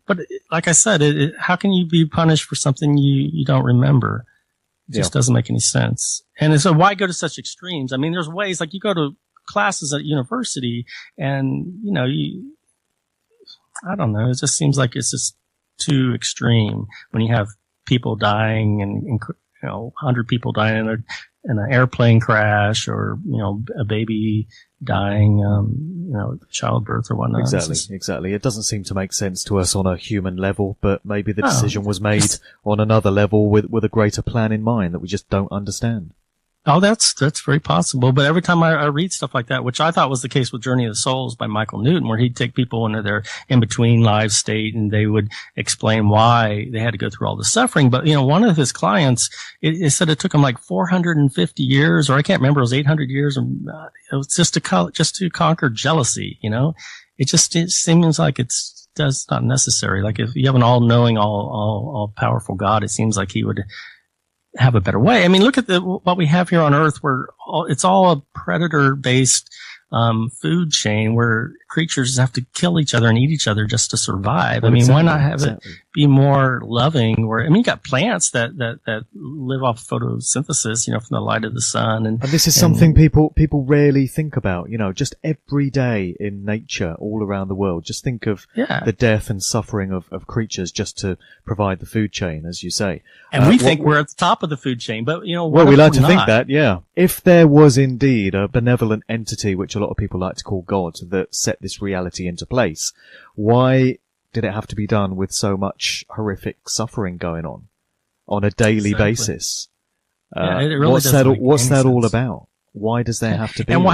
but like I said, how can you be punished for something you don't remember? It just doesn't make any sense. And so why go to such extremes? I mean, there's ways, like you go to classes at university and, I don't know, it just seems like it's just too extreme when you have people dying and 100 people dying in an airplane crash, or a baby dying, childbirth or whatnot. Exactly. It doesn't seem to make sense to us on a human level, but maybe the decision was made on another level with a greater plan in mind that we just don't understand. Oh, that's very possible. But every time I read stuff like that, which I thought was the case with Journey of the Souls by Michael Newton, where he'd take people into their in-between life state and they would explain why they had to go through all the suffering. But, one of his clients, it said it took him like 450 years, or I can't remember, it was 800 years. It was just to conquer jealousy, it seems like that's not necessary. Like if you have an all-knowing, all powerful God, it seems like he would have a better way. I mean, look at what we have here on Earth, where it's all a predator-based food chain where creatures have to kill each other and eat each other just to survive. I mean, why not have it be more loving? Where, I mean, you got plants that live off photosynthesis, you know, from the light of the sun. And this is something people rarely think about, you know, just every day in nature all around the world. Just think of the death and suffering of creatures just to provide the food chain, as you say. And we think we're at the top of the food chain, but, you know, well, we like to think that, yeah. If there was indeed a benevolent entity, which a lot of people like to call God, that set this reality into place, why did it have to be done with so much horrific suffering going on a daily basis? It really what's that all about? Why does there have to be? And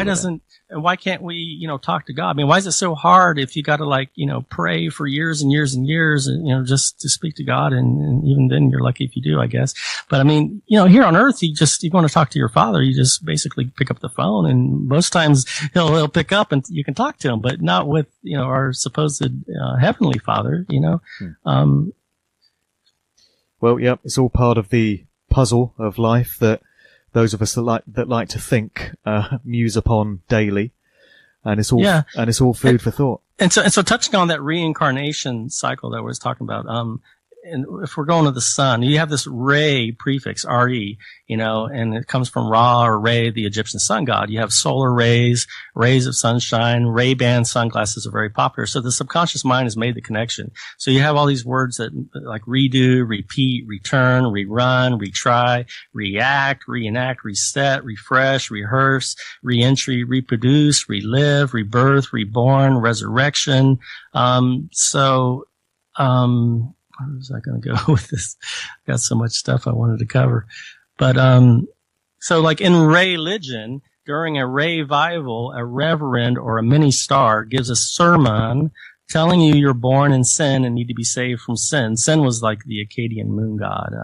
why can't we, you know, talk to God? I mean, why is it so hard if you got to, like, you know, pray for years and years and years, and, you know, just to speak to God? And even then you're lucky if you do, I guess. But I mean, you know, here on earth, you want to talk to your father, you just basically pick up the phone, and most times he'll pick up and you can talk to him, but not with, you know, our supposed heavenly father, you know. Well, yeah, it's all part of the puzzle of life that those of us that like to think, muse upon daily, and it's all food for thought. And so touching on that reincarnation cycle that I was talking about, and if we're going to the sun, you have this Re prefix, R-E, you know, and it comes from Ra or Re, the Egyptian sun god. You have solar rays, rays of sunshine. Ray-Ban sunglasses are very popular. So the subconscious mind has made the connection. So you have all these words that, like, redo, repeat, return, rerun, retry, react, reenact, reset, refresh, rehearse, reentry, reproduce, relive, rebirth, reborn, resurrection. Where was I going to go with this? Got so much stuff I wanted to cover. But, so like in religion, during a revival, a reverend or a mini star gives a sermon telling you you're born in sin and need to be saved from sin. Sin was like the Akkadian moon god.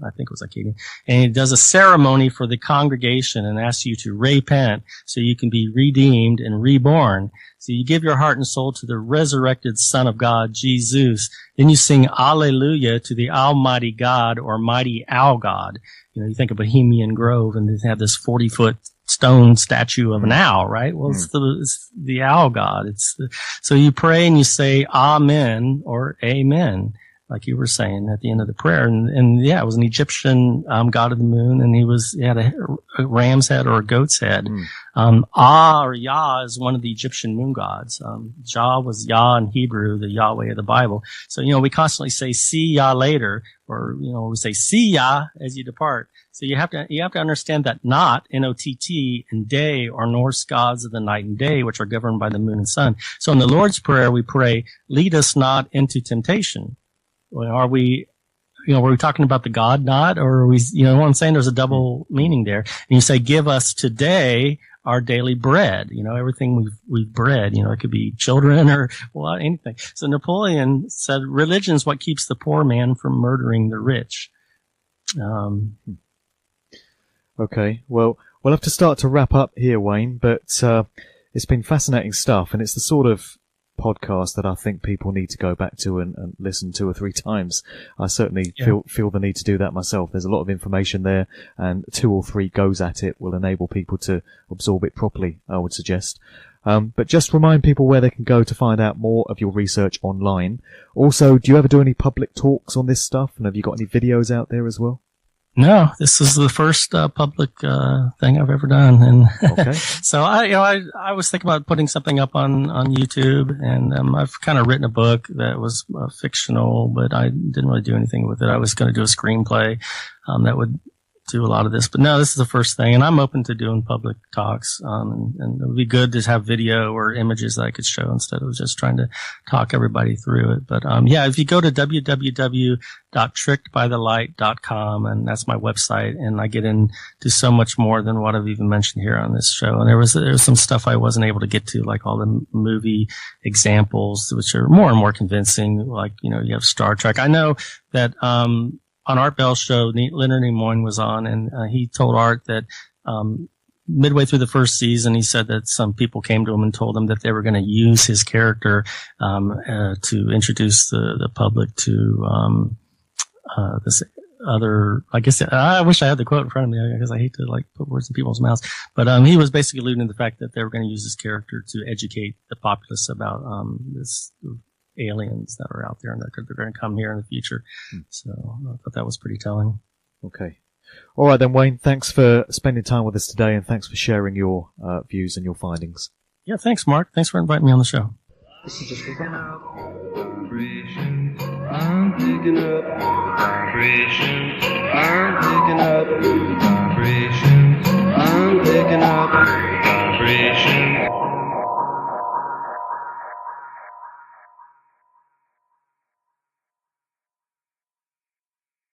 I think it was Akkadian. And he does a ceremony for the congregation and asks you to repent so you can be redeemed and reborn. So you give your heart and soul to the resurrected Son of God, Jesus. Then you sing Alleluia to the Almighty God or Mighty Owl God. You know, you think of Bohemian Grove and they have this 40-foot stone statue of an owl, right? Well, it's the owl god. So you pray and you say Amen or Amen, like you were saying at the end of the prayer. And yeah, it was an Egyptian, god of the moon, and he had a ram's head or a goat's head. Or Yah is one of the Egyptian moon gods. Jah was Yah in Hebrew, the Yahweh of the Bible. So, you know, we constantly say see Yah later, or, you know, we say see Yah as you depart. So you have to understand that Not, N-O-T-T, and Day are Norse gods of the night and day, which are governed by the moon and sun. So in the Lord's Prayer, we pray, lead us not into temptation. Well, are we talking about the God not, or are we, you know what I'm saying? There's a double meaning there. And you say, give us today our daily bread, you know, everything we've bred, you know, it could be children or, well, anything. So Napoleon said, religion is what keeps the poor man from murdering the rich. Okay, well, we'll have to start to wrap up here, Wayne, but it's been fascinating stuff, and it's the sort of podcast that I think people need to go back to and listen 2 or 3 times. I certainly feel the need to do that myself. There's a lot of information there, and 2 or 3 goes at it will enable people to absorb it properly, I would suggest. But just remind people where they can go to find out more of your research online. Also, do you ever do any public talks on this stuff, and have you got any videos out there as well? No, this is the first public thing I've ever done, and okay. So I was thinking about putting something up on YouTube, and I've kind of written a book that was fictional, but I didn't really do anything with it. I was going to do a screenplay that would do a lot of this, but no, this is the first thing, and I'm open to doing public talks, and it would be good to have video or images that I could show instead of just trying to talk everybody through it. But yeah, if you go to www.trickedbythelight.com, and that's my website, and I get into so much more than what I've even mentioned here on this show. And there was some stuff I wasn't able to get to, like all the movie examples, which are more and more convincing. Like, you know, you have Star Trek. I know that on Art Bell's show, Leonard Nimoy was on, and he told Art that midway through the first season, he said that some people came to him and told him that they were going to use his character to introduce the public to this other, I guess, I wish I had the quote in front of me because I hate to like put words in people's mouths. But he was basically alluding to the fact that they were going to use this character to educate the populace about this aliens that are out there and that they're going to come here in the future. So I thought that was pretty telling. Okay. All right then, Wayne, thanks for spending time with us today, and thanks for sharing your views and your findings. Yeah, thanks, Mark. Thanks for inviting me on the show. This is just for fun. I'm picking up the vibration. I'm picking up the